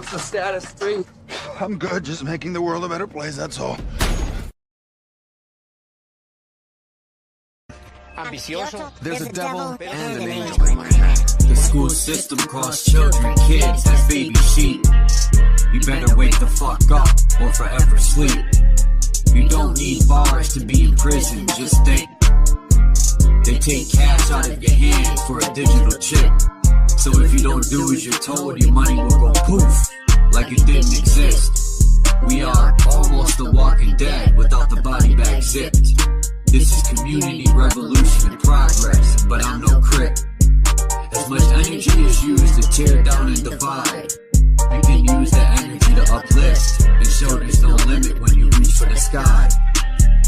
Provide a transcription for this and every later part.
What's the status, 3? I'm good, just making the world a better place, that's all. Ambicioso. There's a devil and an angel in my head. The school system calls children kids as baby sheep. You better wake the fuck up or forever sleep. You don't need bars to be in prison, just think. They take cash out of your hand for a digital chip. So if you don't do as you're told, your money will go poof, like it didn't exist. We are almost the Walking Dead without the body bag zipped. This is community revolution in progress, but I'm no crip. As much energy is used to tear down and divide, you can use that energy to uplift and show there's no limit when you reach for the sky.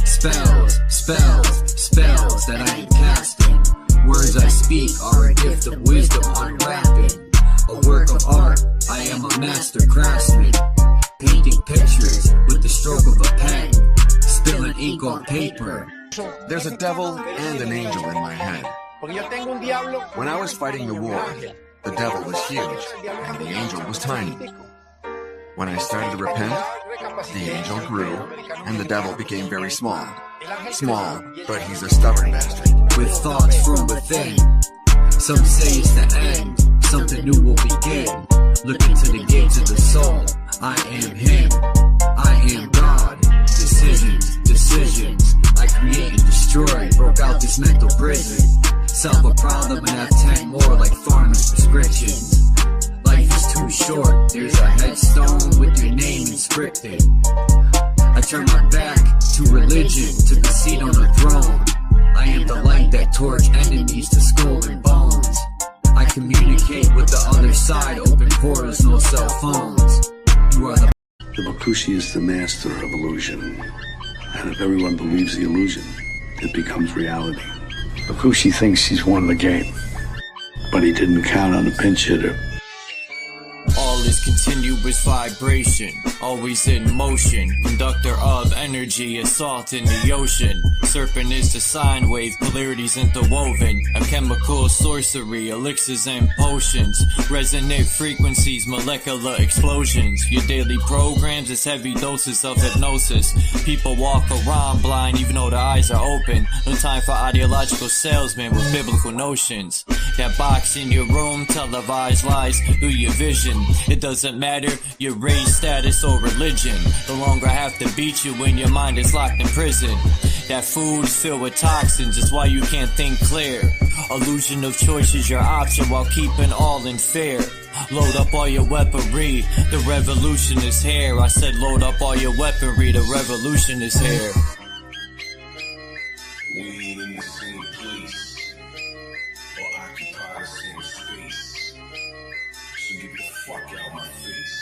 Spells, spells, spells that I am casting. Words I speak are a gift of wisdom unwrapping. A work of art, I am a master craftsman. Painting pictures with the stroke of a pen. Spilling ink on paper. There's a devil and an angel in my head. When I was fighting the war, the devil was huge and the angel was tiny. When I started to repent, the angel grew and the devil became very small. Small, but he's a stubborn bastard. With thoughts from within, some say it's the end, something new will begin. Look into the gates of the soul. I am him, I am God. Decisions, decisions, I create and destroy. Broke out this mental prison. Solve a problem and have 10 more like farmers' prescriptions. Life is too short, there's a headstone with your name inscripted. I turn my back to religion, to the seat on the throne. I am the light that torch enemies to skull and bones. I communicate with the other side, open portals, no cell phones. You are the Bakushi is the master of illusion, and if everyone believes the illusion, it becomes reality. Bakushi thinks he's won the game, but he didn't count on the pinch hitter. all is continuous vibration, always in motion. Conductor of energy, a salt in the ocean. Serpent is the sine wave, polarities interwoven. A chemical sorcery, elixirs and potions. Resonant frequencies, molecular explosions. Your daily programs is heavy doses of hypnosis. People walk around blind even though their eyes are open. No time for ideological salesmen with biblical notions. That box in your room, televised lies through your vision. It doesn't matter your race, status, or religion. No longer have to beat you when your mind is locked in prison. That food is filled with toxins, is why you can't think clear. Illusion of choice is your option while keeping all in fear. Load up all your weaponry, the revolution is here. I said load up all your weaponry, the revolution is here. We ain't in the same place, or occupy the same space, so get the fuck out my face.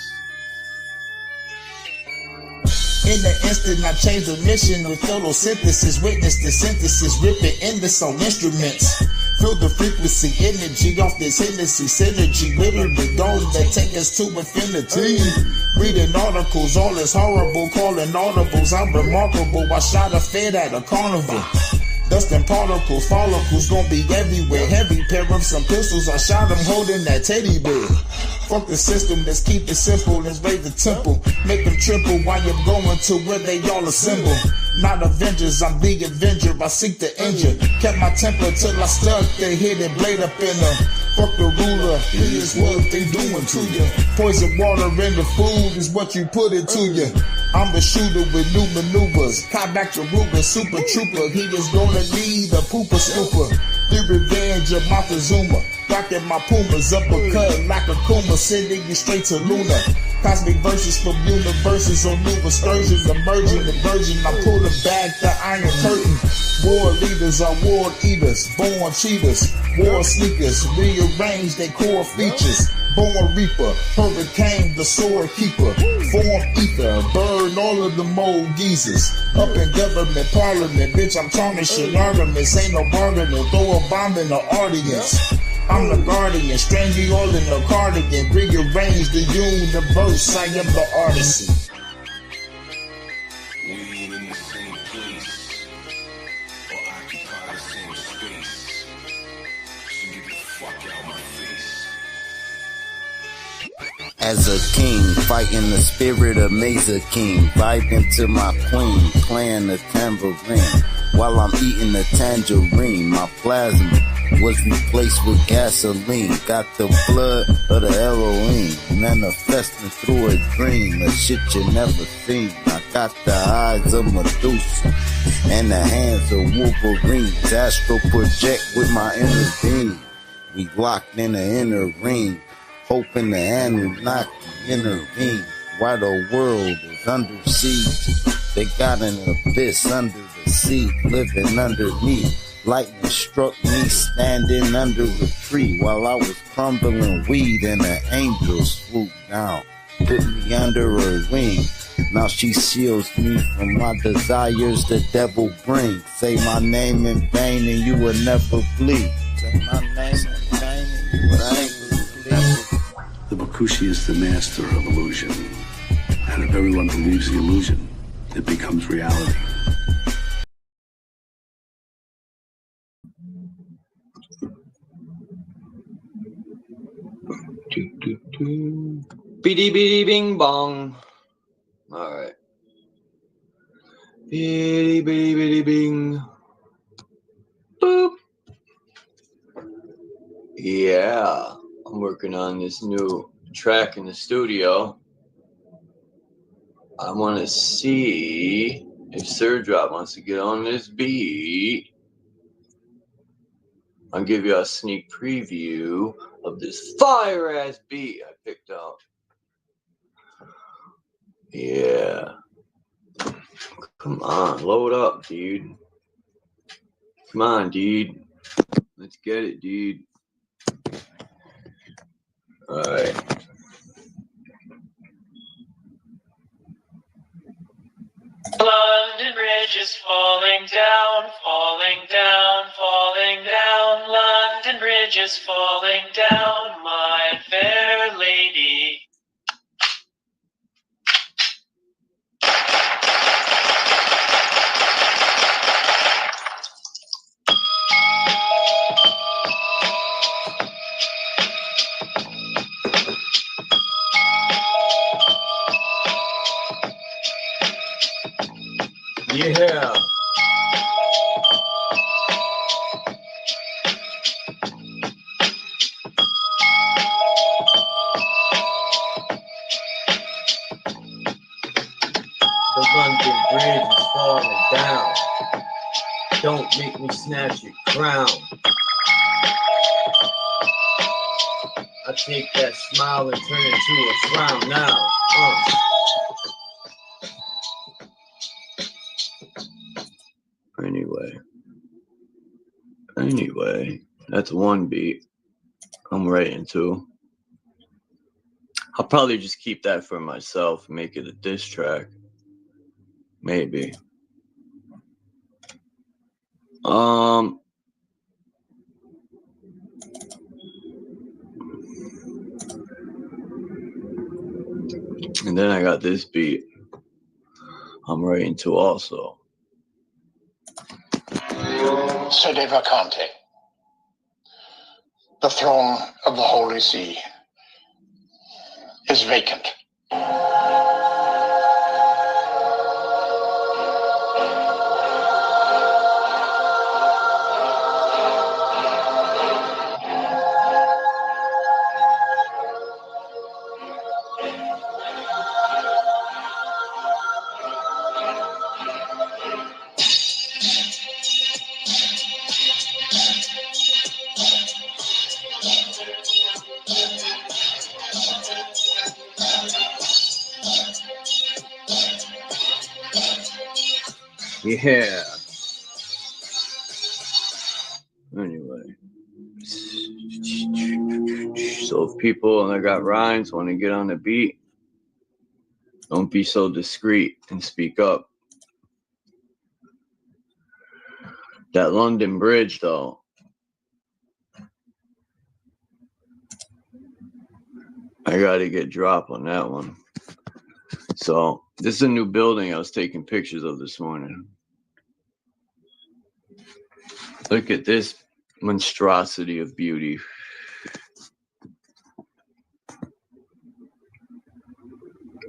In the instant I changed the mission with photosynthesis. Witness the synthesis, rip it in this on instruments. Feel the frequency, energy off this Hennessy synergy. Literally dome that take us to infinity. Reading articles, all is horrible, calling audibles. I'm remarkable, I shot a fed at a carnival. Dust and particles, follicles gon' be everywhere. Heavy pair of some pistols, I shot them holding that teddy bear. Fuck the system, let's keep it simple, let's raise the temple. Make them triple while you're going to where they all assemble. Not Avengers, I'm the Avenger, I seek the injure. Kept my temper till I stuck the hidden blade up in them. Fuck the ruler, here's what they doing to you. Poison water in the food is what you put into you. I'm the shooter with new maneuvers. Caught back to Ruger, super trooper. He is gonna need a pooper scooper. The revenge of Montezuma. Rockin' my Pumas, uppercut like a Kuma, sending you straight to Luna. Cosmic verses from universes on new excursions, emerging the virgin. I pull it back the iron curtain. War leaders are war eaters, born cheaters, war sneakers, rearrange their core features. Born reaper, hurricane, the sword keeper. Form ether, burn all of the mold geezers. Up in government, parliament, bitch, I'm tarnishing arguments. Ain't no bargaining, throw a bomb in the audience. I'm the guardian, strange you all in the cardigan. Rearrange the universe, I am the artisan. We ain't in the same place, or occupy the same space, so get the fuck out my face. As a king, fighting the spirit of Mesa King, vibing to my queen, playing the tambourine, while I'm eating the tangerine. My plasma was replaced with gasoline, got the blood of the Elohim, manifesting through a dream, a shit you never seen. I got the eyes of Medusa, and the hands of Wolverine, astral project with my inner being. We locked in the inner ring, hoping the Anunnaki intervene. While the world is under siege, they got an abyss under the sea, living underneath. Lightning struck me standing under a tree while I was crumbling weed, and the angel swooped down, put me under her wing. Now she shields me from my desires the devil brings. Say my name in vain and you will never bleed. Say my name in vain and you will never bleed. The Bakushi is the master of illusion. And if everyone believes the illusion, it becomes reality. Biddy biddy bing bong. All right. Biddy biddy biddy bing. Boop. Yeah, I'm working on this new track in the studio. I want to see if Sir Drop wants to get on this beat. I'll give you a sneak preview of this fire-ass beat I picked out. Yeah. Come on, load up, dude. Come on, dude. Let's get it, dude. All right. London Bridge is falling down, falling down, falling down. London Bridge is falling down, my fair lady. Yeah. The London Bridge is falling down. Don't make me snatch your crown. I take that smile and turn it to a frown now. Anyway, that's one beat I'm writing to. I'll probably just keep that for myself, make it a diss track. Maybe. And then I got this beat I'm writing to also. Sir Devacante, the throne of the Holy See is vacant. Yeah. Anyway. So if people that got rhymes want to get on the beat, don't be so discreet and speak up. That London Bridge, though. I got to get drop on that one. So this is a new building I was taking pictures of this morning. Look at this monstrosity of beauty.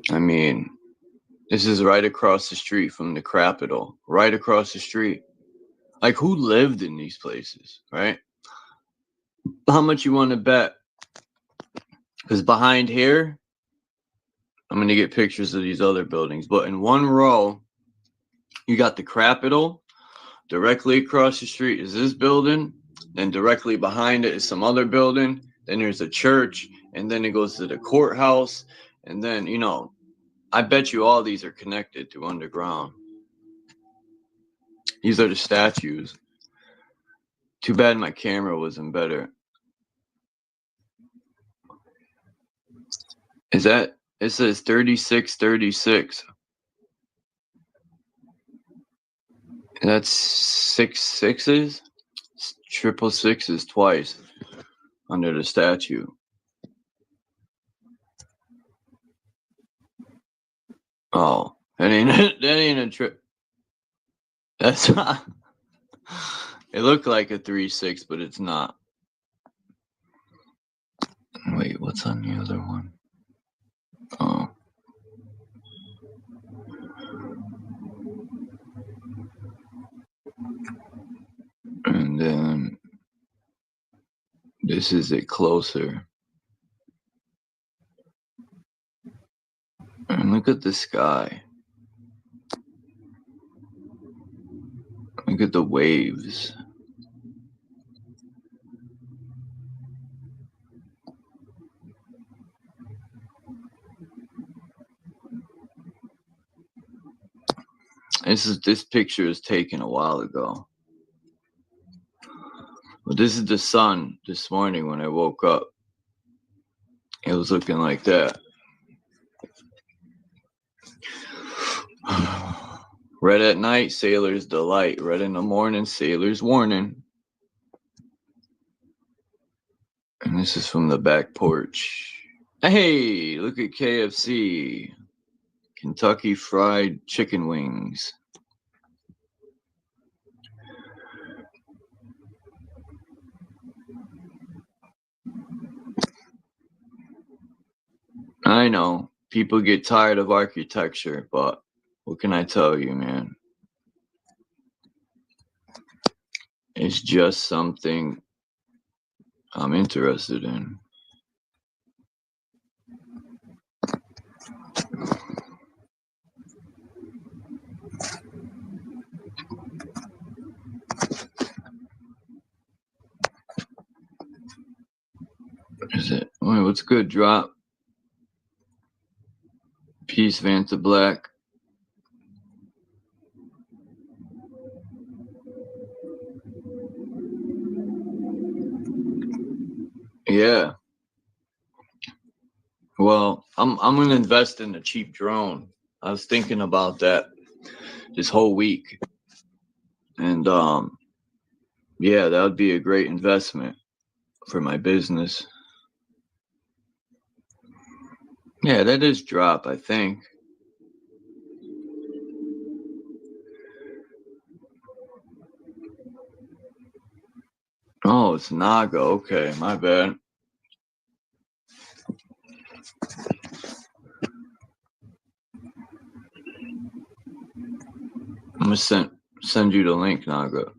I mean, this is right across the street from the Capitol. Right across the street. Like, who lived in these places, right? How much you want to bet? Because behind here, I'm going to get pictures of these other buildings. But in one row, you got the Capitol. Directly across the street is this building. Then directly behind it is some other building. Then there's a church. And then it goes to the courthouse. And then, you know, I bet you all these are connected to underground. These are the statues. Too bad my camera wasn't better. Is that, it says 3636. That's 6 sixes? Triple sixes twice under the statue. Oh, that ain't a trip. That's not. It looked like a 3-6, but it's not. Wait, what's on the other one? Oh. And then this is it closer. And look at the sky. Look at the waves. This picture is taken a while ago. But this is the sun this morning when I woke up. It was looking like that. Red at night, sailor's delight. Red in the morning, sailor's warning. And this is from the back porch. Hey, look at KFC. Kentucky Fried Chicken Wings. I know, people get tired of architecture, but what can I tell you, man? It's just something I'm interested in. Is it? Wait, what's good? Drop. Peace, Vanta Black. Yeah. Well, I'm gonna invest in a cheap drone. I was thinking about that this whole week. And yeah, that would be a great investment for my business. Yeah, that is drop, I think. Oh, it's Naga. Okay, my bad. I'm gonna send you the link, Naga.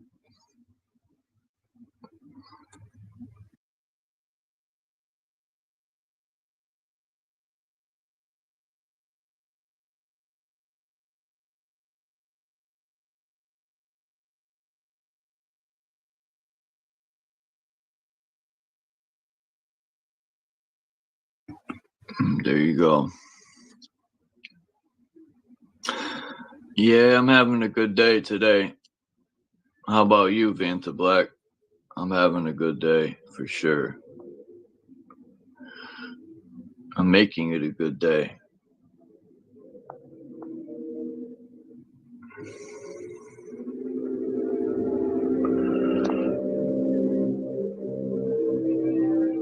There you go. Yeah, I'm having a good day today. How about you, Vanta Black? I'm having a good day for sure. I'm making it a good day.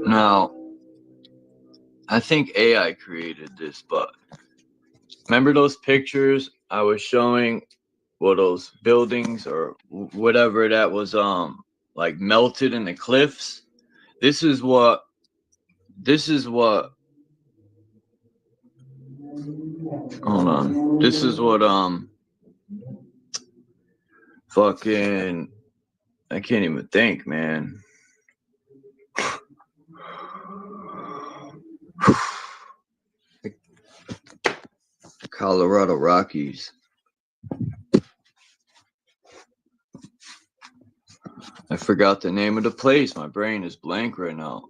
Now, I think AI created this, but remember those pictures I was showing? Well, those buildings or whatever that was, like melted in the cliffs. This is what Hold on. This is what fucking I can't even think, man. Colorado Rockies. I forgot the name of the place. My brain is blank right now.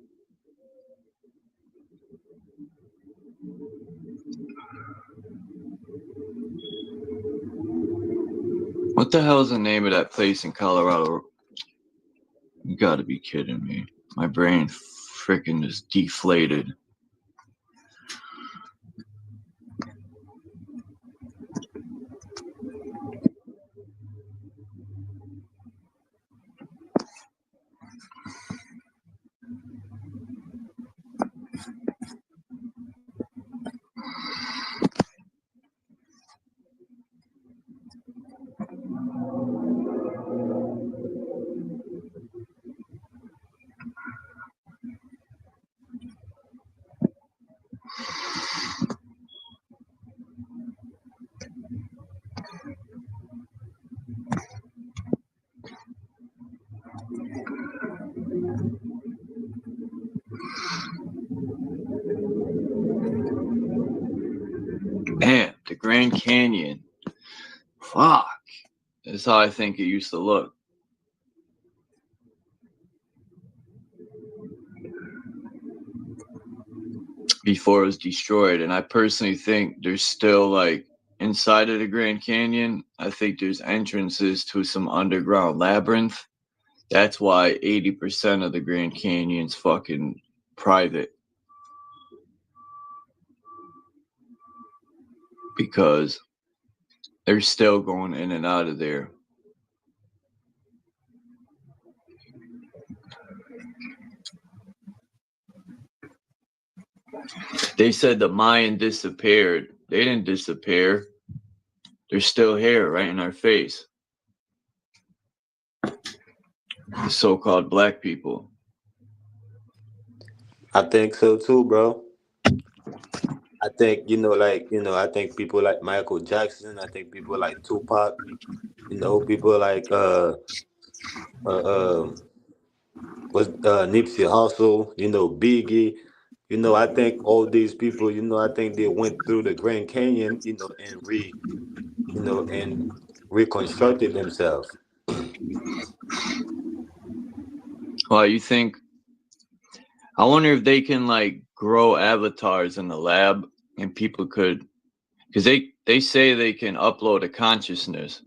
What the hell is the name of that place in Colorado? You gotta be kidding me. My brain freaking is deflated. Man, the Grand Canyon. Fuck. That's how I think it used to look. Before it was destroyed. And I personally think there's still, like, inside of the Grand Canyon, I think there's entrances to some underground labyrinth. That's why 80% of the Grand Canyon's fucking private. Because they're still going in and out of there. They said the Mayan disappeared. They didn't disappear. They're still here, right in our face. The so-called black people. I think so too, bro. I think, I think people like Michael Jackson, I think people like Tupac, people like Nipsey Hussle, Biggie. I think all these people, I think they went through the Grand Canyon, and reconstructed themselves. Well, you think, I wonder if they can, like, grow avatars in the lab and people could, because they say they can upload a consciousness.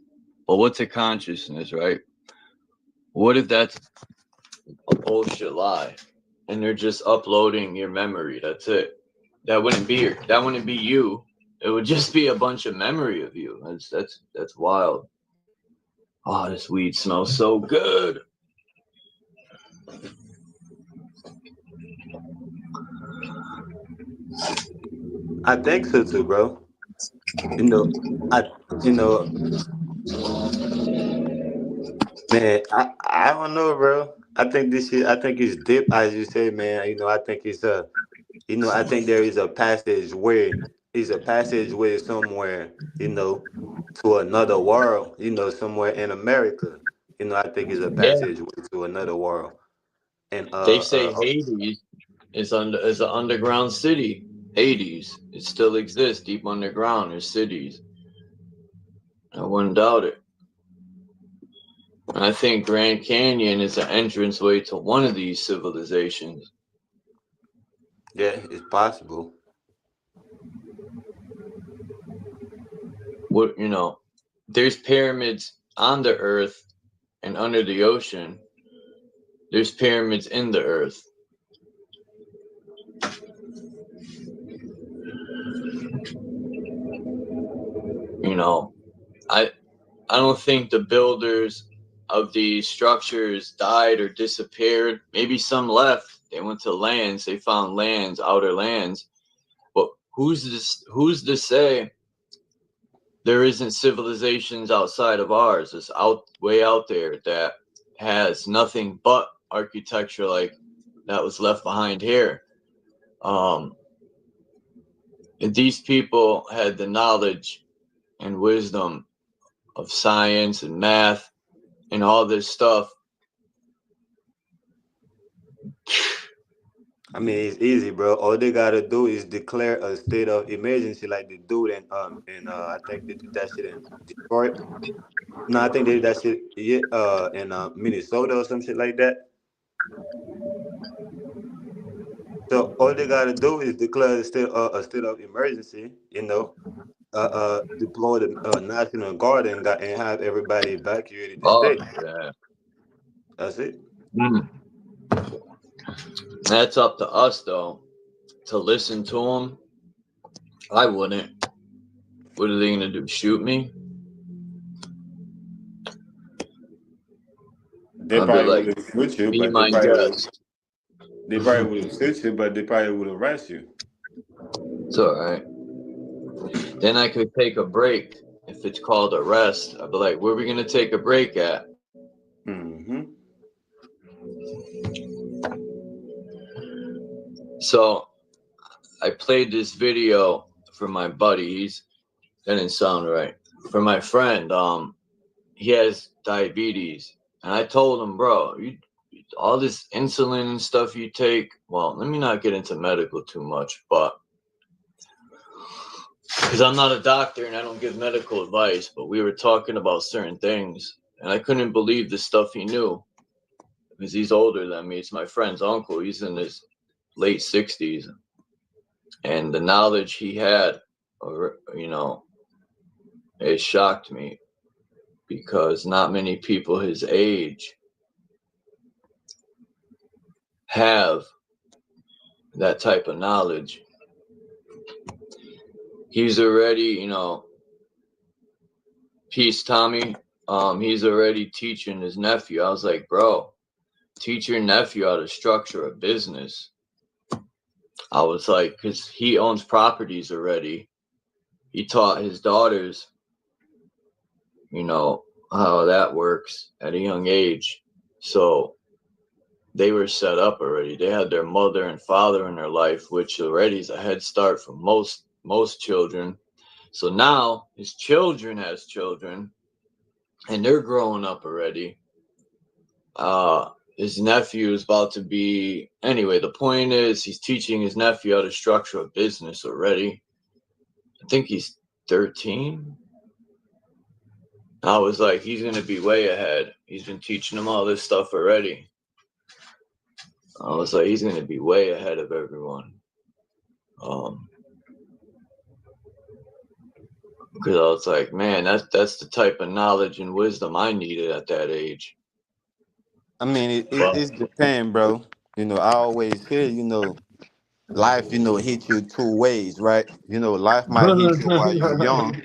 Well, what's a consciousness, right? What if that's a bullshit lie and they're just uploading your memory? That's it. That wouldn't be you. It would just be a bunch of memory of you. That's wild. Oh, this weed smells so good. I think so too, bro. Man, I don't know, bro. I think this shit. I think it's deep, as you say, man. I think it's I think there is a passageway somewhere, to another world. Somewhere in America. I think it's a Yeah. passageway to another world. And They say Hades is an underground city. Hades. It still exists deep underground. There's cities. I wouldn't doubt it. I think Grand Canyon is an entranceway to one of these civilizations. Yeah, it's possible. What, there's pyramids on the earth and under the ocean. There's pyramids in the earth. I don't think the builders of these structures died or disappeared. Maybe some left. They went to lands. They found lands, outer lands. But who's to say there isn't civilizations outside of ours? It's way out there that has nothing but architecture like that was left behind here. If these people had the knowledge and wisdom of science and math and all this stuff. I mean, it's easy, bro. All they gotta do is declare a state of emergency, like they do in I think they did that shit in Detroit. No, I think they did that shit in Minnesota or some shit like that. So all they gotta do is declare a state of emergency. Deploy the National Guard and have everybody evacuated the Oh, state. yeah. That's it. That's up to us, though, to listen to them. I wouldn't. What are they going to do? Shoot me? They I'll be probably like, would have shoot you, be but my guest. they probably would have shoot you, but they probably would arrest you. It's all right. Then I could take a break. If it's called a rest, I'd be like, where are we going to take a break at? Mm-hmm. So I played this video for my buddy. That didn't sound right. For my friend, he has diabetes. And I told him, bro, all this insulin and stuff you take, well, let me not get into medical too much, but because I'm not a doctor and I don't give medical advice, but we were talking about certain things, and I couldn't believe the stuff he knew, because he's older than me. It's my friend's uncle. He's in his late 60s, and the knowledge he had, it shocked me, because not many people his age have that type of knowledge. He's already, peace, Tommy. He's already teaching his nephew. I was like, bro, teach your nephew how to structure a business. I was like, because he owns properties already. He taught his daughters, how that works at a young age. So they were set up already. They had their mother and father in their life, which already is a head start for most children. So now his children has children, and they're growing up already. His nephew is about to be, anyway, the point is he's teaching his nephew how to structure a business already. I think he's 13. I was like, he's going to be way ahead. He's been teaching him all this stuff already. I was like, he's going to be way ahead of everyone. Because I was like, man, that's the type of knowledge and wisdom I needed at that age. I mean, it's depend, bro. I always hear, life, hit you two ways, right? Life might hit you while you're young.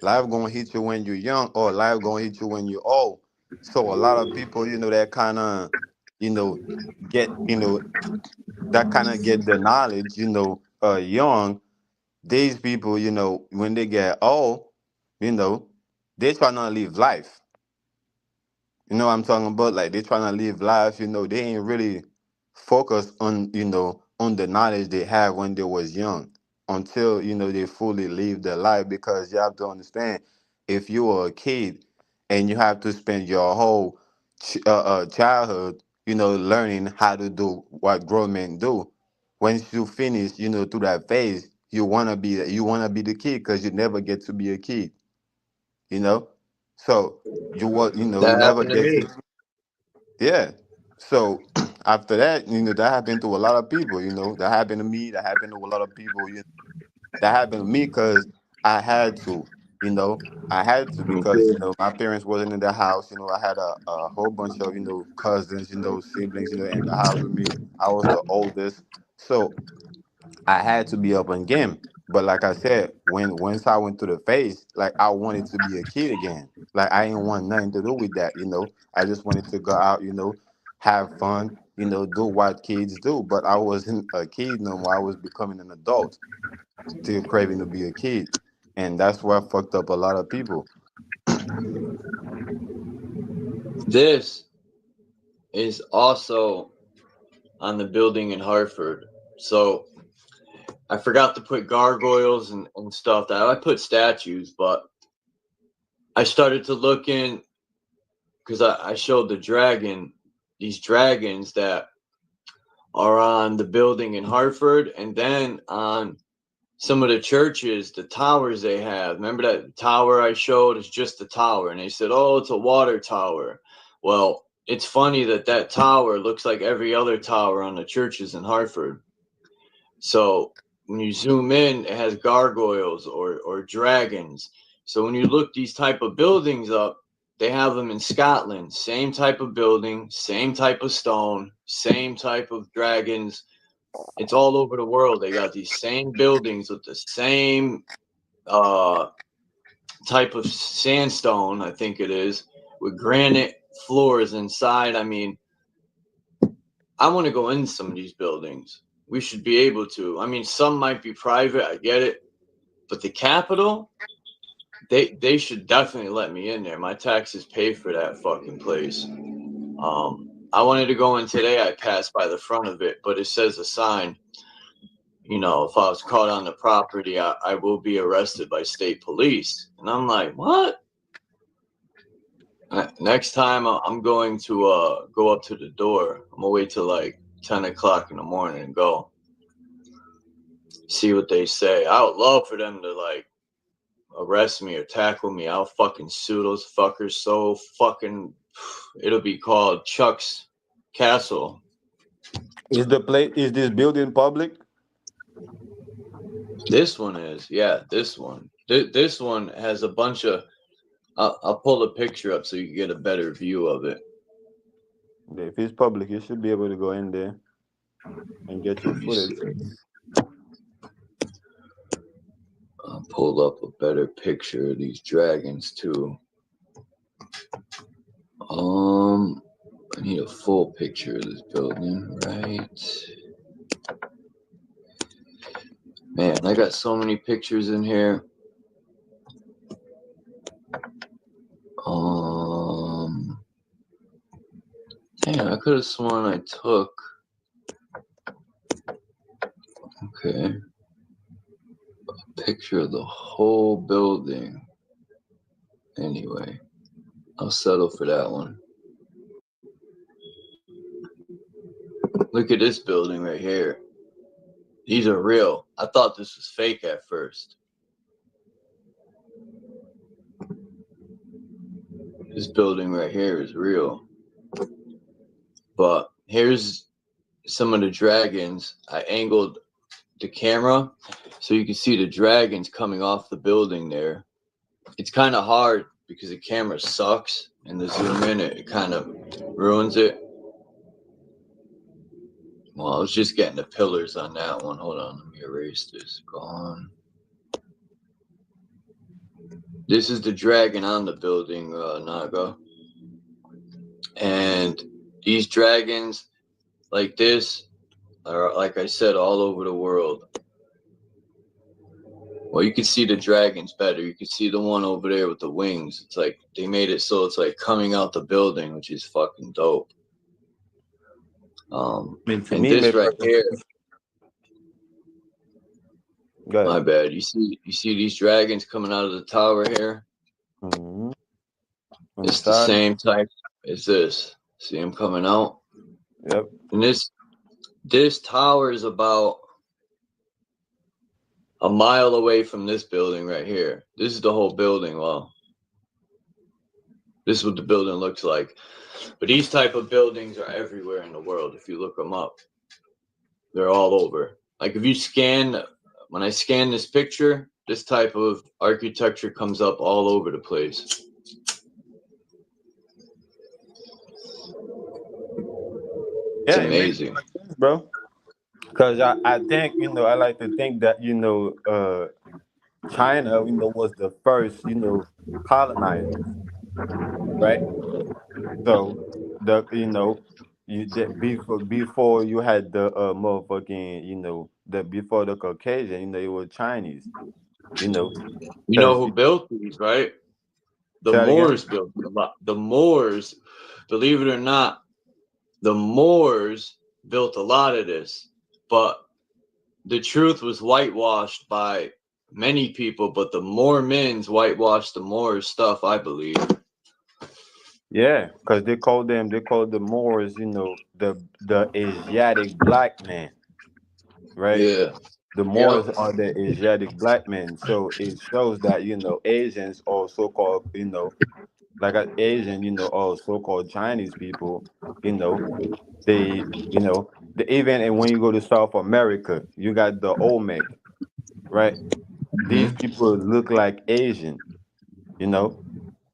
Life gonna hit you when you're young, or life gonna hit you when you're old. So a lot of people, that kind of, get, get the knowledge, young. These people, when they get old, they trying to live life. You know what I'm talking about? Like they trying to live life, they ain't really focused on, on the knowledge they have when they was young until, they fully live their life. Because you have to understand, if you were a kid and you have to spend your whole childhood, learning how to do what grown men do. Once you finish, through that phase, you wanna be the kid, because you never get to be a kid, you know. So you That never happened to get me. to. Yeah. So after that, that happened to a lot of people, that happened to me, that happened to a lot of people, that happened to me because I had to, I had to, because, my parents wasn't in the house, I had a whole bunch of, cousins, siblings, in the house with me. I was the oldest. So I had to be up on game. But like I said, once I went to the phase, like I wanted to be a kid again. Like I didn't want nothing to do with that. I just wanted to go out, have fun, do what kids do. But I wasn't a kid no more. I was becoming an adult, still craving to be a kid. And that's what fucked up a lot of people. This is also on the building in Hartford. So I forgot to put gargoyles and stuff. That I put statues, but I started to look in because I showed these dragons that are on the building in Hartford, and then on some of the churches, the towers they have. Remember that tower I showed? It's just the tower. And they said, oh, it's a water tower. Well, it's funny that tower looks like every other tower on the churches in Hartford. So when you zoom in, it has gargoyles or dragons. So when you look these type of buildings up, they have them in Scotland. Same type of building, same type of stone, same type of dragons. It's all over the world. They got these same buildings with the same type of sandstone, I think it is, with granite floors inside. I mean, I want to go in some of these buildings. We should be able to. I mean, some might be private. I get it. But the Capitol, they should definitely let me in there. My taxes pay for that fucking place. I wanted to go in today. I passed by the front of it, but it says a sign, you know, if I was caught on the property, I will be arrested by state police. And I'm like, what? Next time I'm going to go up to the door. I'm gonna wait till like 10 o'clock in the morning and go see what they say. I would love for them to like arrest me or tackle me. I'll fucking sue those fuckers so fucking, it'll be called Chuck's Castle. Is this building public? This one is, yeah, this one. This one has a bunch of, I'll pull the picture up so you can get a better view of it. If it's public, you should be able to go in there and get your footage. I'll pull up a better picture of these dragons too. I need a full picture of this building, right? Man, I got so many pictures in here. Damn, I could have sworn I took. Okay. A picture of the whole building. Anyway, I'll settle for that one. Look at this building right here. These are real. I thought this was fake at first. This building right here is real. But here's some of the dragons. I angled the camera so you can see the dragons coming off the building there. It's kind of hard because the camera sucks, and the zoom in it kind of ruins it. Well, I was just getting the pillars on that one. Hold on, let me erase this. Gone. This is the dragon on the building, Naga. And these dragons like this are, like I said, all over the world. Well, you can see the dragons better. You can see the one over there with the wings. It's like they made it so it's like coming out the building, which is fucking dope. And this right here. My bad. You see these dragons coming out of the tower here? Mm-hmm. It's the same type as this. See them coming out? Yep. And this tower is about a mile away from this building right here. This is the whole building. Well, this is what the building looks like. But these type of buildings are everywhere in the world. If you look them up, they're all over. Like if you scan, when I scan this picture, this type of architecture comes up all over the place. It's amazing, bro. Because I think, I like to think that, China, was the first, colonizers, right? So before you had the motherfucking, before the Caucasian, it was Chinese, You know who built these, right? The Moors built a lot. The Moors, believe it or not, the Moors built a lot of this, but the truth was whitewashed by many people, but the Mormons whitewashed the Moors stuff, I believe. Yeah, because they call the Moors, you know, the Asiatic black man, right? Yeah. The Yep. Moors are the Asiatic black men. So it shows that, you know, Asians or so-called, you know, like an Asian, you know, or so-called Chinese people, you know, they, you know, even and when you go to South America, you got the Olmec, right? These Mm-hmm. people look like Asian, you know.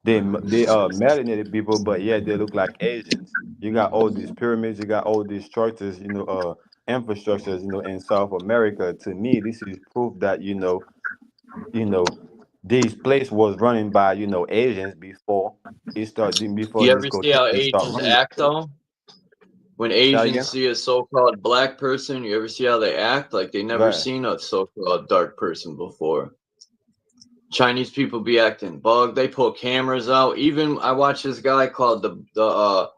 They are melanated people, but yeah, they look like Asians. You got all these pyramids, you got all these structures, you know, infrastructures, you know, in South America. To me, this is proof that, you know, this place was running by, you know, Asians before You these ever see how Caucasians start Asians running. act though? When Say Asians again? see a so-called black person, you ever see how they act? Like they never Right. seen a so-called dark person before. Chinese people be acting bug. They pull cameras out. Even I watch this guy called the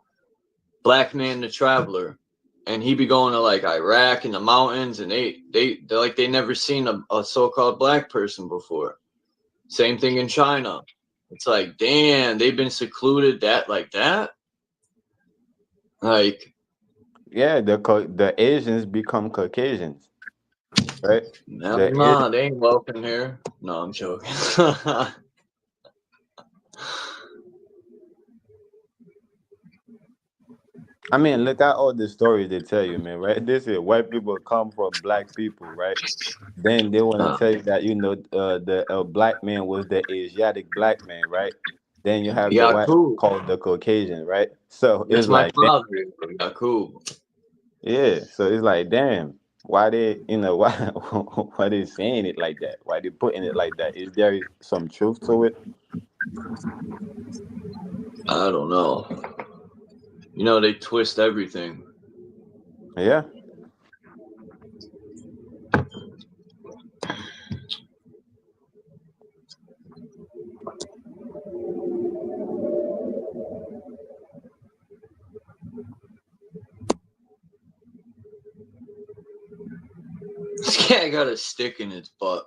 Black Man the Traveler, and he be going to like Iraq and the mountains, and they're like they never seen a so-called black person before. Same thing in China. It's like, damn, they've been secluded that like that. Like, Yeah, the Asians become Caucasians, right? The nah, they ain't welcome here. No, I'm joking. I mean, look at all the stories they tell you, man, right? They say white people come from black people, right? Then they want to tell you that, you know, the black man was the Asiatic black man, right? Then you have the Yeah, white cool. called the Caucasian, right? So That's it's my like, father. Yeah, cool. yeah. So it's like, damn, why they, you know, why why they saying it like that? Why they putting it like that? Is there some truth to it? I don't know. You know, they twist everything. Yeah. This guy got a stick in his butt.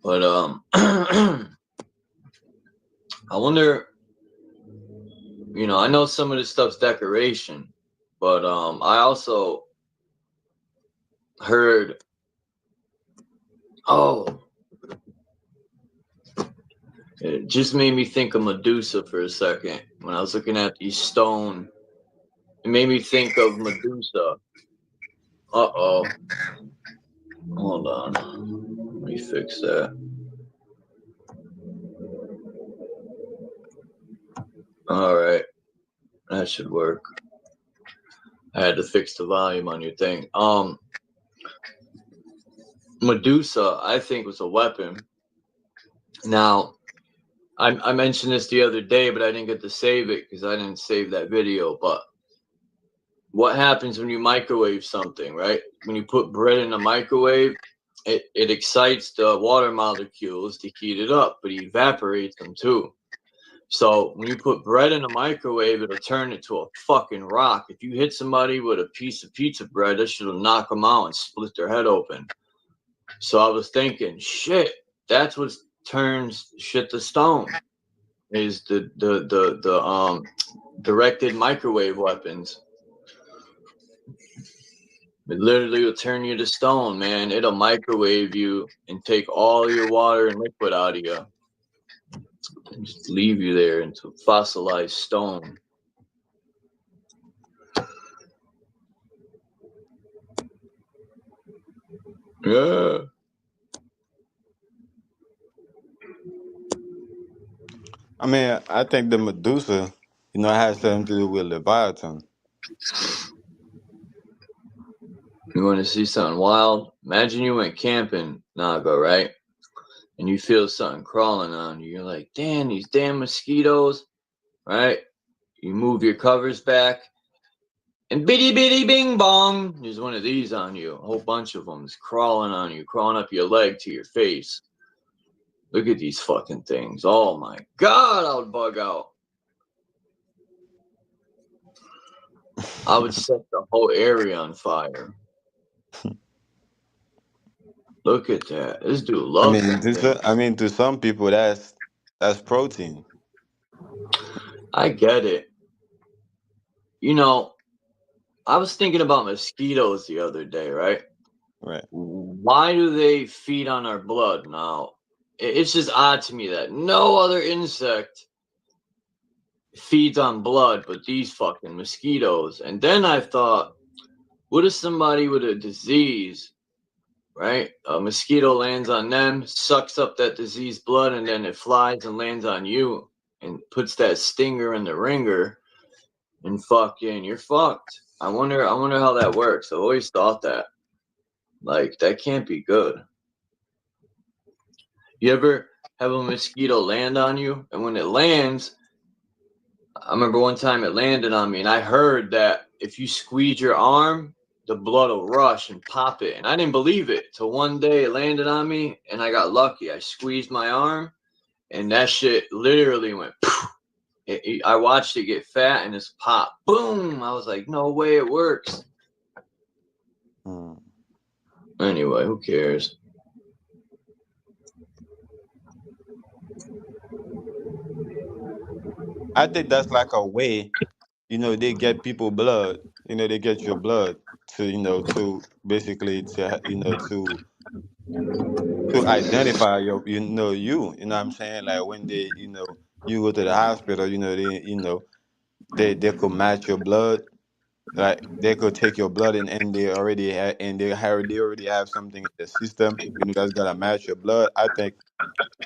But I wonder, you know, I know some of this stuff's decoration, but I also heard, oh, it just made me think of Medusa for a second. When I was looking at these stone, it made me think of Medusa. Uh-oh. Hold on. Let me fix that. All right. That should work. I had to fix the volume on your thing. Medusa, I think, was a weapon. Now, I mentioned this the other day, but I didn't get to save it because I didn't save that video. But what happens when you microwave something, right? When you put bread in a microwave, it excites the water molecules to heat it up, but it evaporates them too. So when you put bread in a microwave, it'll turn it to a fucking rock. If you hit somebody with a piece of pizza bread, that shit'll knock them out and split their head open. So I was thinking, shit, that's what turns shit to stone. Is the directed microwave weapons. It literally will turn you to stone, man. It'll microwave you and take all your water and liquid out of you. And just leave you there into fossilized stone. Yeah. I mean, I think the Medusa, you know, has something to do with Leviathan. You want to see something wild? Imagine you went camping, Naga, right? And you feel something crawling on you. You're like, damn, these damn mosquitoes, right? You move your covers back, and bitty bitty bing bong, there's one of these on you. A whole bunch of them is crawling on you, crawling up your leg to your face. Look at these fucking things. Oh my God, I would bug out. I would set the whole area on fire. Look at that. This dude I loves mean, that thing. to some people, that's protein. I get it. You know, I was thinking about mosquitoes the other day, right? Right. Why do they feed on our blood now? It's just odd to me that no other insect feeds on blood but these fucking mosquitoes. And then I thought, what if somebody with a disease, right? A mosquito lands on them, sucks up that diseased blood, and then it flies and lands on you and puts that stinger in the ringer, and fucking you're fucked. I wonder how that works. I've always thought that. Like, that can't be good. You ever have a mosquito land on you? And when it lands, I remember one time it landed on me, and I heard that if you squeeze your arm, the blood will rush and pop it. And I didn't believe it till one day it landed on me, and I got lucky. I squeezed my arm, and that shit literally went poof. I watched it get fat and just pop. Boom! I was like, no way it works. Anyway, who cares? I think that's like a way, they get people blood. They get your blood to basically to identify you know what I'm saying? Like when you go to the hospital, they could match your blood. Like they could take your blood and they already have something in the system, that's gonna match your blood. I think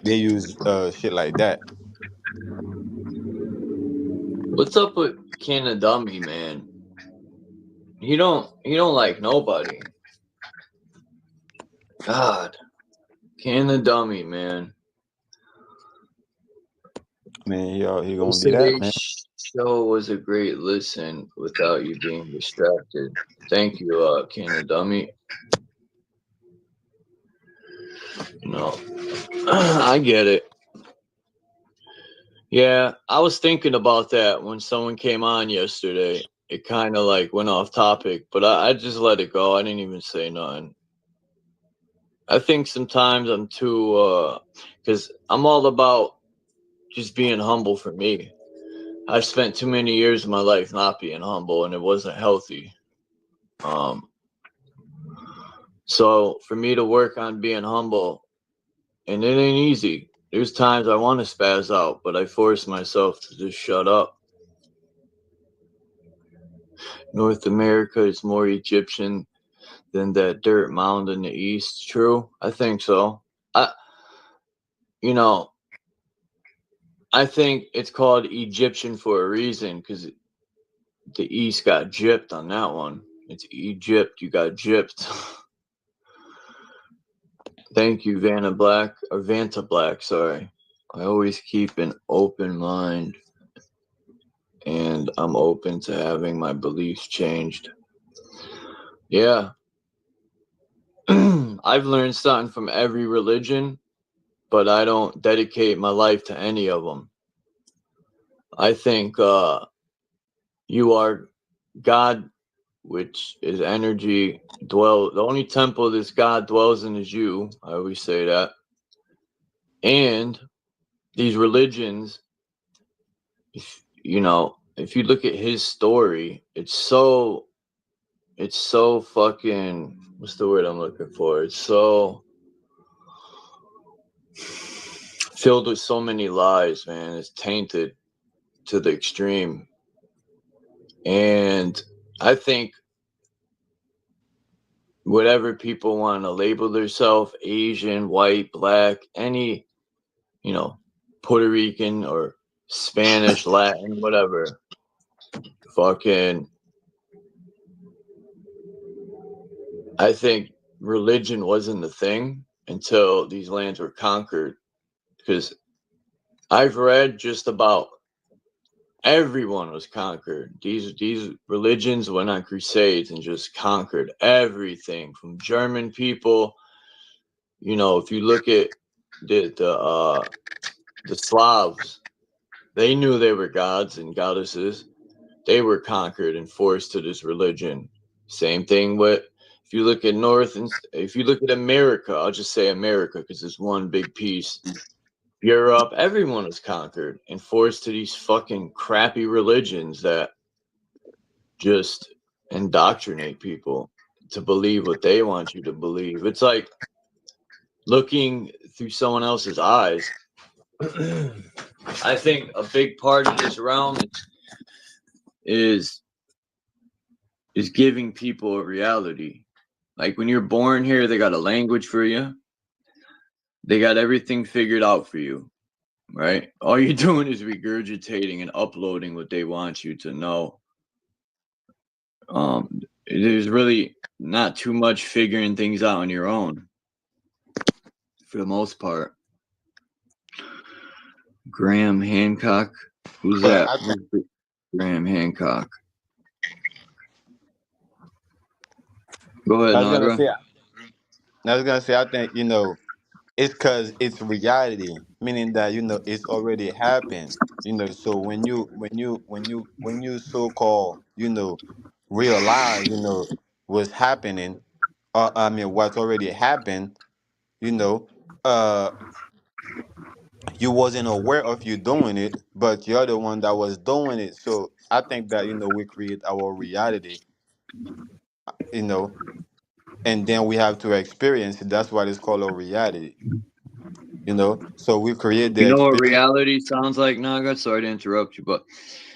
they use shit like that. What's up with Canada Dummy, man? He don't like nobody. God. Canada Dummy, man. Man, he gonna be that, man. Yesterday's show was a great listen without you being distracted. Thank you, Canada Dummy. No. I get it. Yeah, I was thinking about that when someone came on yesterday. It kind of like went off topic, but I just let it go. I didn't even say nothing. I think sometimes I'm too, because I'm all about just being humble for me. I've spent too many years of my life not being humble, and it wasn't healthy. So for me to work on being humble, and it ain't easy. There's times I want to spaz out, but I force myself to just shut up. North America is more Egyptian than that dirt mound in the east. True? I think so. I think it's called Egyptian for a reason, because the east got gypped on that one. It's Egypt. You got gypped. Thank you, Vanta Black, sorry. I always keep an open mind, and I'm open to having my beliefs changed. Yeah. I've learned something from every religion, but I don't dedicate my life to any of them. I think you are God, which is energy, the only temple this God dwells in is you. I always say that. And these religions, if you look at his story, it's so fucking, what's the word I'm looking for? It's so filled with so many lies, man. It's tainted to the extreme. And I think whatever people want to label themselves, Asian, white, black, any, Puerto Rican or Spanish, Latin, whatever, fucking, I think religion wasn't the thing until these lands were conquered. Because I've read just about everyone was conquered. These religions went on crusades and just conquered everything from German people. If you look at the Slavs, they knew they were gods and goddesses. They were conquered and forced to this religion. Same thing with If you look at if you look at America, I'll just say America because it's one big piece. Europe, everyone was conquered and forced to these fucking crappy religions that just indoctrinate people to believe what they want you to believe. It's like looking through someone else's eyes. I think a big part of this realm is giving people a reality. Like when you're born here, they got a language for you. They got everything figured out for you, right? All you're doing is regurgitating and uploading what they want you to know. There's really not too much figuring things out on your own, for the most part. Graham Hancock, who's But that? Who's Graham Hancock? Go ahead, I was gonna Nagra. say, I think it's because it's reality, meaning that it's already happened. So when you so called realize what's happening, I mean what's already happened, you know, uh, you wasn't aware of you doing it, but you're the one that was doing it. So I think that we create our reality, you know, and then we have to experience it. That's what is called a reality. So we create the You know what experience. reality sounds like, Naga? Sorry to interrupt you, but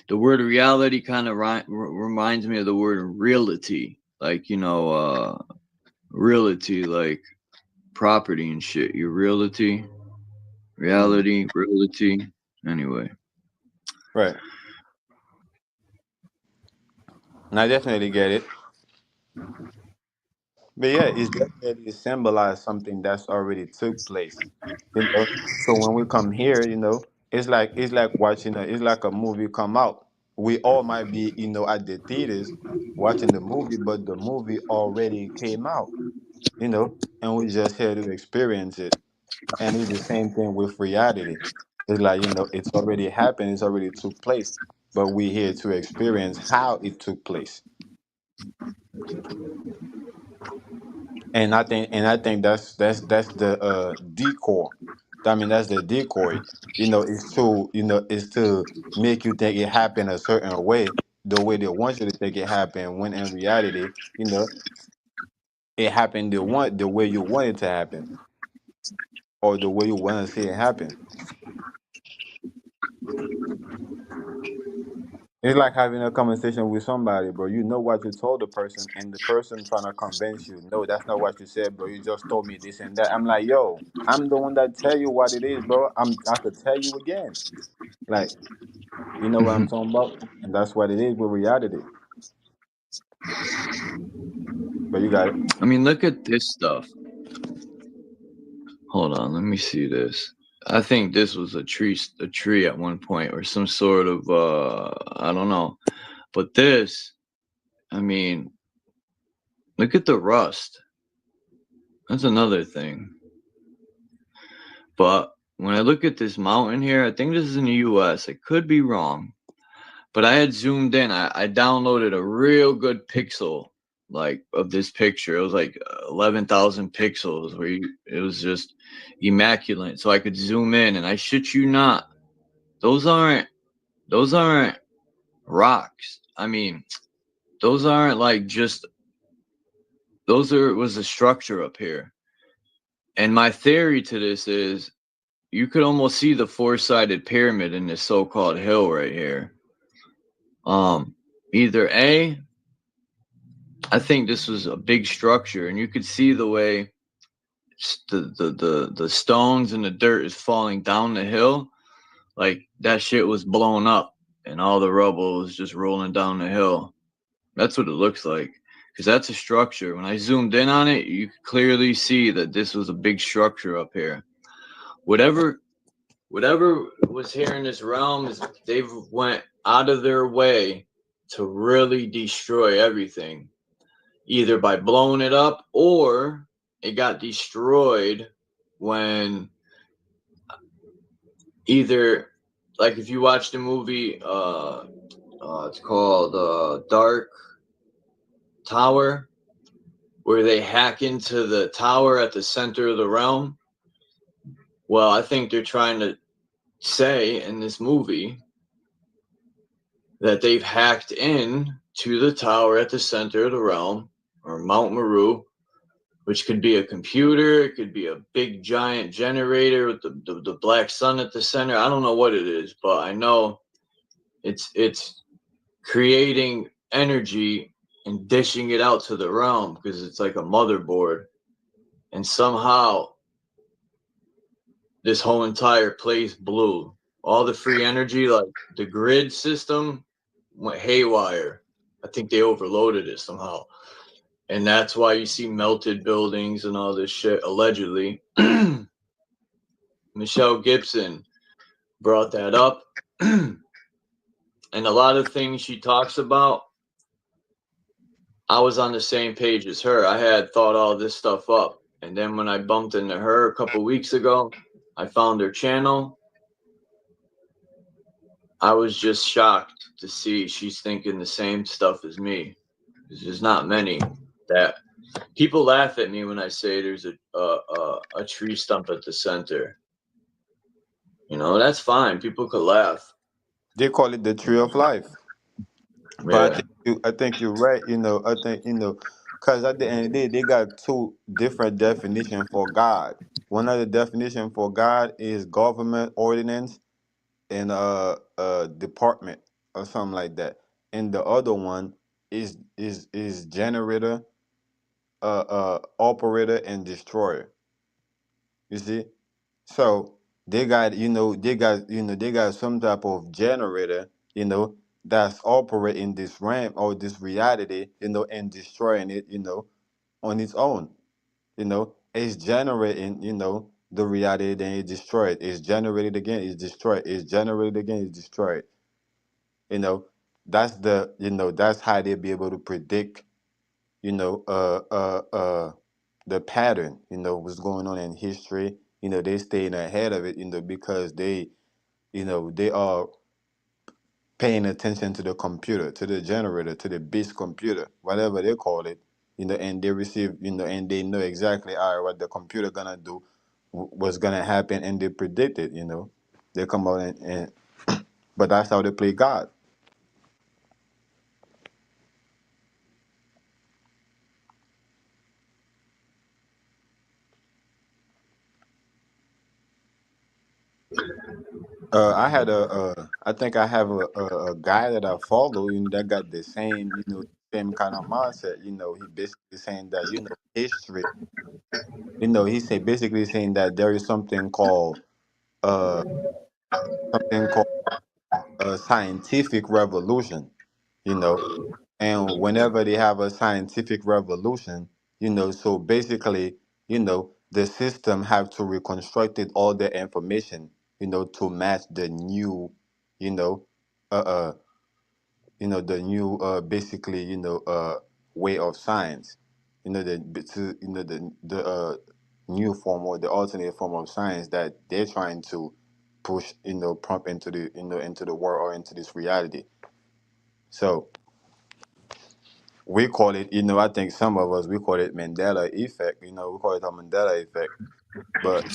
the word reality kind of reminds me of the word realty. Like, realty, like property and shit. Your realty, reality, realty. Anyway. Right. And I definitely get it. But yeah, it's definitely symbolize something that's already took place. So when we come here, it's like watching it's like a movie come out. We all might be, at the theaters watching the movie, but the movie already came out, and we just here to experience it. And it's the same thing with reality. It's like, it's already happened, it's already took place, but we're here to experience how it took place. And I think that's the decor. I mean, that's the decoy. Is to make you think it happened a certain way, the way they want you to think it happened, when in reality, it happened the way you want it to happen, or the way you want to see it happen. It's like having a conversation with somebody, bro. You know what you told the person, and the person trying to convince you. No, that's not what you said, bro. You just told me this and that. I'm like, yo, I'm the one that tell you what it is, bro. I could tell you again. Like, you know what I'm talking about? And that's what it is with reality. But you got it. I mean, look at this stuff. Hold on, let me see this. I think this was a tree at one point, or some sort of I don't know. But this, I mean, look at the rust. That's another thing. But when I look at this mountain here, I think this is in the US. I could be wrong. But I had zoomed in. I downloaded a real good pixel like of this picture. It was like 11,000 pixels where it was just immaculate. So I could zoom in, and I shit you not, those aren't rocks. I mean, those aren't like just was a structure up here. And my theory to this is you could almost see the four-sided pyramid in this so-called hill right here. Either A, I think this was a big structure, and you could see the way the stones and the dirt is falling down the hill. Like that shit was blown up, and all the rubble was just rolling down the hill. That's what it looks like, because that's a structure. When I zoomed in on it, you could clearly see that this was a big structure up here. Whatever was here in this realm is they've went out of their way to really destroy everything, either by blowing it up or it got destroyed when either, like if you watch the movie it's called Dark Tower, where they hack into the tower at the center of the realm. Well, I think they're trying to say in this movie that they've hacked in to the tower at the center of the realm, or Mount Meru, which could be a computer, it could be a big giant generator with the black sun at the center. I don't know what it is, but I know it's creating energy and dishing it out to the realm because it's like a motherboard. And somehow this whole entire place blew. All the free energy, like the grid system, went haywire. I think they overloaded it somehow. And that's why you see melted buildings and all this shit, allegedly. Michelle Gibson brought that up. And a lot of things she talks about, I was on the same page as her. I had thought all this stuff up. And then when I bumped into her a couple weeks ago, I found her channel. I was just shocked to see she's thinking the same stuff as me. There's not many that people laugh at me when I say there's a tree stump at the center. You know, that's fine. People could laugh. They call it the tree of life. But Yeah. I think you're right. I think because at the end of the day, they got two different definitions for God. One of the definition for God is government ordinance and department or something like that, and the other one is generator, operator, and destroyer. You see, so they got some type of generator, that's operating this RAM or this reality, and destroying it, on its own. It's generating, the reality, then it destroy it. It's generated again, it's destroyed. It's generated again, it's destroyed. You know, that's how they be able to predict, you know, uh, uh, uh, the pattern, what's going on in history. They staying ahead of it, because they are paying attention to the computer, to the generator, to the beast computer, whatever they call it, and they receive, and they know exactly, all right, what the computer gonna do, what's gonna happen, and they predict it. They come out and but that's how they play God. I think I have a guy that I follow, that got the same, same kind of mindset. He basically saying that, history, he say basically saying that there is uh, something called a scientific revolution, you know, and whenever they have a scientific revolution, so basically, the system have to reconstruct it, all the information, to match the new, you know, uh, uh the new, basically, way of science, the new form or the alternate form of science that they're trying to push, prompt into the, into the world or into this reality. So we call it, I think some of us, we call it Mandela effect. We call it a Mandela effect, but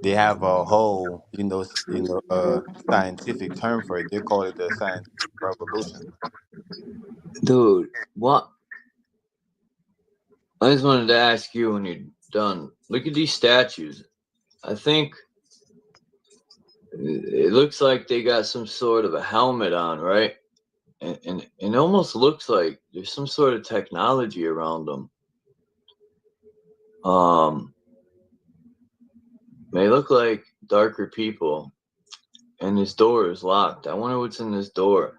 they have a whole, scientific term for it. They call it the scientific revolution. Dude, what? I just wanted to ask you when you're done. Look at these statues. I think it looks like they got some sort of a helmet on, right? And it almost looks like there's some sort of technology around them. They look like darker people, and this door is locked. I wonder what's in this door.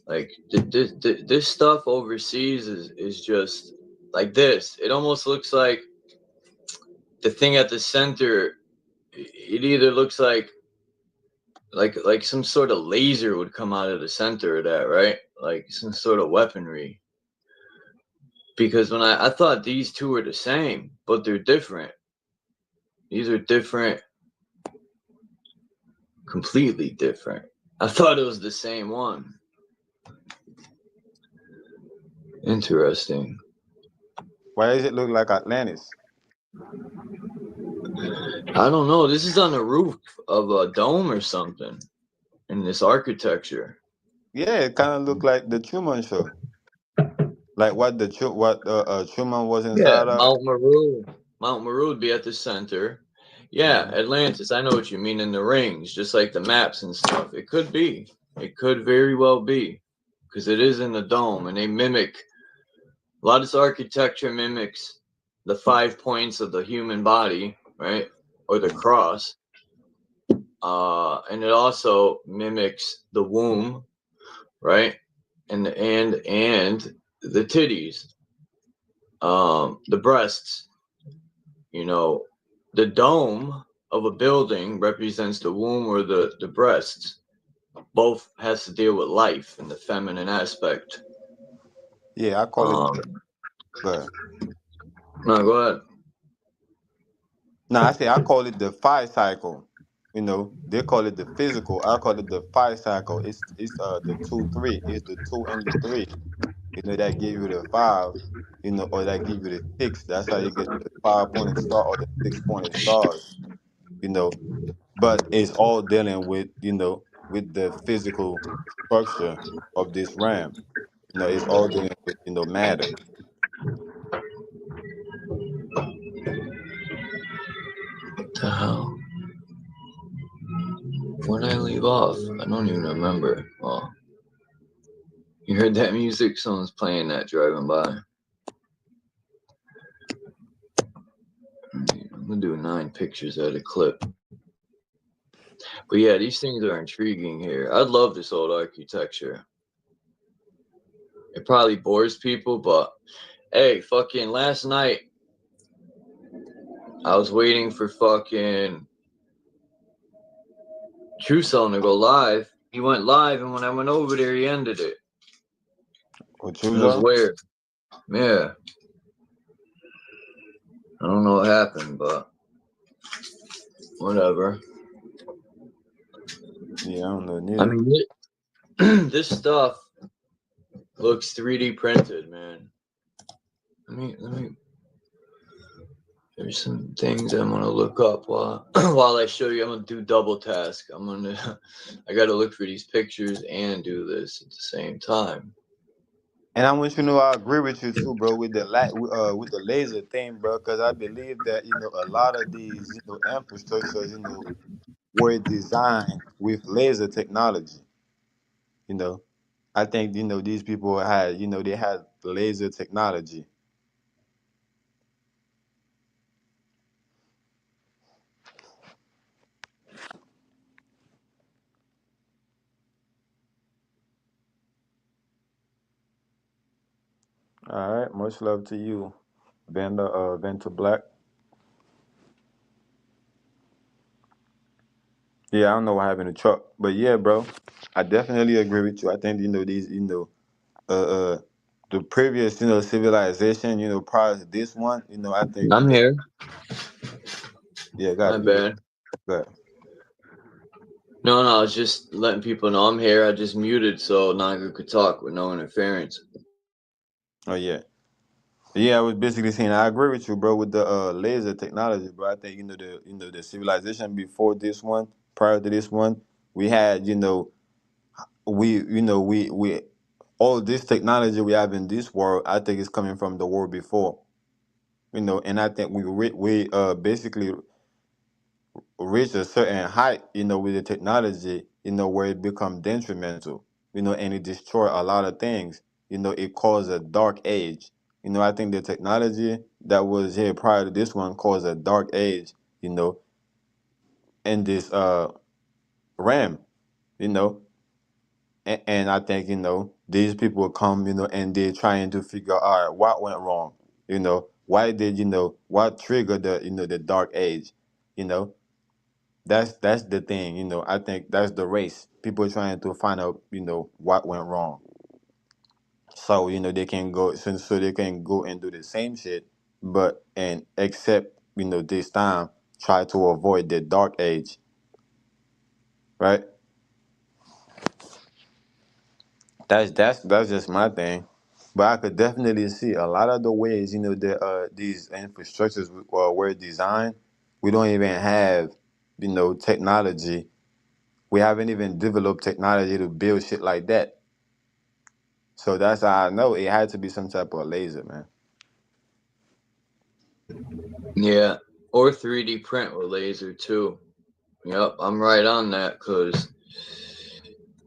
Like this stuff overseas is just like this. It almost looks like the thing at the center. It either looks like some sort of laser would come out of the center of that, right? Like some sort of weaponry. Because when I thought these two were the same, but they're different. These are different, completely different. I thought it was the same one. Interesting. Why does it look like Atlantis? I don't know. This is on the roof of a dome or something in this architecture. Yeah, it kind of looked like the Truman Show, like what Truman was Yeah, inside of. Mount Meru. Mount Meru would be at the center. Yeah, Atlantis. I know what you mean in the rings, just like the maps and stuff. It could be. It could very well be, because it is in the dome, and they mimic. A lot of this architecture mimics the 5 points of the human body, right, or the cross. And it also mimics the womb, right, and the titties, the breasts. You know, the dome of a building represents the womb or the breasts. Both has to deal with life and the feminine aspect. Yeah, I call it. But No, go ahead. no, I call it the phi cycle. You know, they call it the physical. I call it the phi cycle. It's the 2-3. It's the 2 and the 3. You know, that give you the 5. You know, or that give you the 6. That's how you get the 5-pointed star or the 6-pointed stars. You know, but it's all dealing with, you know, with the physical structure of this RAM. You know, it's all dealing with, you know, matter. What the hell? When I leave off, I don't even remember. Oh, you heard that music? Someone's playing that driving by. I'm gonna do 9 pictures at a clip. But yeah, these things are intriguing here. I love this old architecture. It probably bores people, but hey, fucking last night I was waiting for fucking True Zone to go live. He went live, and when I went over there, he ended it. What It you was on? weird. Yeah. I don't know what happened, but whatever. Yeah, I don't know I neither. mean, this stuff looks 3D printed, man. Let me. There's some things I'm gonna look up while I show you. I'm gonna do double task. I gotta look for these pictures and do this at the same time. And I want you to know I agree with you too, bro, with with the laser thing, bro, because I believe that, you know, a lot of these, you know, infrastructures, you know, were designed with laser technology. You know, I think, you know, these people had, you know, they had laser technology. All right, much love to you, Venta Black. Yeah, I don't know what happened to Truck, but yeah, bro, I definitely agree with you. I think, you know, these, you know, the previous, you know, civilization, you know, prior to this one, you know, I think, you I'm know, here. yeah, My got you, bad. good. No, I was just letting people know I'm here. I just muted so Naga could talk with no interference. Oh yeah, yeah. I was basically saying I agree with you, bro, with the laser technology, bro. I think, you know, the civilization before this one, prior to this one, we had, you know, we all this technology we have in this world, I think is coming from the world before, you know, and I think we basically reach a certain height, you know, with the technology, you know, where it become detrimental, you know, and it destroy a lot of things. You know, it caused a dark age. You know, I think the technology that was here prior to this one caused a dark age, you know, in this RAM, you know. And I think, you know, these people will come, you know, and they're trying to figure out, all right, what went wrong? You know, why did, you know, what triggered the, you know, the dark age, you know? That's the thing, you know. I think that's the race. People trying to find out, you know, what went wrong. So, you know, they can go so they can go and do the same shit, but and except, you know, this time try to avoid the dark age. Right? That's just my thing. But I could definitely see a lot of the ways, you know, that these infrastructures were designed. We don't even have, you know, technology. We haven't even developed technology to build shit like that. So that's how I know it had to be some type of laser, man. Yeah, or 3D print with laser too. Yep, I'm right on that because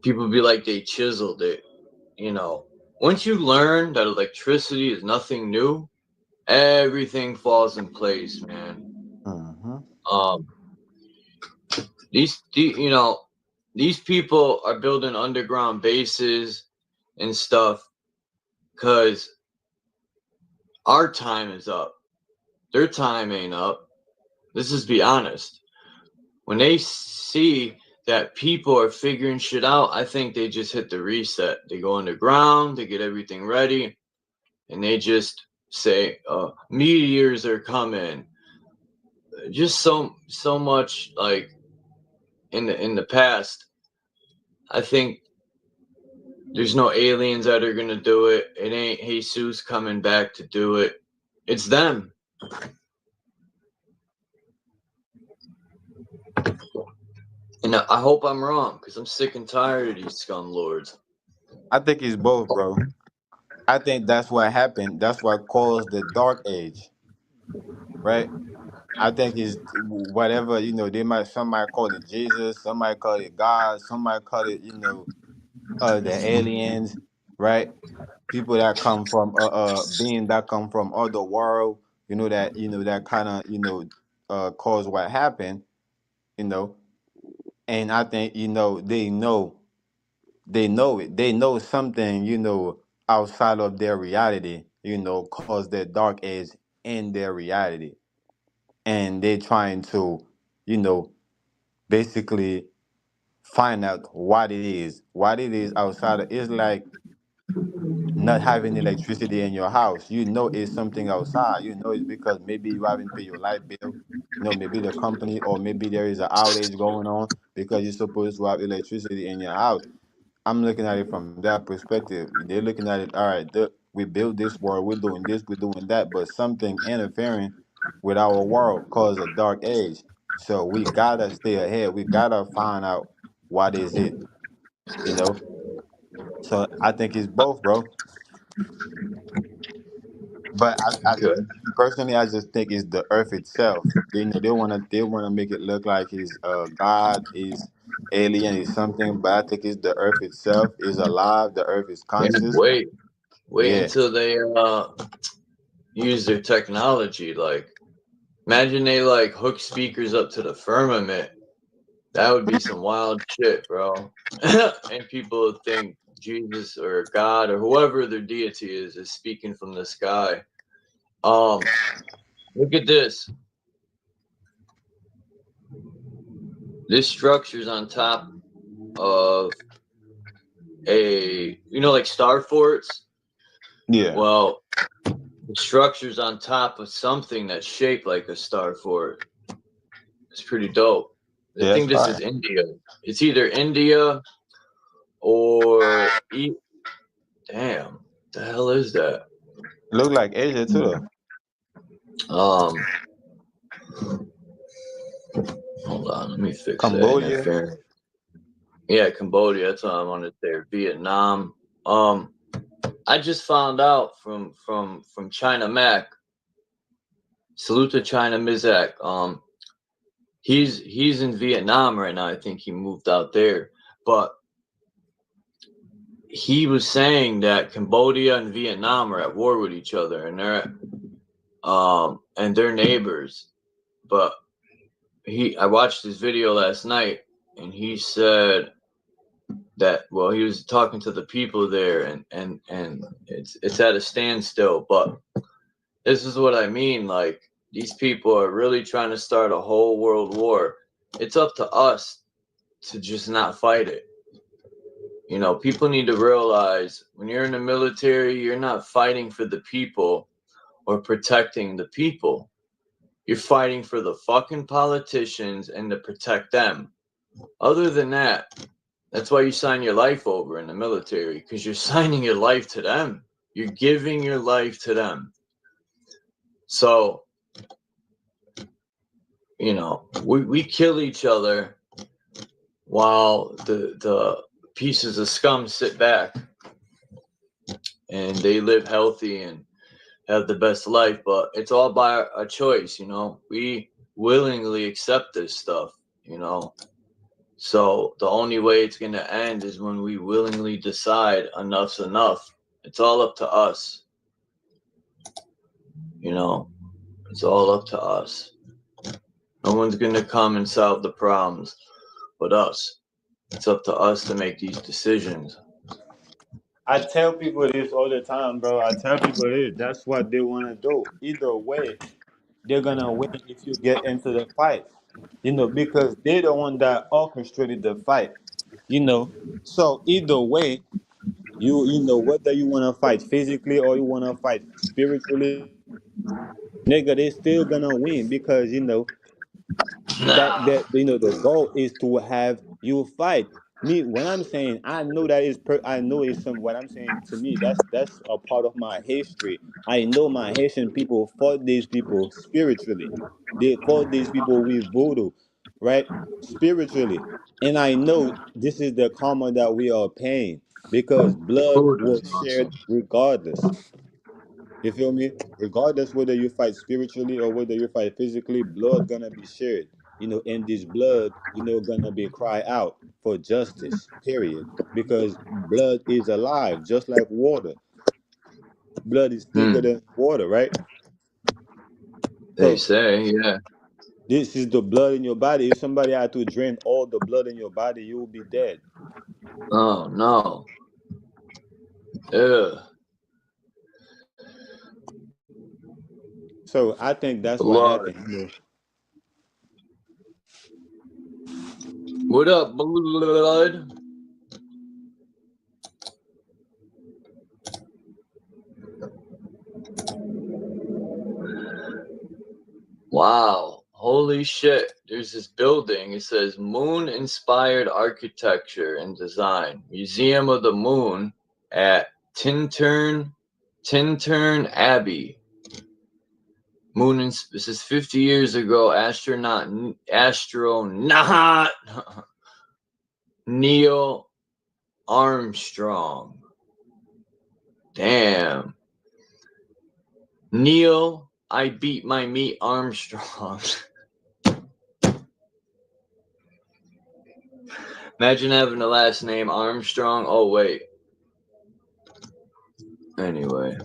people be like they chiseled it. You know, once you learn that electricity is nothing new, everything falls in place, man. Mm-hmm. Um, you know, these people are building underground bases and stuff because our time is up. Their time ain't up. Let's just be honest. When they see that people are figuring shit out, I think they just hit the reset. They go underground, they get everything ready, and they just say, meteors are coming. Just so much like in the past. I think there's no aliens that are gonna do it. It ain't Jesus coming back to do it. It's them. And I hope I'm wrong because I'm sick and tired of these scum lords. I think it's both, bro. I think that's what happened. That's what caused the dark age, right? I think it's whatever, you know, some might call it Jesus, some might call it God, some might call it, you know, the aliens, right? People that come from being that come from other world, you know that kind of, you know, cause what happened, you know. And I think, you know, they know it. They know something, you know, outside of their reality, you know, cause their dark age in their reality. And they trying to, you know, basically find out what it is outside of. It's like not having electricity in your house. You know it's something outside. You know it's because maybe you haven't paid your light bill. You know, maybe the company, or maybe there is an outage going on because you're supposed to have electricity in your house. I'm looking at it from that perspective. They're looking at it, all right, we build this world, we're doing this, we're doing that, but something interfering with our world caused a dark age. So we gotta stay ahead. We gotta find out what is it, you know? So I think it's both, bro. But Okay. personally, I just think it's the earth itself. You know, they wanna make it look like he's God, is alien, is something, but I think it's the earth itself is alive. The earth is And conscious. wait Yeah. until they use their technology. Like, imagine they like hook speakers up to the firmament. That would be some wild shit, bro. And people would think Jesus or God or whoever their deity is speaking from the sky. Look at this. This structure's on top of like star forts. Yeah. Well, the structure's on top of something that's shaped like a star fort. It's pretty dope. I Yeah, that's think this is fine. India. It's either India or damn, the hell is that? Look like Asia too, though. Um, hold on, let me fix that Cambodia. interference. Yeah, Cambodia. That's what I wanted to say. Vietnam. I just found out from China Mac. Salute to China Mizak. He's in Vietnam right now. I think he moved out there, but he was saying that Cambodia and Vietnam are at war with each other, and they're neighbors. But I watched his video last night, and he said that, well, he was talking to the people there, and it's at a standstill. But this is what I mean. Like, these people are really trying to start a whole world war. It's up to us to just not fight it. You know, people need to realize when you're in the military, you're not fighting for the people or protecting the people. You're fighting for the fucking politicians and to protect them. Other than that, that's why you sign your life over in the military, because you're signing your life to them. You're giving your life to them. So, you know, we kill each other while the pieces of scum sit back and they live healthy and have the best life. But it's all by a choice, you know. We willingly accept this stuff, you know. So the only way it's going to end is when we willingly decide enough's enough. It's all up to us. You know, it's all up to us. No one's going to come and solve the problems but us. It's up to us to make these decisions. I tell people this all the time, bro. I tell people this. That's what they want to do. Either way, they're going to win if you get into the fight. You know, because they're the one that orchestrated the fight. You know, so either way, you know whether you want to fight physically or you want to fight spiritually, nigga, they still gonna win because you know that you know the goal is to have you fight. Me, when I'm saying I know that is I know it's some what I'm saying to me. That's a part of my history. I know my Haitian people fought these people spiritually. They fought these people with voodoo, right? Spiritually, and I know this is the karma that we are paying because blood Food is was shared awesome. regardless. You feel me? Regardless whether you fight spiritually or whether you fight physically, blood gonna be shared. You know, and this blood, you know, gonna be cry out for justice. Period. Because blood is alive, just like water. Blood is thicker Hmm. than water, right? They So say, yeah. this is the blood in your body. If somebody had to drain all the blood in your body, you will be dead. Oh no. Ugh. So I think that's what Blood. happened. You know, What up, blood? Wow. Holy shit. There's this building. It says Moon Inspired Architecture and Design. Museum of the Moon at Tintern Abbey. This is 50 years ago. Astronaut Neil Armstrong. Damn. Neil, I beat my meat Armstrong. Imagine having the last name Armstrong. Oh, wait. Anyway,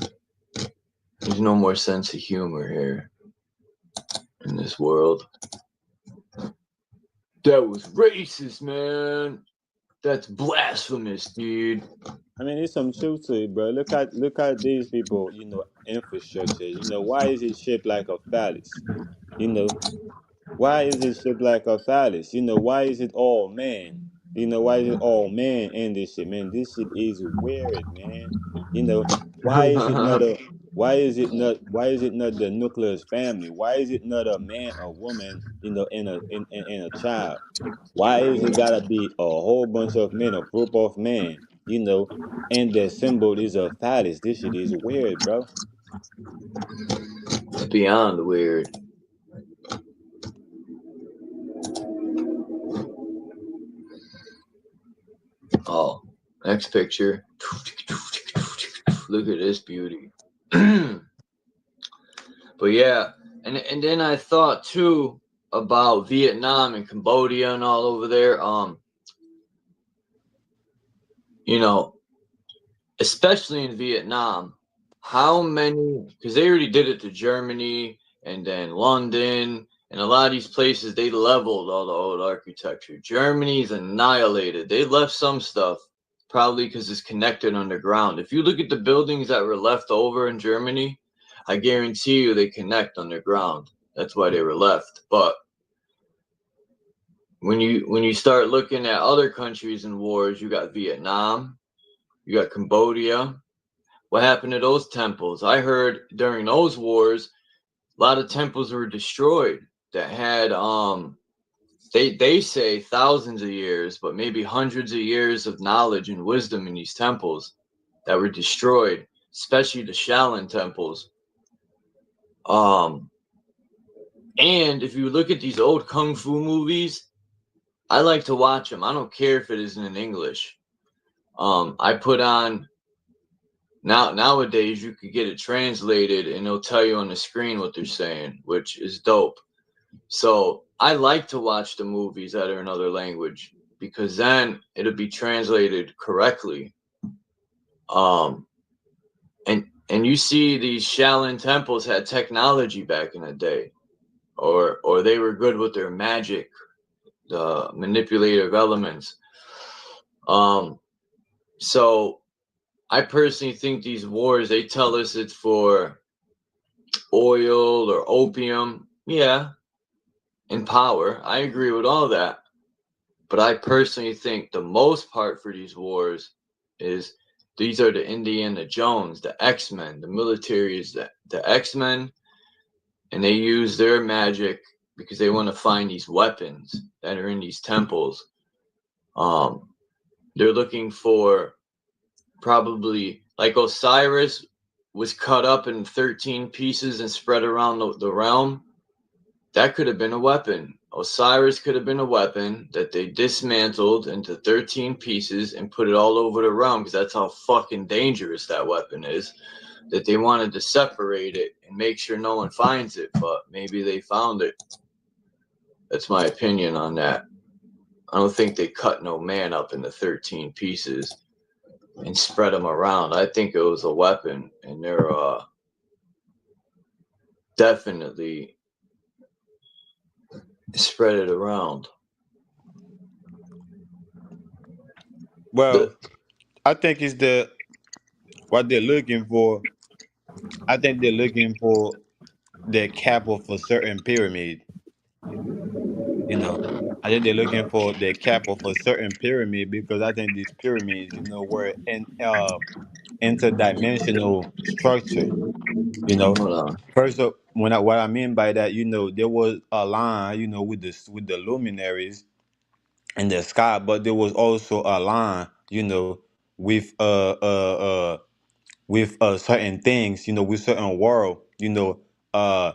there's no more sense of humor here in this world. That was racist, man. That's blasphemous, dude. I mean, there's some truth to it, bro. Look at these people. You know, infrastructure. You know, why is it shaped like a phallus? You know, why is it shaped like a phallus? You know, why is it all man? You know, why is it all man in this shit, man? This shit is weird, man. You know, why is it not the nucleus family? Why is it not a man, a woman, you know, in a child? Why is it gotta be a whole bunch of men, a group of men, you know, and the symbol is a phallus? This shit is weird, bro. It's beyond weird. Oh, next picture. Look at this beauty. But yeah, and then I thought too about Vietnam and Cambodia and all over there. You know, especially in Vietnam, how many? Because they already did it to Germany and then London and a lot of these places. They leveled all the old architecture. Germany's annihilated. They left some stuff. Probably because it's connected underground. If you look at the buildings that were left over in Germany, I guarantee you they connect underground. That's why they were left. But when you start looking at other countries in wars, you got Vietnam, you got Cambodia. What happened to those temples? I heard during those wars, a lot of temples were destroyed that had they say thousands of years, but maybe hundreds of years of knowledge and wisdom in these temples that were destroyed. especially the Shaolin temples. And if you look at these old kung fu movies, I like to watch them. I don't care if it isn't in English. I put on nowadays you could get it translated and it'll tell you on the screen what they're saying, which is dope. So I like to watch the movies that are in another language because then it'll be translated correctly. And you see these Shaolin temples had technology back in the day, or they were good with their magic, the manipulative elements. So I personally think these wars, they tell us it's for oil or opium. Yeah, and power. I agree with all that. But I personally think the most part for these wars is these are the Indiana Jones, the X-Men. The military is the X-Men, and they use their magic because they want to find these weapons that are in these temples. They're looking for probably like Osiris was cut up in 13 pieces and spread around the realm. That could have been a weapon. Osiris could have been a weapon that they dismantled into 13 pieces and put it all over the realm because that's how fucking dangerous that weapon is. That they wanted to separate it and make sure no one finds it, but maybe they found it. That's my opinion on that. I don't think they cut no man up into 13 pieces and spread them around. I think it was a weapon, and they're definitely spread it around. Well, I think it's what they're looking for. I think they're looking for the cap of a certain pyramid. You know, I think they're looking for the cap of a certain pyramid because I think these pyramids, were in interdimensional structure. You know, Hold on. first of what I mean by that, there was a line, with the luminaries in the sky, but there was also a line, with certain things, with certain world, uh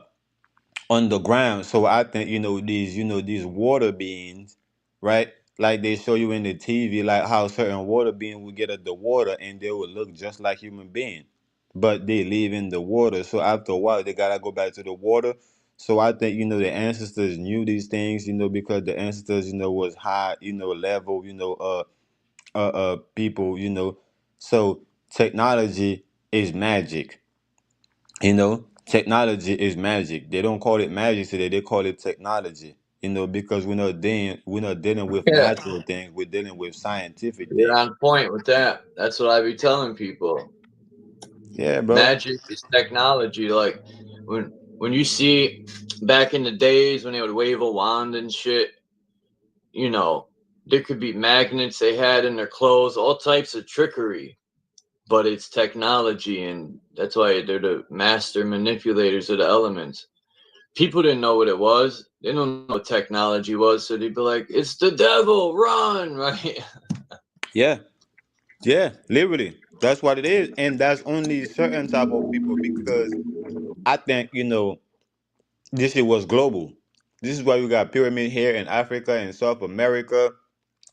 underground. So I think these water beings, right? Like they show you in the TV, like how certain water beings would get at the water and they would look just like human beings, but they live in the water. So after a while, they gotta go back to the water. So I think the ancestors knew these things, because the ancestors, was high, level, people, So technology is magic. Technology is magic. They don't call it magic today. They call it technology. Because we're not dealing with Yeah, natural things. We're dealing with scientific you're things. on point with that. That's what I be telling people. Yeah, bro. Magic is technology. Like when you see back in the days when they would wave a wand and shit, there could be magnets they had in their clothes, all types of trickery. But it's technology, and that's why they're the master manipulators of the elements. People didn't know what it was. They don't know what technology was, so they'd be like, "It's the devil, run!" Right? Yeah, yeah, literally. That's what it is, and that's only certain type of people because I think this shit was global. This is why we got pyramid here in Africa and South America.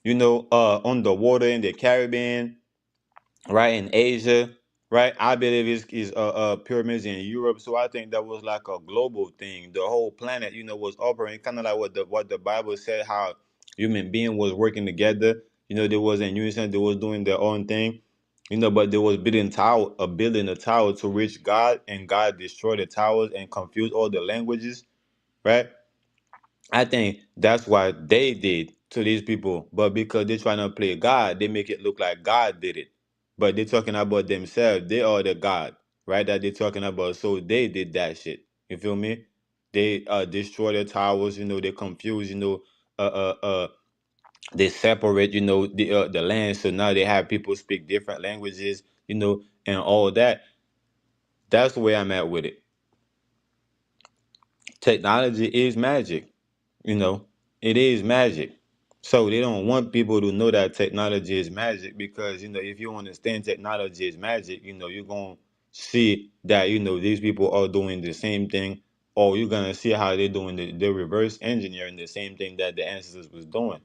On the water in the Caribbean, right, in Asia, right. I believe is pyramids in Europe. So I think that was like a global thing. The whole planet, was operating kind of like what the Bible said, how human being was working together. They was in unison. They was doing their own thing. But there was building a tower to reach God, and God destroyed the towers and confused all the languages, right? I think that's what they did to these people. But because they're trying to play God, they make it look like God did it. But they're talking about themselves. They are the God, right? That they're talking about. So they did that shit. You feel me? They destroy the towers. They confuse. Uh, uh, uh, they separate. The land. So now they have people speak different languages. And all that. That's the way I'm at with it. Technology is magic. You know, it is magic. So they don't want people to know that technology is magic because if you understand technology is magic, you're going see that these people are doing the same thing, or you're gonna see how they're doing the reverse engineering the same thing that the ancestors was doing.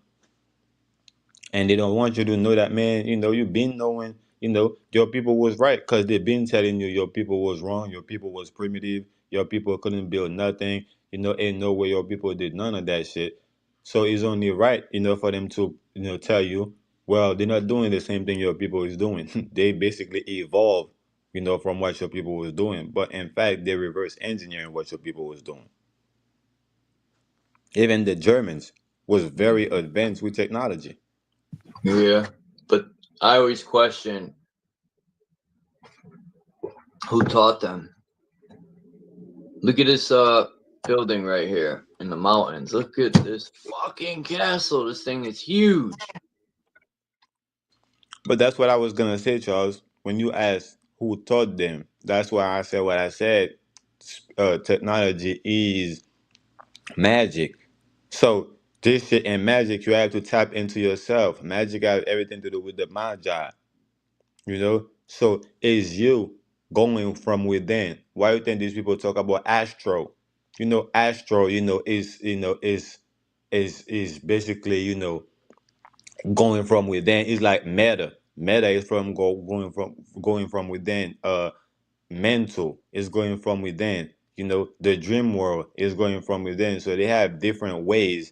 And they don't want you to know that, man. You've been knowing, your people was right, because they've been telling you your people was wrong, your people was primitive, your people couldn't build nothing. Ain't no way your people did none of that shit. So it's only right, for them to, tell you, well, they're not doing the same thing your people is doing. They basically evolved, from what your people was doing. But in fact, they reverse engineering what your people was doing. Even the Germans was very advanced with technology. Yeah, but I always question who taught them. Look at this building right here in the mountains. Look at this fucking castle. This thing is huge. But that's what I was gonna say, Charles. When you asked who taught them, that's why I said what I said. Technology is magic. So this shit and magic, you have to tap into yourself. Magic has everything to do with the magi. So it's you going from within. Why you think these people talk about astro? Astro, is basically, going from within. It's like meta. Meta is going from within. Mental is going from within. The dream world is going from within. So they have different ways,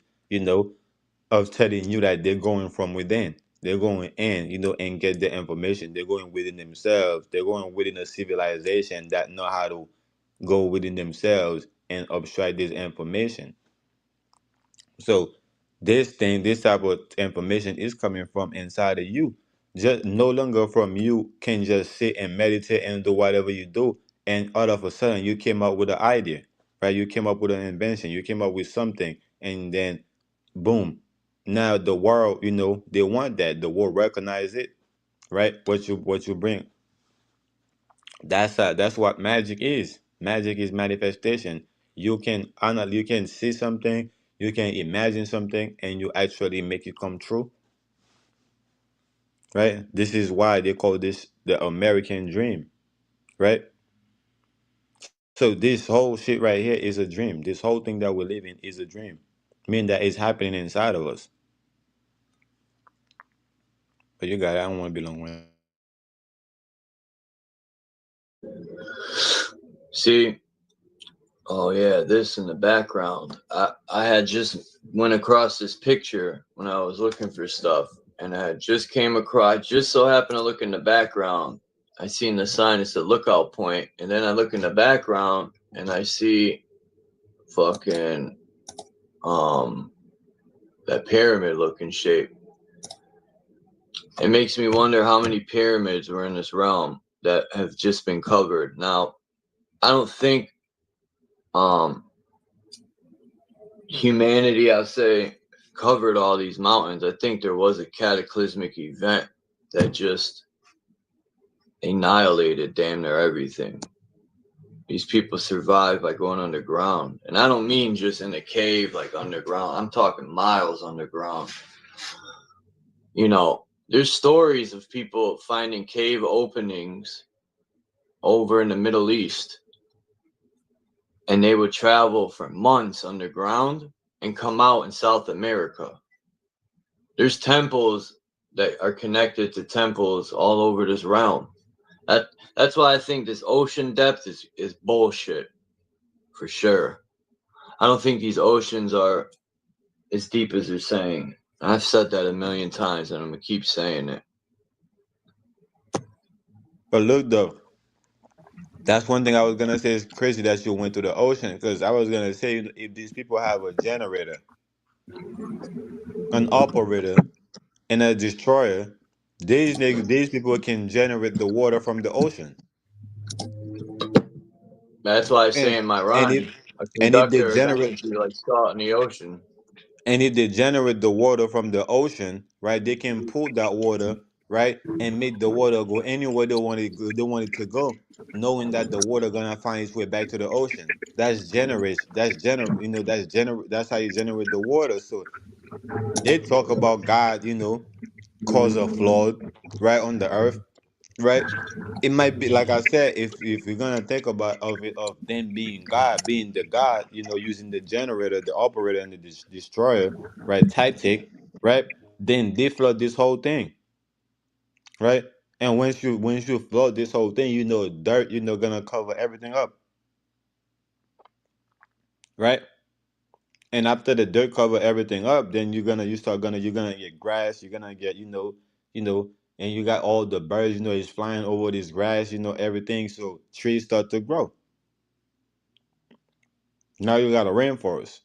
of telling you that they're going from within. They're going in, and get the information. They're going within themselves. They're going within a civilization that know how to go within themselves and abstract this information. So this type of information is coming from inside of you. Just no longer from you can just sit and meditate and do whatever you do, and all of a sudden you came up with an idea, right? You came up with an invention, you came up with something, and then boom. Now the world, they want that. The world recognize it, right? What you bring. That's what magic is. Magic is manifestation. You can see something, you can imagine something, and you actually make it come true. Right? This is why they call this the American dream. Right? So this whole shit right here is a dream. This whole thing that we live in is a dream. Mean that it's happening inside of us. But you got it. I don't want to be long winded. See, oh yeah, this in the background. I had just went across this picture when I was looking for stuff, and I just came across. I just so happened to look in the background. I seen the sign. It's a lookout point, and then I look in the background and I see fucking that pyramid looking shape. It makes me wonder how many pyramids were in this realm that have just been covered. Now, I don't think humanity, I'll say, covered all these mountains. I think there was a cataclysmic event that just annihilated damn near everything. These people survived by going underground. And I don't mean just in a cave like underground. I'm talking miles underground. There's stories of people finding cave openings over in the Middle East. And they would travel for months underground and come out in South America. There's temples that are connected to temples all over this realm. That's why I think this ocean depth is bullshit, for sure. I don't think these oceans are as deep as they're saying. I've said that a million times, and I'm gonna keep saying it. But look though, that's one thing I was gonna say. It's crazy that you went to the ocean, because I was gonna say, if these people have a generator, an operator, and a destroyer, these people can generate the water from the ocean. That's why I say And in my and rhyme, if a and if they conductor is generate energy like salt in the ocean. the water from the ocean, right, they can pull that water, right, and make the water go anywhere they want it to go, knowing that the water gonna find its way back to the ocean. That's generation. That's how you generate the water. So they talk about God, cause a flood right on the earth, right? It might be like I said, if we're gonna think about of it of them being God, being the God, using the generator, the operator, and the destroyer, right? Tactic, right? Then they flood this whole thing, right? And once you flood this whole thing, dirt, gonna cover everything up, right? And after the dirt cover everything up, then you're gonna get grass, you're gonna get you know, and you got all the birds, is flying over this grass, everything. So trees start to grow. Now you got a rainforest.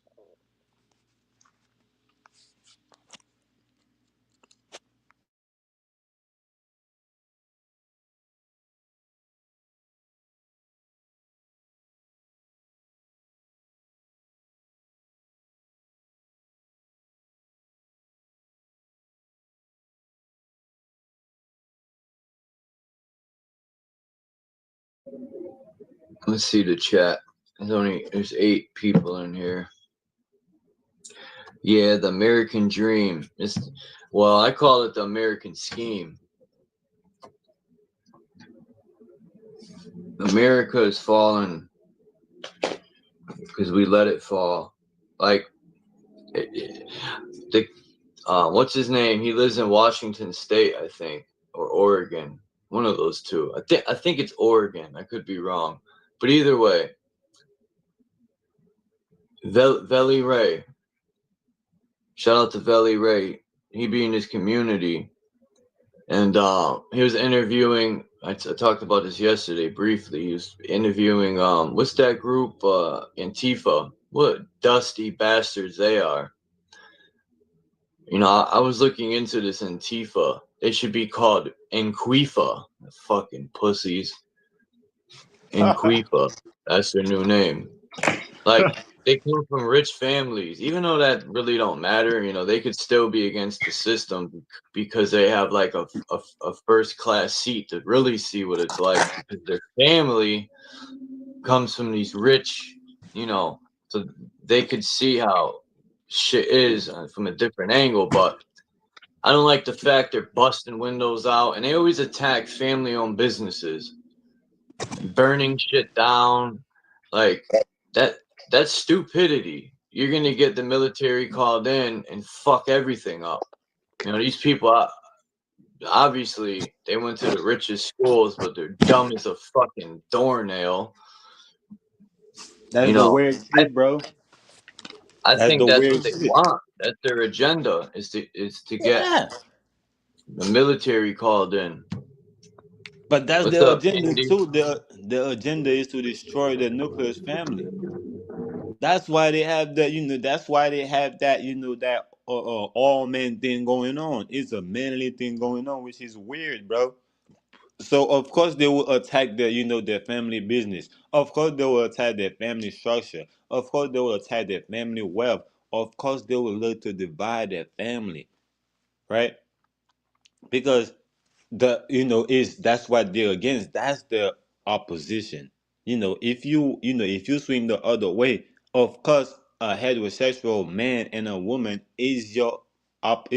Let's see the chat. There's 8 people in here. Yeah, the American dream. Well, I call it the American scheme. America is falling because we let it fall. Like the what's his name? He lives in Washington State, I think, or Oregon. One of those two. I think it's Oregon. I could be wrong, but either way, Veli Ray. Shout out to Veli Ray. He be in his community, and he was interviewing. I talked about this yesterday briefly. He was interviewing what's that group? Antifa. What dusty bastards they are. I was looking into this Antifa. They should be called Anquifa. Fucking pussies. Anquifa. That's their new name. Like, they come from rich families. Even though that really don't matter, they could still be against the system because they have like a first-class seat to really see what it's like. Because their family comes from these rich, so they could see how shit is from a different angle. But I don't like the fact they're busting windows out, and they always attack family-owned businesses, burning shit down, like that's stupidity. You're gonna get the military called in and fuck everything up. These people, obviously, they went to the richest schools, but they're dumb as a fucking doornail. That's the weird shit, bro. I That's think the that's weird what they shit. want. That's their agenda is to get Yeah. the military called in. But that's What's the up, agenda Indy? too. The agenda is to destroy the nuclear family. That's why they have that. That's why they have that. That all men thing going on. It's a manly thing going on, which is weird, bro. So of course they will attack their family business. Of course they will attack their family structure. Of course they will attack their family wealth. Of course they will look to divide their family, right? Because is that's what they're against. That's the opposition. If you swing the other way, of course a heterosexual man and a woman is your op,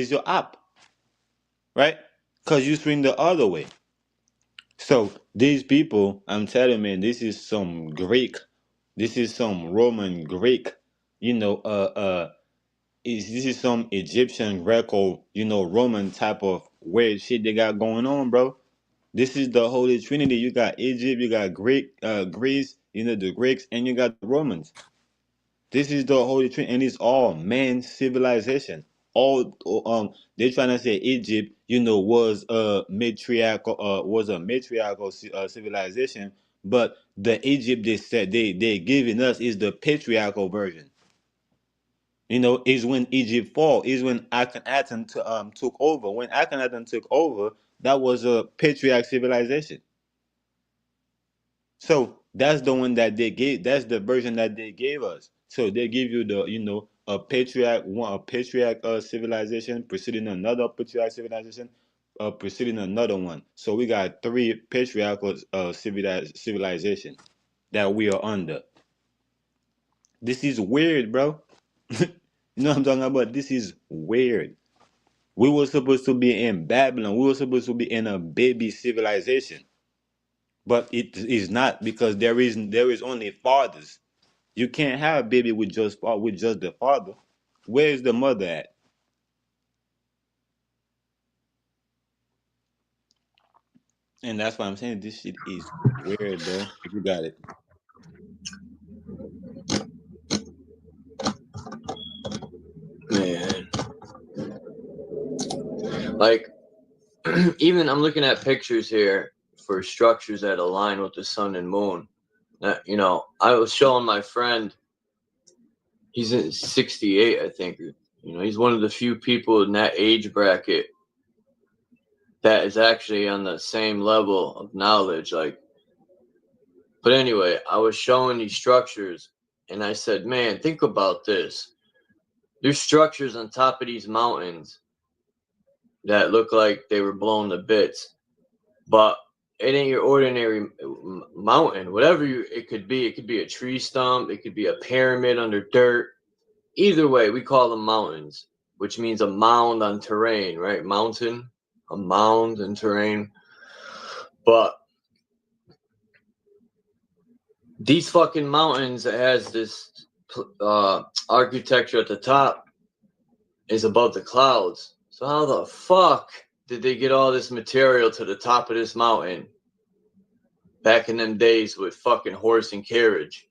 right? Because you swing the other way. So these people, I'm telling you, man, this is some Greek, this is some Roman Greek, this is some Egyptian Greco, Roman type of weird shit they got going on, bro. This is the Holy Trinity. You got Egypt, you got Greece, the Greeks, and you got the Romans. This is the Holy Trinity, and it's all man civilization. All they're trying to say Egypt, was a matriarchal civilization, but the Egypt they said they giving us is the patriarchal version. Is when Egypt fall, is when Akhenaten took over. When Akhenaten took over, that was a patriarch civilization. So that's the one that they gave. That's the version that they gave us. So they give you a patriarch civilization preceding another patriarch civilization, preceding another one. So we got 3 patriarchal civilization that we are under. This is weird, bro. You know what I'm talking about? This is weird. We were supposed to be in Babylon. We were supposed to be in a baby civilization, but it is not because there is only fathers. You can't have a baby with just the father. Where is the mother at? And that's why I'm saying this shit is weird, bro. If you got it. Man, like even I'm looking at pictures here for structures that align with the sun and moon. You know, I was showing my friend. He's in 68, I think. You know, he's one of the few people in that age bracket that is actually on the same level of knowledge. Like, but anyway, I was showing these structures, and I said, "Man, think about this. There's structures on top of these mountains that look like they were blown to bits, but it ain't your ordinary mountain. Whatever it could be. It could be a tree stump. It could be a pyramid under dirt. Either way, we call them mountains, which means a mound on terrain, right? Mountain, a mound in terrain. But these fucking mountains that has this architecture at the top is above the clouds. So how the fuck did they get all this material to the top of this mountain back in them days with fucking horse and carriage?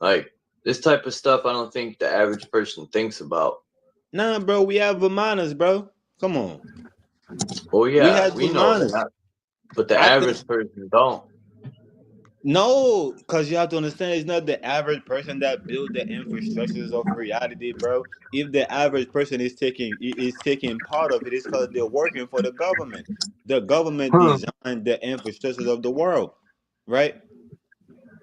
Like, this type of stuff I don't think the average person thinks about. Nah, bro, we have Vermonters, bro. Come on. Oh yeah, had we know Vermonters. that. But the I average think person don't. no, because you have to understand it's not the average person that build the infrastructures of reality, bro. If the average person is taking part of it, it's because they're working for the government. The government designed the infrastructures of the world, right?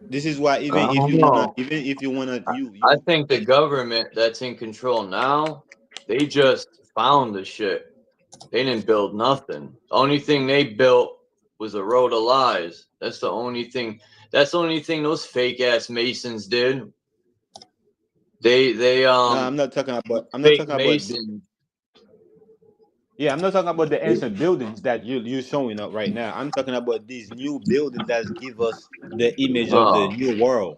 This is why I don't know. even if you wanna, I think the government that's in control now, they just found the shit. They didn't build nothing. The only thing they built was a road of lies. That's the only thing. That's the only thing those fake ass Masons did. They no, I'm not talking about. I'm not fake talking about. Masons. Yeah, I'm not talking about the ancient buildings that you're showing up right now. I'm talking about these new buildings that give us the image of the Oh, new world.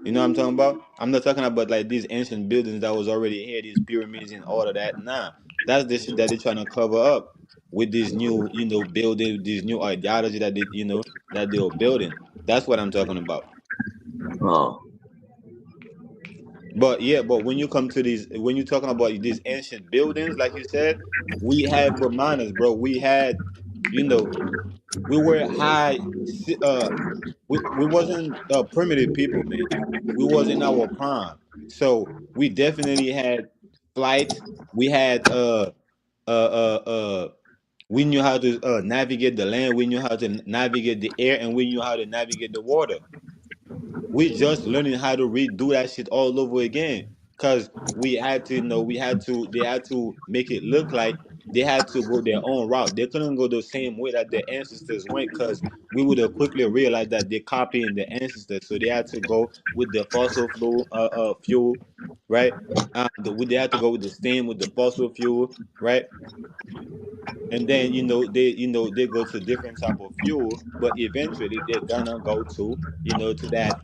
You know what I'm talking about? I'm not talking about like these ancient buildings that was already here, these pyramids and all of that. Nah, that's the shit that they're trying to cover up with these new, building, these new ideology that that they are building. That's what I'm talking about. oh, But yeah, but when you come to when you're talking about these ancient buildings, like you said, we had Brahmanas, bro. We had, you know, we were we wasn't primitive people, man. We was in our prime, so we definitely had flight. We had we knew how to navigate the land. We knew how to navigate the air, and we knew how to navigate the water. We just learning how to redo that shit all over again. Cause we had to, they had to make it look like they had to go their own route. They couldn't go the same way that their ancestors went, cause we would have quickly realized that they're copying the ancestors. So they had to go with the fuel, right? They had to go with the steam with the fossil fuel, right? And then they go to different type of fuel, but eventually they're gonna go to to that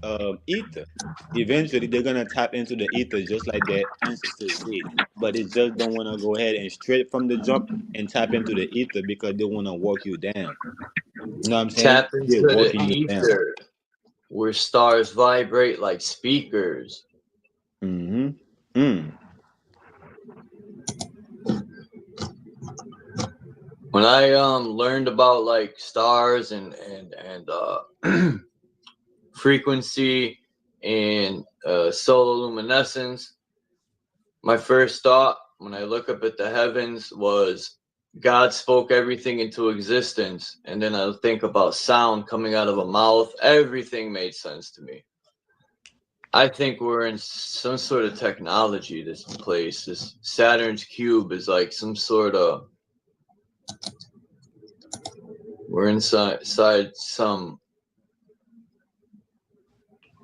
ether. Eventually they're gonna tap into the ether just like their ancestors did, but they just don't want to go ahead and straight from the jump and tap into the ether because they want to walk you down. You know what I'm saying? tap into They're the walking you down. ether where stars vibrate like speakers. Mm-hmm. Mm. When I learned about like stars and frequency and solar luminescence, my first thought when I look up at the heavens was God spoke everything into existence, and then I think about sound coming out of a mouth. Everything made sense to me. I think we're in some sort of technology. This place, this Saturn's cube, is like some sort of. We're inside some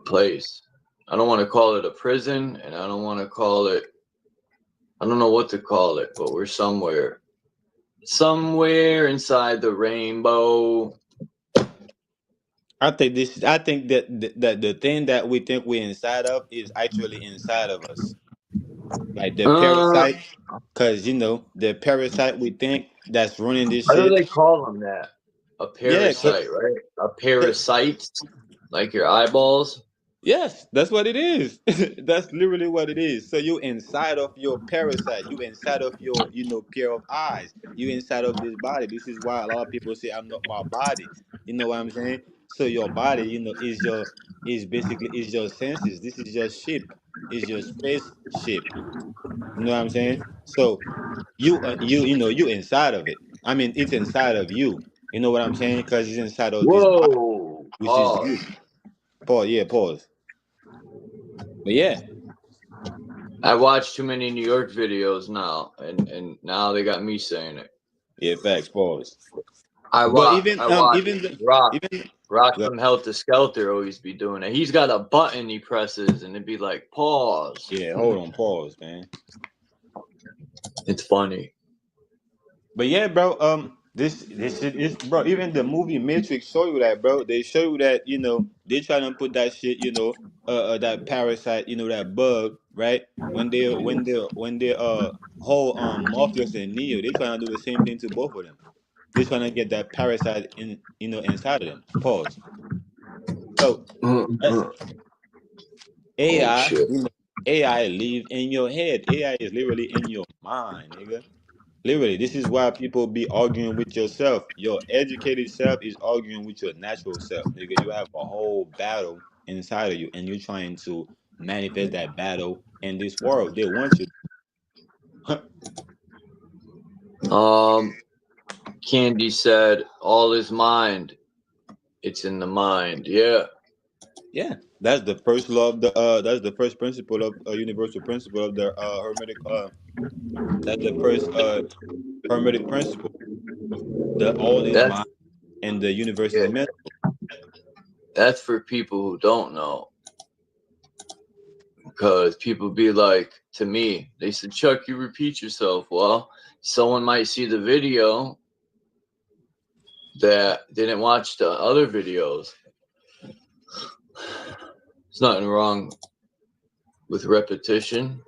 place. I don't want to call it a prison, and I don't want to call it I don't know what to call it, but we're somewhere inside the rainbow. I think that the thing that we think we're inside of is actually inside of us. Like the Uh, parasite, because the parasite we think that's running this Why do shit. they call them that? A Yeah, parasite, right? A parasite, like your eyeballs. yes, that's what it is. That's literally what it is. So you inside of your parasite, you inside of your, pair of eyes, you inside of this body. This is why a lot of people say I'm not my body. You know what I'm saying? So your body, is basically is your senses. This is your ship, is your spaceship. You know what I'm saying? So you inside of it. I mean, it's inside of you. You know what I'm saying? Because it's inside of this body, Whoa! which is you. Pause. Pause. Yeah, pause. But yeah. I watch too many New York videos now, and now they got me saying it. Yeah, facts. Pause. I But watch. even I watch. even the Rock. even Rock the, from Helter Skelter always be doing it. He's got a button he presses, and it'd be like pause. yeah, hold on, pause, man. It's funny. But yeah, bro. This shit is, bro. Even the movie Matrix show you that, bro. They show you that they trying to put that shit, that parasite, that bug, right? When they whole Morpheus and Neo, they trying to do the same thing to both of them. They trying to get that parasite inside of them. Pause. So that's Oh AI. shit. AI live in your head. AI is literally in your mind, nigga. Literally, this is why people be arguing with yourself. Your educated self is arguing with your natural self, nigga. You have a whole battle inside of you, and you're trying to manifest that battle in this world. They want you. Candy said, "All is mind. It's in the mind." Yeah. Yeah, that's the first law of the. That's the first principle of universal principle of the hermetic. That's the first hermetic principle. The all is That's mind, and the universe is yeah. mental. That's for people who don't know. Because people be like, to me, they said, Chuck, you repeat yourself. Well, someone might see the video that didn't watch the other videos. There's nothing wrong with repetition.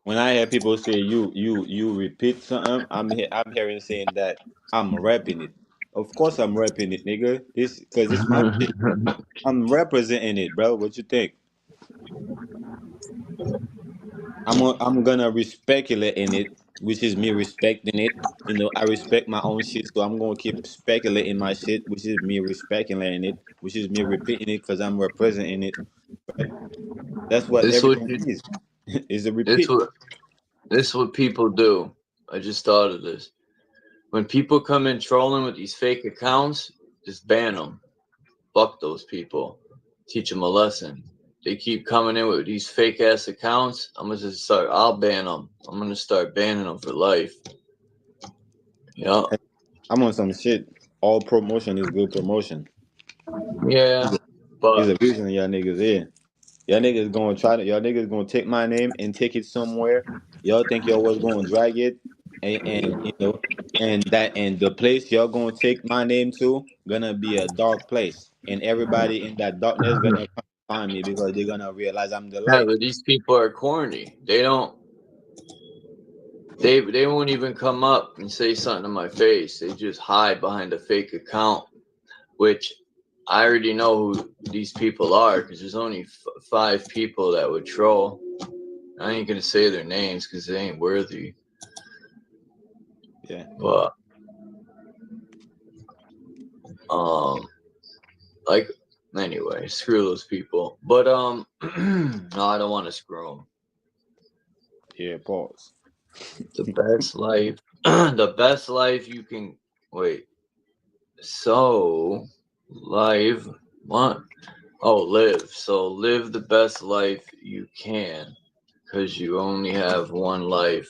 When I hear people say you repeat something, I'm hearing saying that I'm rapping it. Of course I'm rapping it, nigga. This because it's my shit. I'm representing it, bro. What you think? I'm gonna respeculate in it, which is me respecting it. I respect my own shit, so I'm gonna keep speculating my shit, which is me respecting it, which is me repeating it because I'm representing it. Right? That's what This what everything you is. Is a this repeat. what this what people do. I just thought of this. When people come in trolling with these fake accounts, just ban them. Fuck those people. Teach them a lesson. They keep coming in with these fake ass accounts. I'll ban them. I'm gonna start banning them for life. Yeah. I'm on some shit. All promotion is good promotion. Yeah. There's But a reason y'all niggas here. Y'all niggas gonna take my name and take it somewhere. Y'all think y'all was gonna drag it, and the place y'all gonna take my name to gonna be a dark place, and everybody in that darkness gonna come find me because they're gonna realize I'm the yeah, light. but these people are corny. They won't even come up and say something to my face. They just hide behind a fake account, which I already know who these people are because there's only 5 people that would troll. I ain't gonna say their names because they ain't worthy. Yeah. But like anyway, screw those people. But no, I don't want to screw them. Yeah. Pause. The best life, the best life you can wait. So live what? Oh, live. So live the best life you can, because you only have one life.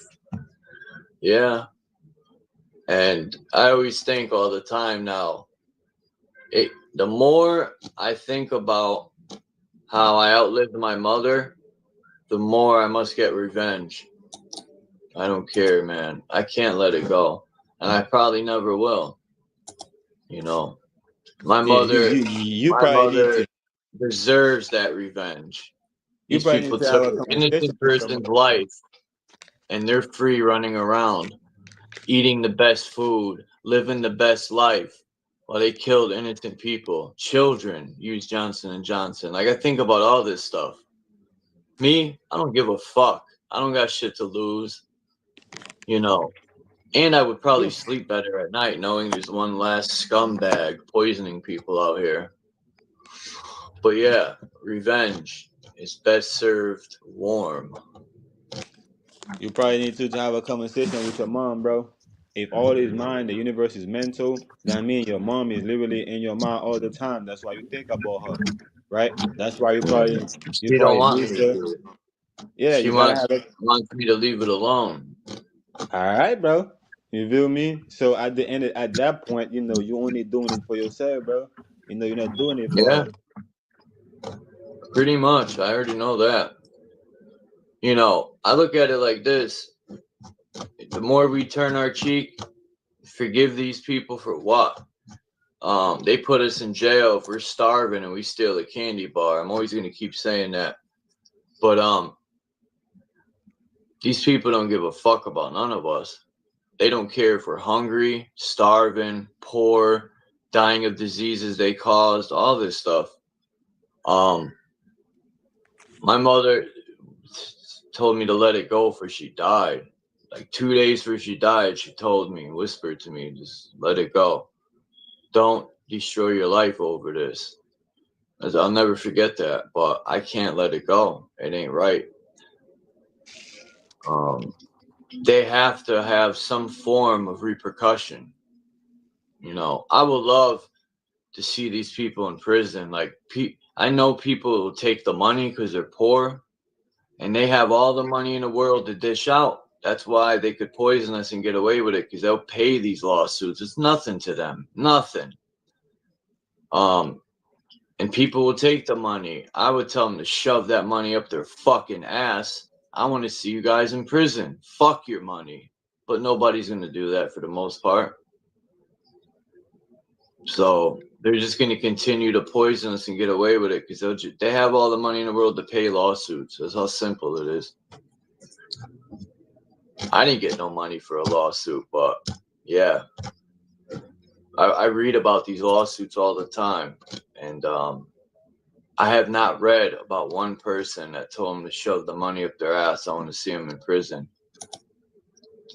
Yeah. And I always think all the time now. The more I think about how I outlived my mother, the more I must get revenge. I don't care, man. I can't let it go. And I probably never will. You know, my Yeah, mother, you my probably need mother to deserves that revenge. you These probably need people to have took a an conversation innocent with your mom. person's life, and they're free running around, eating the best food, living the best life, while they killed innocent people. Children use Johnson and Johnson. Like, I think about all this stuff. Me, I don't give a fuck. I don't got shit to lose. You know, and I would probably sleep better at night knowing there's one last scumbag poisoning people out here. But yeah, revenge is best served warm. You probably need to have a conversation with your mom, bro. If all is mind, the universe is mental, that means your mom is literally in your mind all the time. That's why you think about her, right? That's why you She don't probably want me miss to her. do it. Yeah, She you gotta have it. wants me to leave it alone. All right, bro. You feel me? So at that point, you're only doing it for yourself, bro. You're not doing it for Yeah, her. pretty much. I already know that. You know, I look at it like this. The more we turn our cheek, forgive these people for what? They put us in jail if we're starving and we steal a candy bar. I'm always gonna keep saying that. But these people don't give a fuck about none of us. They don't care if we're hungry, starving, poor, dying of diseases they caused, all this stuff. Um, my mother told me to let it go for she died. Like 2 days before she died, she told me, whispered to me, just let it go. Don't destroy your life over this. I'll never forget that, but I can't let it go. It ain't right. They have to have some form of repercussion. You know, I would love to see these people in prison. Like, I know people will take the money because they're poor, and they have all the money in the world to dish out. That's why they could poison us and get away with it, because they'll pay these lawsuits. It's nothing to them, nothing. And people will take the money. I would tell them to shove that money up their fucking ass. I want to see you guys in prison. Fuck your money. But nobody's going to do that for the most part. So they're just going to continue to poison us and get away with it because they have all the money in the world to pay lawsuits. That's how simple it is. I didn't get no money for a lawsuit, but yeah, I read about these lawsuits all the time, and I have not read about one person that told them to shove the money up their ass. I want to see them in prison.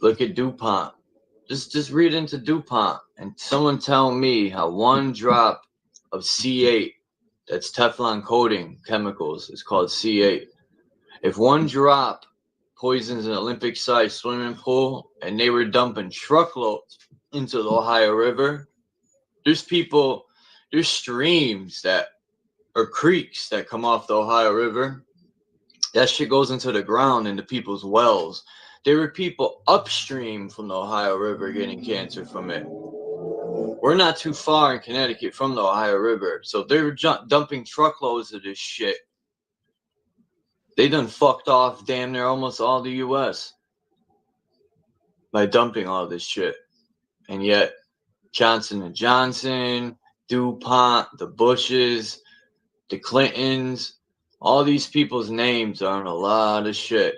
Look at DuPont. Just read into DuPont and someone tell me how one drop of C8, that's Teflon coating chemicals, is called C8. If one drop poisons an Olympic-sized swimming pool and they were dumping truckloads into the Ohio River, there's streams or creeks that come off the Ohio River. That shit goes into the ground into people's wells. There were people upstream from the Ohio River getting cancer from it. We're not too far in Connecticut from the Ohio River, so they were dumping truckloads of this shit. They done fucked off damn near almost all the U.S. by dumping all this shit. And yet, Johnson & Johnson, DuPont, the Bushes, the Clintons, all these people's names are on a lot of shit.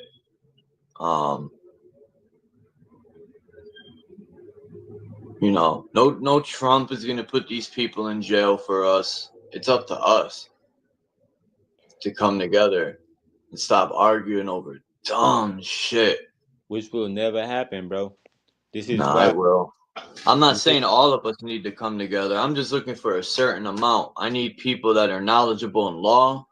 You know, no Trump is going to put these people in jail for us. It's up to us to come together and stop arguing over dumb shit. Which will never happen, bro. This is No, it why. will. I'm not saying all of us need to come together. I'm just looking for a certain amount. I need people that are knowledgeable in law,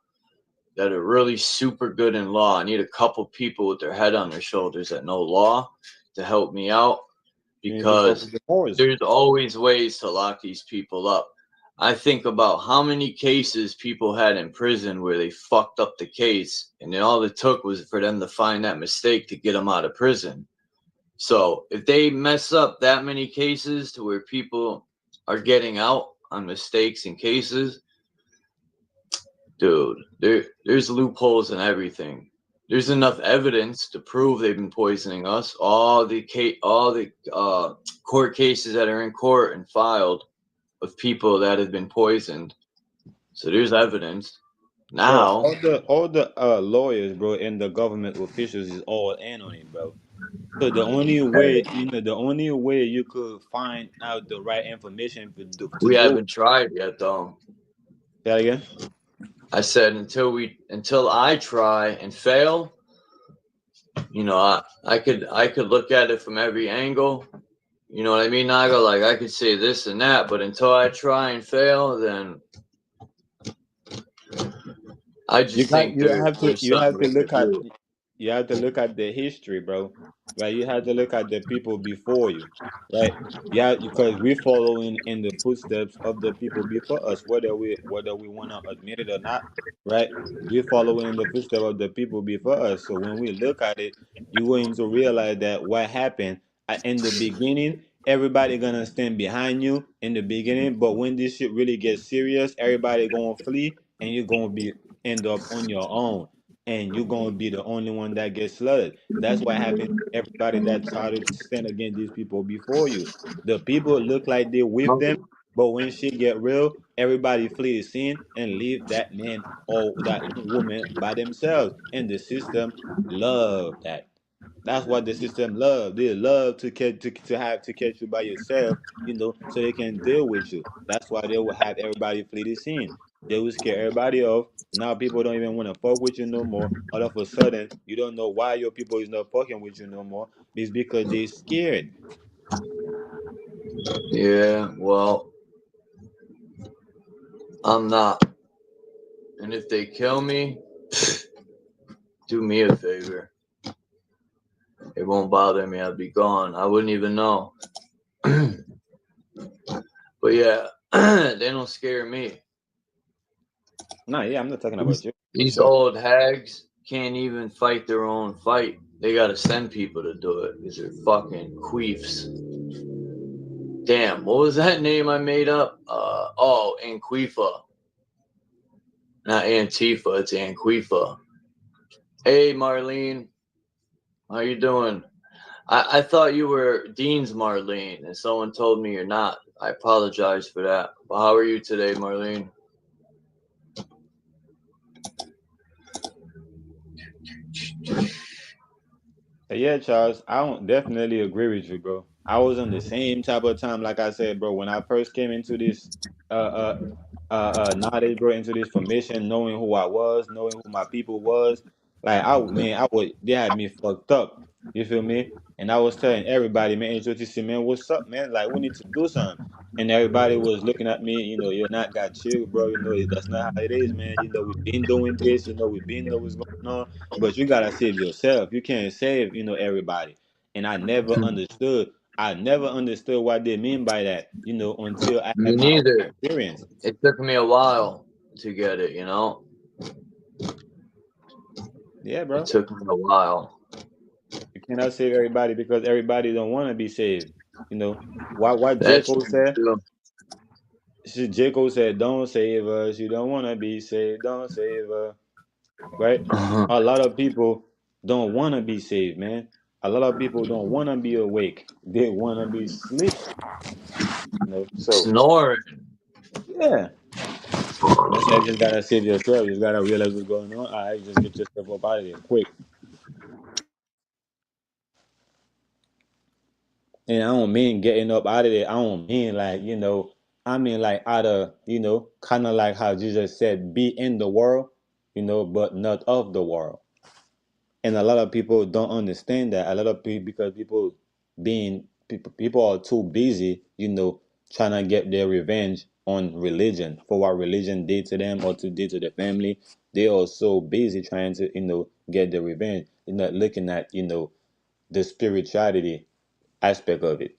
that are really super good in law. I need a couple people with their head on their shoulders that know law to help me out, because there's always ways to lock these people up. I think about how many cases people had in prison where they fucked up the case, and then all it took was for them to find that mistake to get them out of prison. So if they mess up that many cases to where people are getting out on mistakes and cases, dude, there's loopholes in everything. There's enough evidence to prove they've been poisoning us. All the court cases that are in court and filed of people that have been poisoned. So there's evidence. Bro, Now, all the lawyers, bro, and the government officials is all in on it, bro. So the only way, hey, the only way you could find out the right information to we do. haven't tried yet, though. Say that again. I said until I try and fail, I could look at it from every angle. You know what I mean, Naga? Like I could say this and that, but until I try and fail, then I You just got think you have to there's you something have to we look could at do. you have to look at the history, bro. Right? You have to look at the people before you, right? Yeah, because we're following in the footsteps of the people before us, whether we want to admit it or not, right? We're following in the footsteps of the people before us. So when we look at it, you're going to realize that what happened in the beginning, everybody gonna stand behind you in the beginning, but when this shit really gets serious, everybody gonna flee, and you're gonna be end up on your own, and you're gonna be the only one that gets slaughtered. That's what happened to everybody that tried to stand against these people before you. The people look like they're with them, but when shit get real, everybody flee the scene and leave that man or that woman by themselves. And the system love that. That's what the system love. They love to catch you by yourself, so they can deal with you. That's why they will have everybody flee the scene. They will scare everybody off. Now people don't even want to fuck with you no more. All of a sudden, you don't know why your people is not fucking with you no more. It's because they scared. Yeah, well, I'm not. And if they kill me, do me a favor. It won't bother me. I'll be gone. I wouldn't even know. But yeah, they don't scare me. Nah, yeah, I'm not talking about These, you for these sure. old hags can't even fight their own fight. They gotta send people to do it because they're fucking queefs. Damn, what was that name I made up? Anquifa. Not Antifa, it's Anquifa. Hey, Marlene. How you doing? I thought you were Dean's Marlene, and someone told me you're not. I apologize for that. But how are you today, Marlene? Yeah, Charles, I don't definitely agree with you, bro. I was on the same type of time, like I said, bro. When I first came into this uh knowledge, bro, into this formation, knowing who I was, knowing who my people was, like they had me fucked up. You feel me? And I was telling everybody, man, HOTC, man, what's up, man? Like we need to do something. And everybody was looking at me, you're not got chill, bro. That's not how it is, man. We've been doing this, we've been know what's going on, but you gotta save yourself. You can't save, everybody. And I never understood what they mean by that, until I Me had my own neither. experience. It took me a while to get it, Yeah, It bro. took me a while. You cannot save everybody because everybody don't want to be saved. What That's Jacob said? true. Jacob said, "Don't save us. You don't want to be saved. Don't save us." Right? A lot of people don't want to be saved, man. A lot of people don't want to be awake. They want to be asleep. So Snoring. yeah. That's why you just gotta save yourself. You just gotta realize what's going on. All right, just get yourself up out of there quick. And I don't mean getting up out of there. I don't mean like, I mean like out of, kind of like how Jesus said, be in the world, but not of the world. And a lot of people don't understand that. A lot of people, because people are too busy, trying to get their revenge on religion for what religion did to them or to did to the family. They are so busy trying to, get the revenge. They're not looking at, the spirituality aspect of it.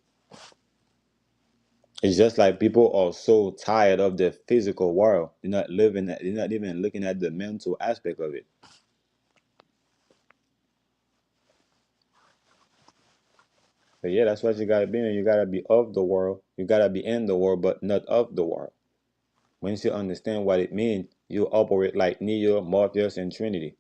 It's just like people are so tired of the physical world. They're not even looking at the mental aspect of it. But yeah, that's what you gotta be in. You gotta be of the world. You gotta be in the world, but not of the world. Once you understand what it means, you operate like Neo, Morpheus, and Trinity.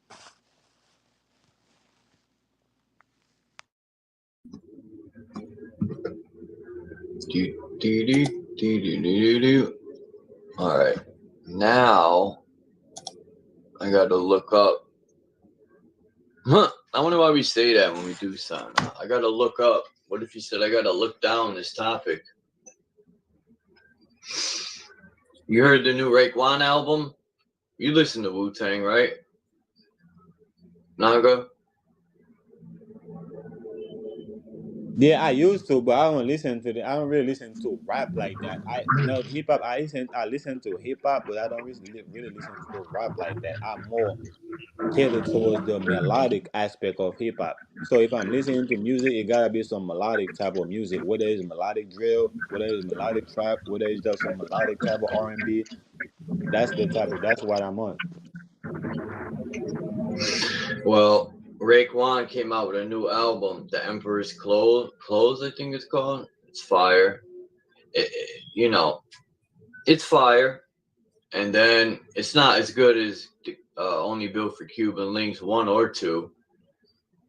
All right. Now I got to look up. Huh. I wonder why we say that when we do something. I got to look up. What if you said I got to look down this topic? You heard the new Raekwon album? You listen to Wu-Tang, right? Naga? Yeah, I used to, but I don't listen to I don't really listen to rap like that. Hip hop. I listen to hip hop, but I don't really listen to rap like that. I'm more catered towards the melodic aspect of hip hop. So if I'm listening to music, it gotta be some melodic type of music. Whether it's melodic drill, whether it's melodic trap, whether it's just some melodic type of R&B. That's the type of. That's what I'm on. Well, Raekwon came out with a new album, The Emperor's Clothes, I think it's called. It's fire. You know, it's fire. And then it's not as good as Only Built for Cuban Links 1 or 2.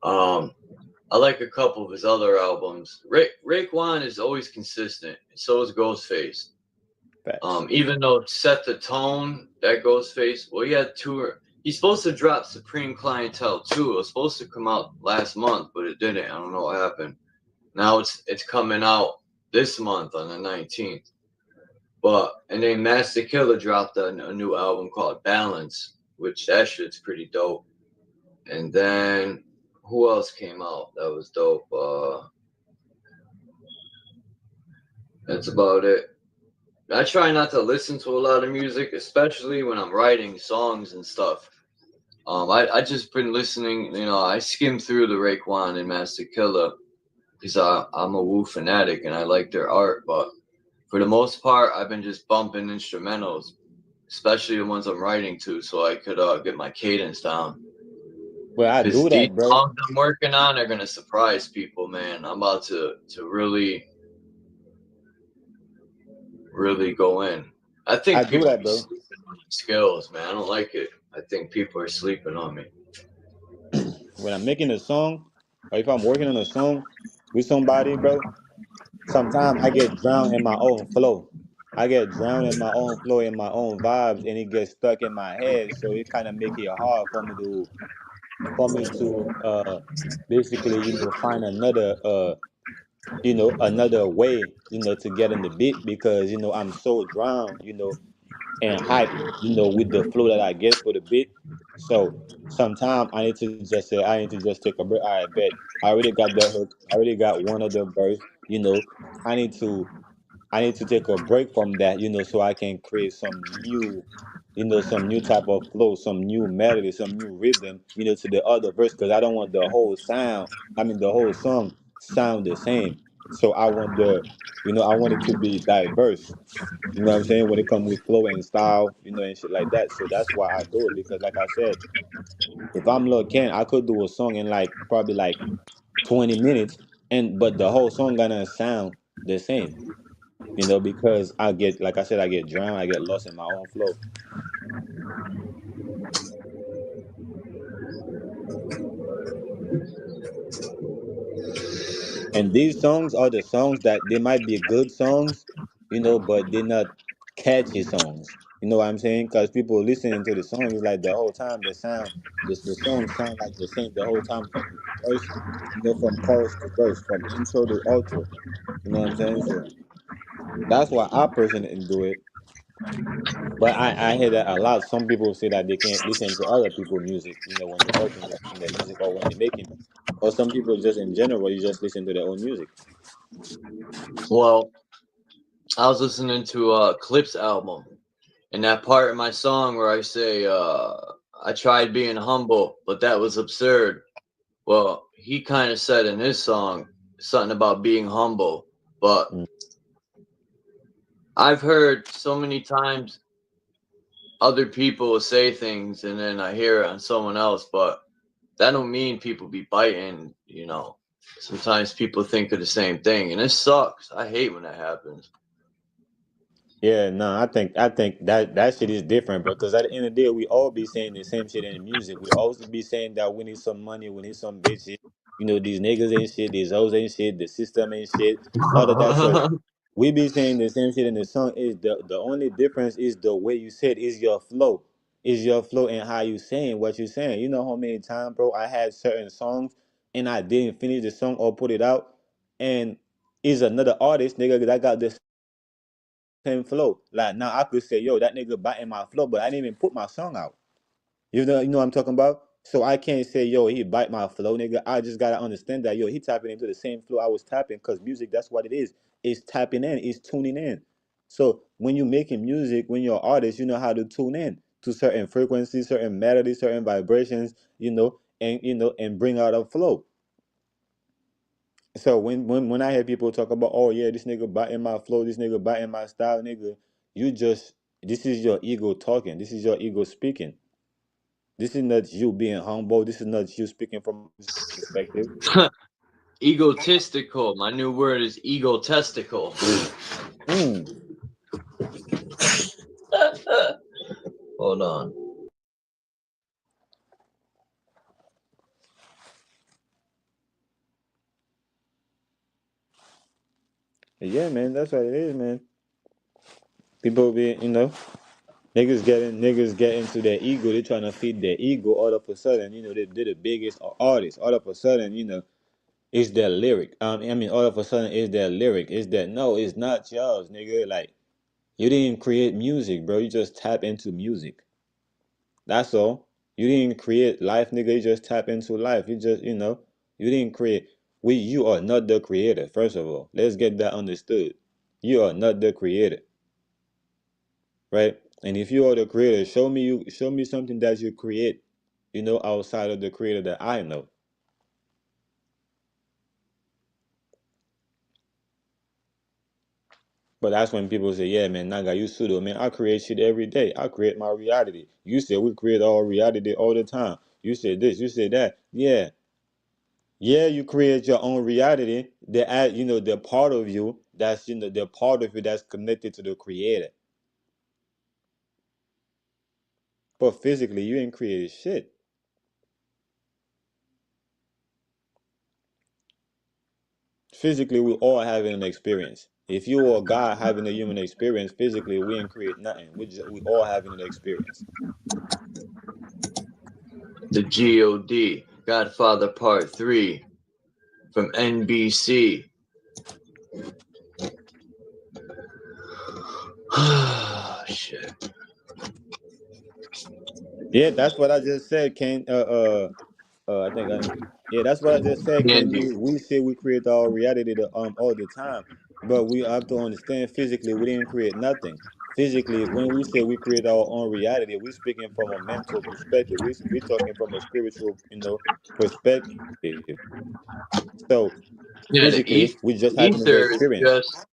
I like a couple of his other albums. Raekwon is always consistent. So is Ghostface. Even though Set the Tone, that Ghostface, well, he had two. He's supposed to drop Supreme Clientele 2. It was supposed to come out last month, but it didn't. I don't know what happened. Now it's coming out this month on the 19th. And then Master Killer dropped a new album called Balance, which that shit's pretty dope. And then who else came out that was dope? That's about it. I try not to listen to a lot of music, especially when I'm writing songs and stuff. I just been listening, I skim through the Raekwon and Master Killer because I'm a Wu fanatic and I like their art. But for the most part, I've been just bumping instrumentals, especially the ones I'm writing to, so I could get my cadence down. Well, I do These that, bro. songs I'm working on are gonna surprise people, man. I'm about to really go in. I think people are sleeping on the skills, man. I don't like it. I think people are sleeping on me. When I'm making a song, or if I'm working on a song with somebody, bro, sometimes I get drowned in my own flow. I get drowned in my own flow, in my own vibes, and it gets stuck in my head. So it kind of make it hard for me to basically, find another another way, to get in the beat because I'm so drowned, and hype, with the flow that I get for the beat. So sometimes I need to just take a break. I bet I already got the hook. I already got one of the verse. I need to take a break from that, so I can create some new type of flow, some new melody, some new rhythm, to the other verse because I don't want the whole the whole song sound the same. So I want it to be diverse. You know what I'm saying? When it comes with flow and style, and shit like that. So that's why I do it because, like I said, if I'm Lil Ken, I could do a song in probably 20 minutes, but the whole song gonna sound the same. Because like I said, I get drowned, I get lost in my own flow. And these songs are the songs that they might be good songs, but they're not catchy songs. You know what I'm saying? Because people listening to the song is like the whole time the song sound like the same the whole time from verse, from chorus to verse, from intro to outro. You know what I'm saying? So that's why I personally do it. But I hear that a lot. Some people say that they can't listen to other people's music, when they're working on their music or when they're making it. Or some people just in general, you just listen to their own music. Well, I was listening to Clip's album, and that part in my song where I say, I tried being humble, but that was absurd. Well, he kind of said in his song something about being humble, but I've heard so many times other people say things and then I hear it on someone else, but that don't mean people be biting, Sometimes people think of the same thing, and it sucks. I hate when that happens. Yeah, no, I think that shit is different, bro. Because at the end of the day, we all be saying the same shit in the music. We also be saying that we need some money, we need some bitches. These niggas ain't shit, these hoes ain't shit, the system ain't shit, all of that. So We be saying the same shit in the song. Is the only difference is the way you said is your flow. Is your flow and how you saying what you saying. You know how many times, bro, I had certain songs and I didn't finish the song or put it out, and is another artist, nigga, that got the same flow. Like now I could say, yo, that nigga biting my flow, but I didn't even put my song out. You know what I'm talking about? So I can't say, yo, he bite my flow, nigga. I just gotta understand that, yo, he tapping into the same flow I was tapping, because music, that's what it is. It's tapping in, it's tuning in. So when you're making music, when you're an artist, you know how to tune in to certain frequencies, certain melodies, certain vibrations, and bring out a flow. So when I hear people talk about, oh yeah, this nigga biting my flow, this nigga biting my style, nigga, this is your ego talking. This is your ego speaking. This is not you being humble. This is not you speaking from a perspective. Egotistical. My new word is egotestical. Hold on. Yeah, man, that's what it is, man. People be, niggas get into their ego. They trying to feed their ego. All of a sudden, they're the biggest artists. All of a sudden, it's their lyric. All of a sudden, it's their lyric. It's that no, it's not yours, nigga. Like, you didn't create music, bro. You just tap into music. That's all. You didn't create life, nigga. You just tap into life. You just, you didn't create. You are not the creator. First of all, let's get that understood. You are not the creator, right? And if you are the creator, show me something that you create, outside of the creator that I know. But that's when people say, yeah, man, Naga, you pseudo. Man, I create shit every day. I create my reality. You said we create our reality all the time. You said this, you said that. Yeah. Yeah, you create your own reality. The part of you the part of you that's connected to the creator. But physically, you ain't created shit. Physically, we all having an experience. If you are a guy having a human experience, physically, we ain't create nothing. We all having an experience. The God, Godfather Part 3 from NBC. Shit. Yeah, that's what I just said, Ken. I think yeah, that's what I just said, Candy. Kenji. We say we create our reality all the time, but we have to understand physically we didn't create nothing. Physically, when we say we create our own reality, we're speaking from a mental perspective. We're talking from a spiritual, perspective. So Yeah, physically, we just having the ether is experience. just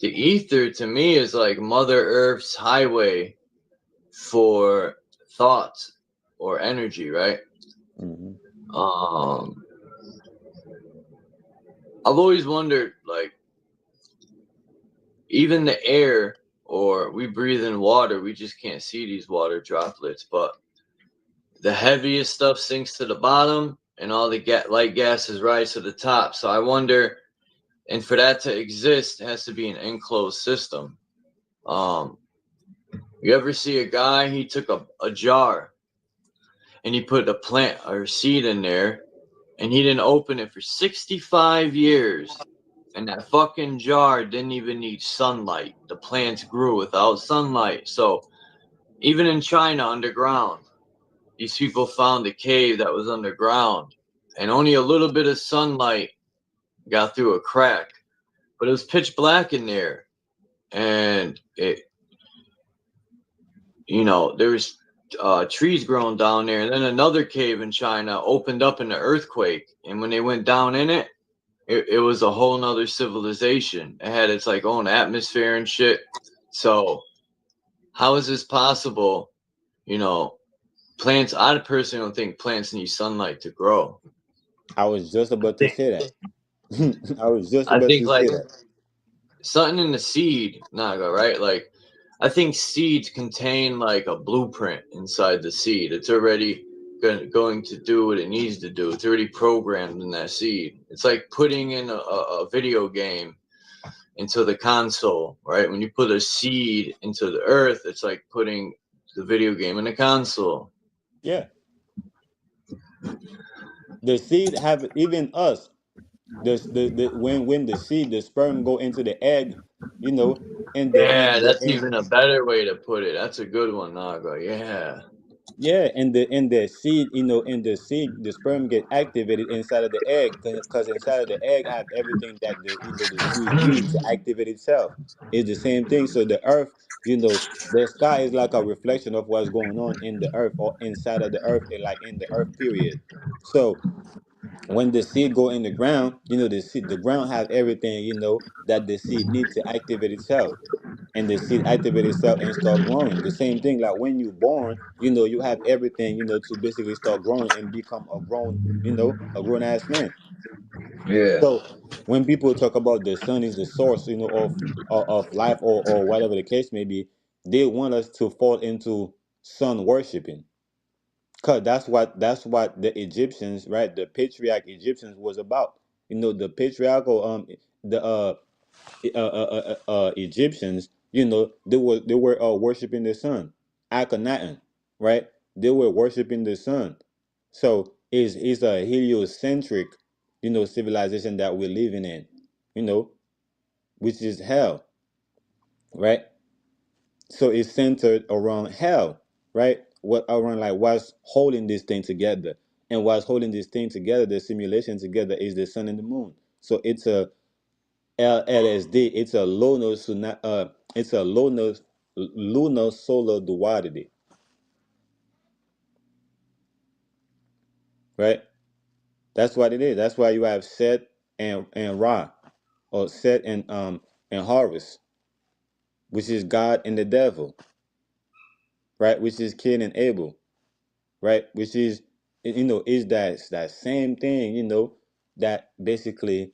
the ether to me is like Mother Earth's highway for thoughts or energy, right? I've always wondered, like, even the air, or we breathe in water, we just can't see these water droplets, but the heaviest stuff sinks to the bottom and all the light gases rise to the top. So I wonder, and for that to exist, it has to be an enclosed system. You ever see a guy, he took a jar and he put a plant or a seed in there and he didn't open it for 65 years. And that fucking jar didn't even need sunlight. The plants grew without sunlight. So even in China underground, these people found a cave that was underground and only a little bit of sunlight got through a crack, but it was pitch black in there. And there was trees growing down there. And then another cave in China opened up in the earthquake. And when they went down in it, it was a whole nother civilization. It had its like own atmosphere and shit. So how is this possible? Plants, I personally don't think plants need sunlight to grow. I was just about to say that. I was just I about think to say like that. something in the seed, Naga, right? Like I think seeds contain like a blueprint inside the seed. It's already going to do what it needs to do. It's already programmed in that seed. It's like putting in a video game into the console, right? When you put a seed into the earth, it's like putting the video game in a console. Yeah. The seed have even us. The when the seed, the sperm go into the egg, you know, and the Yeah, and the that's and even a better way to put it. That's a good one, Naga. Yeah. yeah, and the seed, you know, in the seed, the sperm get activated inside of the egg, because inside of the egg have everything that the, you know, the seed needs to activate itself. It's the same thing. So the earth, you know, the sky is like a reflection of what's going on in the earth or inside of the earth, and like in the earth period. So when the seed go in the ground, you know, the seed, the ground have everything, you know, that the seed needs to activate itself, and the seed activate itself and start growing. The same thing, like when you're born, you know, you have everything, you know, to basically start growing and become a grown, you know, a grown ass man. Yeah. So when people talk about the sun is the source, you know, of life, or whatever the case may be, they want us to fall into sun worshiping. Cause that's what the Egyptians, right? The patriarch Egyptians was about. You know, the patriarchal the Egyptians, you know, they were worshiping the sun, Akhenaten, right? They were worshiping the sun. So it's a heliocentric, you know, civilization that we're living in, you know, which is hell, right? So it's centered around hell, right? What around, like, what's holding this thing together, and what's holding this thing together, the simulation together, is the sun and the moon. So it's a LSD. It's a lunar solar duality, right? That's what it is. That's why you have Set and Ra, or Set and Horus, which is God and the devil, right? Which is Cain and Abel, right? Which is, you know, is that same thing, you know, that basically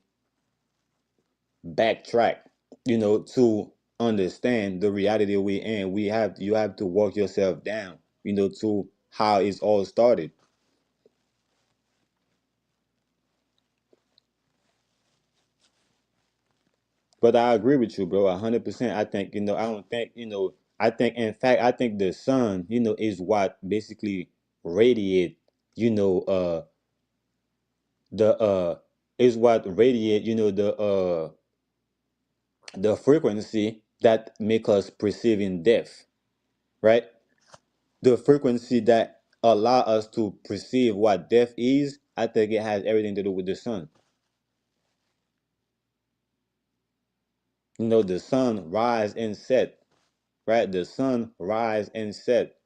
backtrack, you know, to understand the reality we in. You have to walk yourself down, you know, to how it's all started. But I agree with you, bro, 100%. I think, you know, I don't think, you know, I think, in fact, I think the sun, you know, is what basically radiate, you know, the is what radiate, you know, the frequency that make us perceiving death, right? The frequency that allow us to perceive what death is, I think it has everything to do with the sun. You know, the sun rise and set, right? The sun rise and set.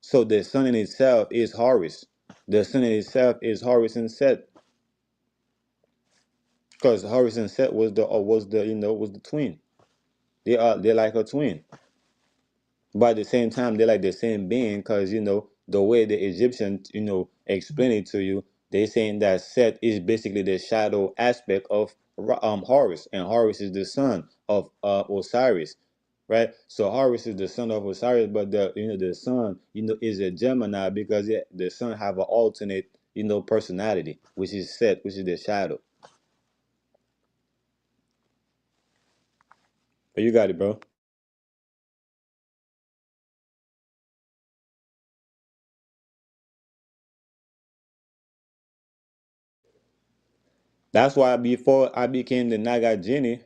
So the sun in itself is Horus. The sun in itself is Horus and Set, because Horus and Set was the you know, was the twin. They're like a twin. But at the same time, they're like the same being, because, you know, the way the Egyptians, you know, explain it to you, they saying that Set is basically the shadow aspect of Horus, and Horus is the son of Osiris, right? So Horus is the son of Osiris, but the, you know, the sun, you know, is a Gemini, because the sun have an alternate, you know, personality, which is Set, which is the shadow. But you got it, bro. That's why before I became the Naga Genie,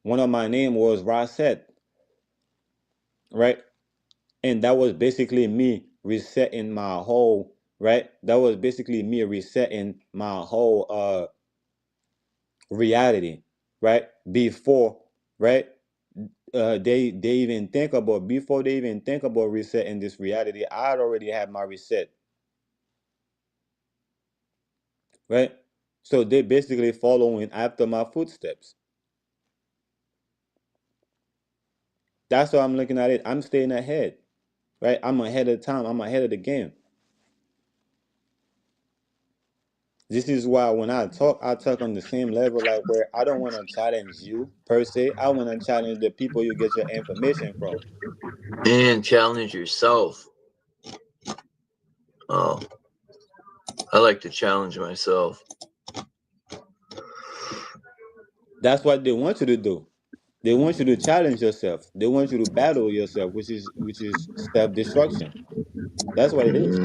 one of my name was Raset, right? And that was basically me resetting my whole, right? That was basically me resetting my whole reality, right? Before, right? They even think about, before they even think about resetting this reality, I'd already had my reset, right? So they basically following after my footsteps. That's how I'm looking at it. I'm staying ahead, right? I'm ahead of time. I'm ahead of the game. This is why when I talk on the same level, like, where I don't want to challenge you per se. I want to challenge the people you get your information from. And challenge yourself. Oh, I like to challenge myself. That's what they want you to do. They want you to challenge yourself. They want you to battle yourself, which is self-destruction. That's what it is.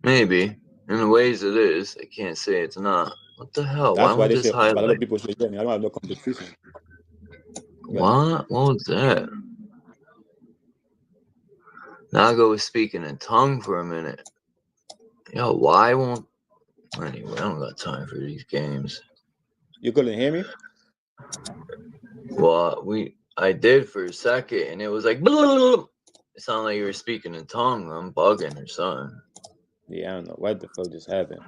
Maybe. In the ways it is. I can't say it's not. What the hell? Why That's why won't they this say a lot highlight? of people say, "Yeah, man, I don't have no competition." But What? What was that? Nago was speaking in tongue for a minute. Yo, why won't... Anyway, I don't got time for these games. you couldn't hear me? Well, I did for a second, and it was like... It sounded like you were speaking in tongue. I'm bugging or something. Yeah, I don't know what the fuck just happened.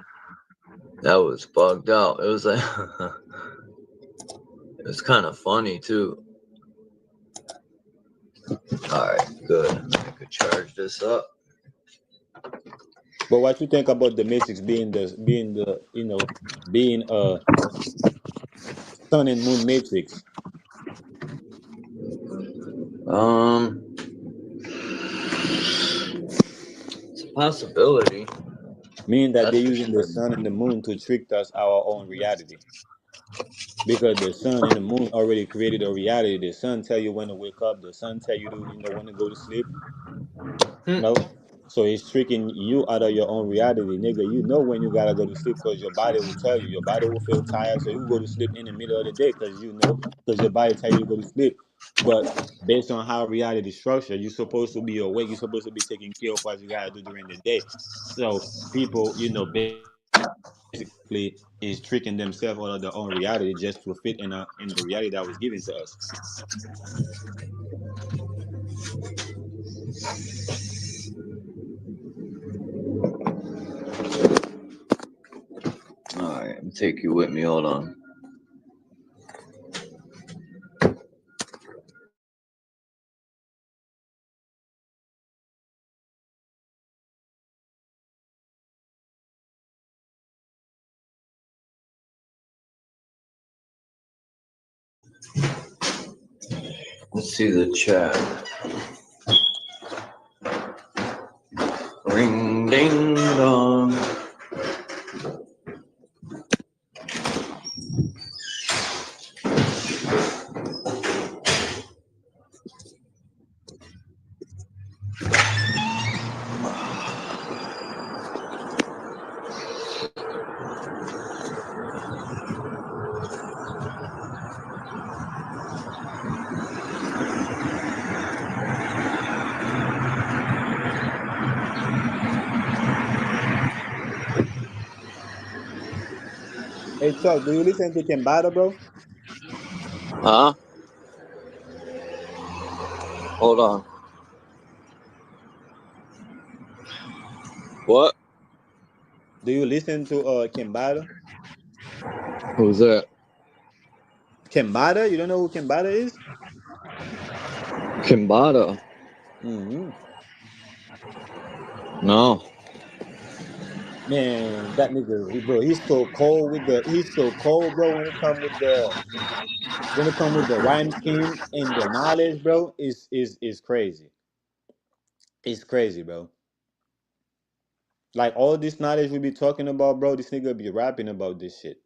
That was bugged out. It was like... It was kind of funny, too. Alright, good. I could charge this up. But what you think about the Matrix being a sun and moon matrix? It's a possibility. Meaning that That's they're for using the sure. sun and the moon to trick us our own reality. Because the sun and the moon already created a reality. The sun tell you when to wake up. The sun tell you to when to go to sleep. No. So it's tricking you out of your own reality, nigga. You know when you gotta go to sleep because your body will tell you. Your body will feel tired, so you can go to sleep in the middle of the day because your body tell you to go to sleep. But based on how reality is structured, you're supposed to be awake. You're supposed to be taking care of what you gotta do during the day. So people, basically is tricking themselves out of their own reality just to fit in the reality that was given to us. Alright, I'm take you with me. Hold on. Let's see the chat. Ring ding dong. Hey Chuck, do you listen to Kembada, bro? Huh? Hold on. What? Do you listen to Kembada? Who's that? Kembada? You don't know who Kembada is? Kimbada? Mm-hmm. No. Man, that nigga, bro, he's so cold, bro. When it come with the rhyme scheme and the knowledge, bro, is crazy. It's crazy, bro. Like all this knowledge we be talking about, bro. This nigga be rapping about this shit.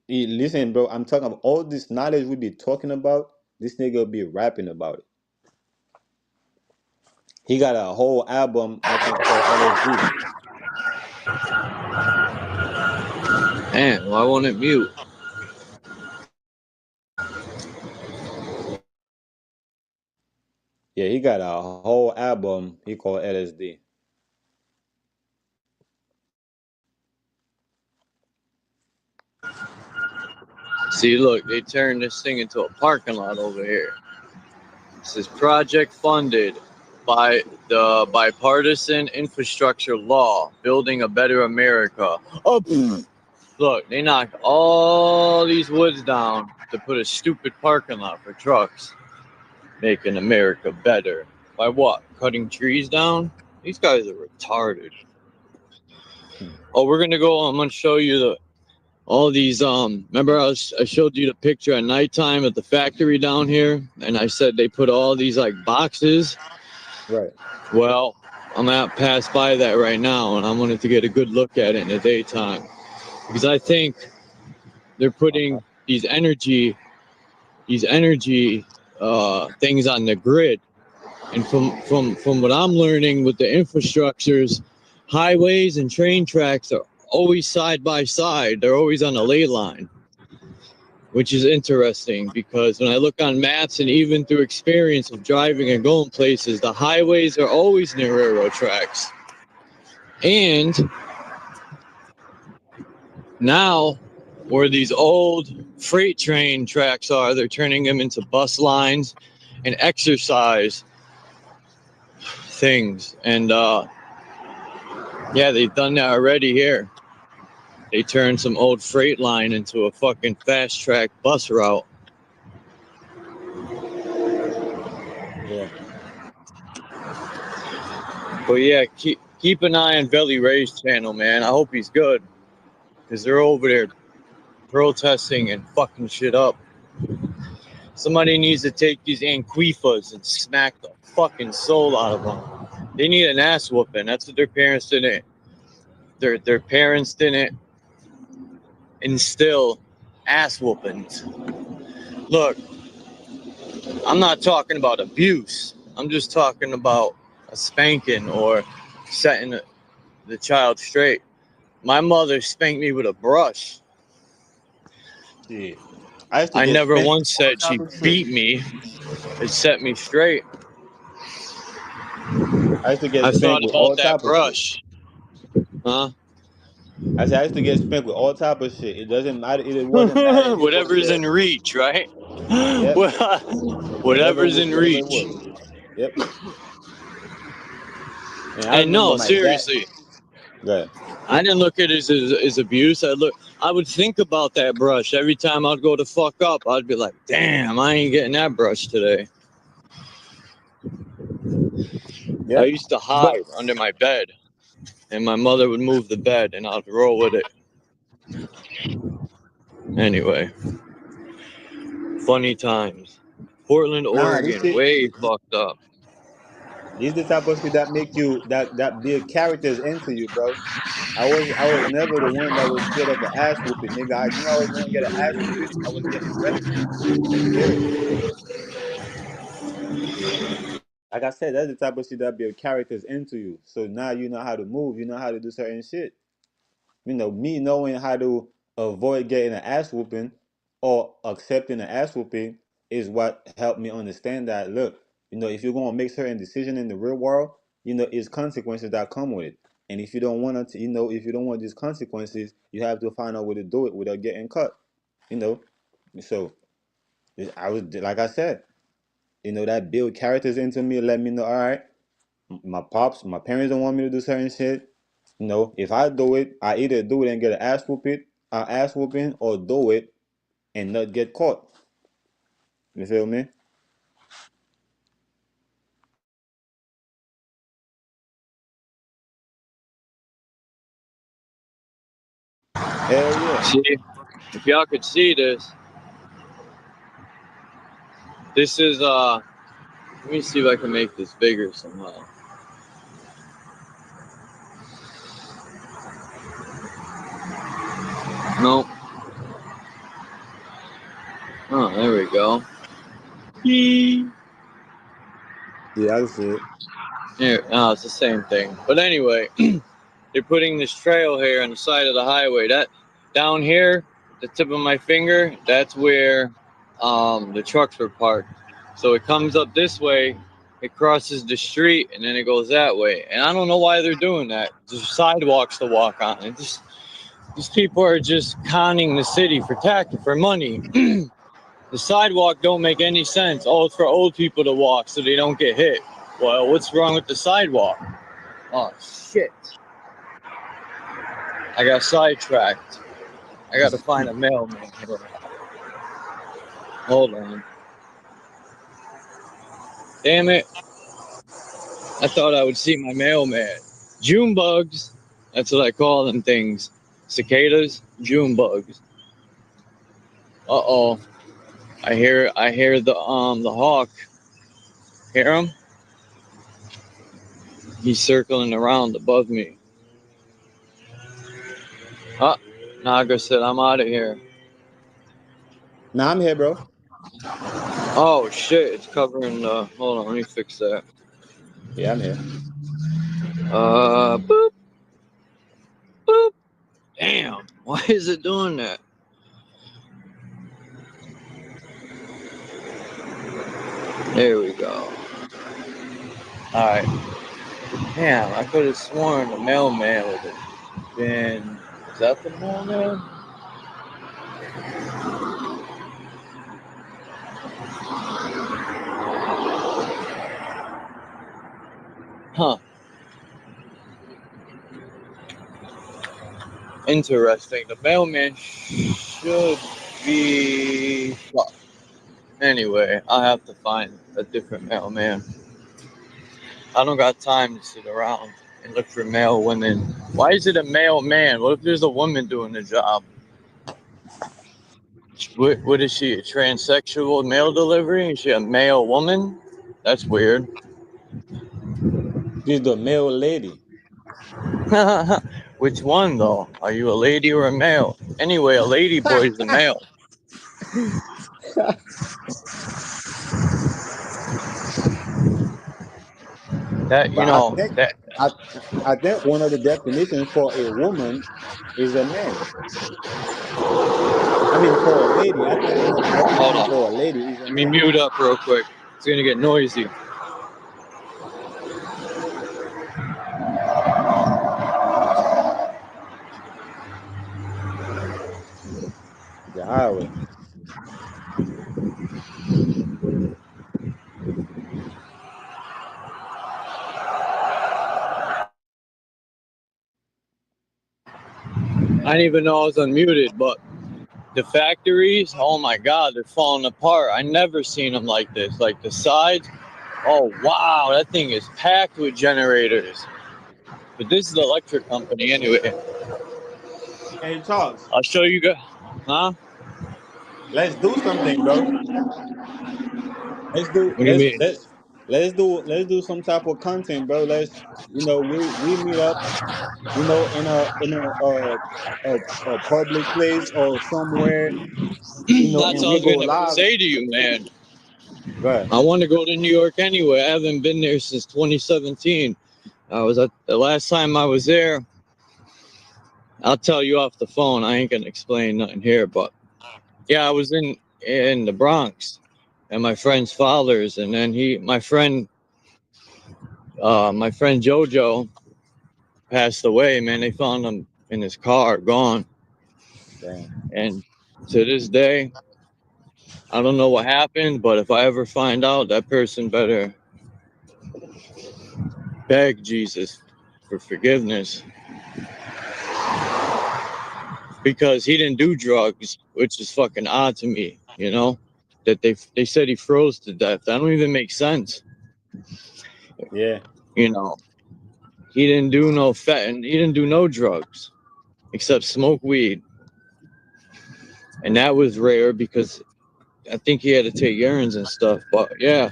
Listen, bro, I'm talking about all this knowledge we be talking about. This nigga be rapping about it. He got a whole album, I think, called LSD. Man, why won't it mute? Yeah, he got a whole album he called LSD. See, look, they turned this thing into a parking lot over here. This is project funded by the Bipartisan Infrastructure Law, Building a Better America. Oh, look, they knocked all these woods down to put a stupid parking lot for trucks, making America better. By what? Cutting trees down? These guys are retarded. Oh, we're gonna go. I'm gonna show you all these. Remember I showed you the picture at nighttime at the factory down here, and I said they put all these like boxes. Right. Well, I'm gonna pass by that right now, and I wanted to get a good look at it in the daytime. because I think they're putting these energy things on the grid. And from what I'm learning with the infrastructures, highways and train tracks are always side by side. They're always on a ley line, which is interesting because when I look on maps and even through experience of driving and going places, the highways are always near railroad tracks. And now, where these old freight train tracks are, they're turning them into bus lines and exercise things. And yeah, they've done that already here. They turned some old freight line into a fucking fast track bus route. Yeah. But yeah, keep an eye on Belly Ray's channel, man. I hope he's good, because they're over there protesting and fucking shit up. Somebody needs to take these Anquifas and smack the fucking soul out of them. They need an ass whooping. That's what their parents didn't. Their parents didn't instill ass whoopings. Look, I'm not talking about abuse. I'm just talking about a spanking or setting the child straight. My mother spanked me with a brush. Yeah. I used to I get never spanked once for all said she type of shit. beat me. It set me straight. I used to get I thought spanked with about all that type of shit. brush. Huh? I said I used to get spanked with all type of shit. It doesn't matter. It wasn't matter if it was Whatever's in reach, right? yep, whatever Whatever's in whatever it reach. was. Yep. And I And remember no, my dad. seriously, Go ahead. I didn't look at it as abuse. I would think about that brush every time I'd go to fuck up. I'd be like, damn, I ain't getting that brush today. I Yep. used to But hide under my bed, and my mother would move the bed, and I'd roll with it. Anyway, funny times. Portland, nah, this Oregon, shit. way fucked up. These the type of shit that make you that build characters into you, bro. I was never the one that was scared of an ass whooping, nigga. I knew I was gonna get an ass whooping. I was getting ready. Period. Like I said, that's the type of shit that build characters into you. So now you know how to move. You know how to do certain shit. You know, me knowing how to avoid getting an ass whooping or accepting an ass whooping is what helped me understand that. Look, if you're gonna make certain decisions in the real world, it's consequences that come with it. And if you don't want to, if you don't want these consequences, you have to find a way to do it without getting cut. You know, so I was like I said, that build characters into me, let me know. All right, my parents don't want me to do certain shit. If I do it, I either do it and get an ass whooping, or do it and not get caught. You feel me? Hell yeah. See, if y'all could see this, this is let me see if I can make this bigger somehow. Nope. Oh, there we go. Yeah, I see it. Here, no, it's the same thing. But anyway, they're putting this trail here on the side of the highway. That down here, the tip of my finger, that's where the trucks were parked. So it comes up this way, it crosses the street, and then it goes that way. And I don't know why they're doing that. There's sidewalks to walk on. These people are just conning the city for money. The sidewalk don't make any sense. Oh, it's for old people to walk so they don't get hit. Well, what's wrong with the sidewalk? Oh, shit. I got sidetracked. I got to find a mailman. Hold on. Damn it. I thought I would see my mailman. June bugs. That's what I call them things. Cicadas, June bugs. Uh-oh. I hear the hawk. Hear him? He's circling around above me. Naga said, I'm out of here. Nah, I'm here, bro. Oh, shit. It's covering the... Hold on, let me fix that. Yeah, I'm here. Boop. Boop. Damn. Why is it doing that? There we go. Alright. Damn, I could have sworn the mailman would have been... Is that the mailman? Huh. Interesting. The mailman should be... Well, anyway, I'll have to find a different mailman. I don't got time to sit around and look for male women. Why is it a male man? What if there's a woman doing the job? What is she, a transsexual mail delivery? Is she a male woman? That's weird. She's the male lady. Which one, though? Are you a lady or a male? Anyway, a lady boy is a male. That, you But I know, think that... I I think one of the definitions for a woman is a man. I mean, for a lady, I think one of the Hold definitions on. for a lady is a Let me man. mute up real quick. It's going to get noisy. The highway. I didn't even know I was unmuted, but the factories, oh my God, they're falling apart. I never seen them like this. Like the sides, oh wow, that thing is packed with generators. But this is the electric company anyway. Hey Charles, I'll show you guys. Huh? let's do something, bro. Let's do What do you mean? let's do some type of content, bro. Let's we meet up, in a public place or somewhere, That's and what I we was go gonna live. say to you, man. Go ahead. I want to go to New York anyway. I haven't been there since 2017. I was at the last time I was there. I'll tell you off the phone. I ain't gonna explain nothing here, but yeah, I was in the Bronx at my friend's father's, and then my friend Jojo passed away. Man, they found him in his car, gone. Damn. And to this day, I don't know what happened, but if I ever find out, that person better beg Jesus for forgiveness, because he didn't do drugs, which is fucking odd to me. That they said he froze to death. That don't even make sense. Yeah. He didn't do no fat, and he didn't do no drugs except smoke weed, and that was rare because I think he had to take urines and stuff. But yeah,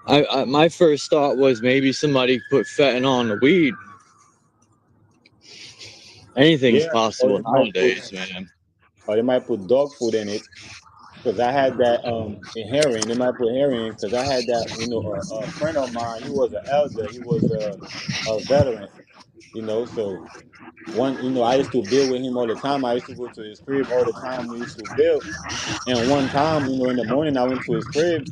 my first thought was maybe somebody put fentanyl on the weed. Anything's Yeah. Or possible they might put nowadays, man. dog food in it. Because I had that in heroin. They might put heroin because I had that. A friend of mine. He was an elder. He was a veteran. So I used to build with him all the time. I used to go to his crib all the time. We used to build. And one time, in the morning, I went to his crib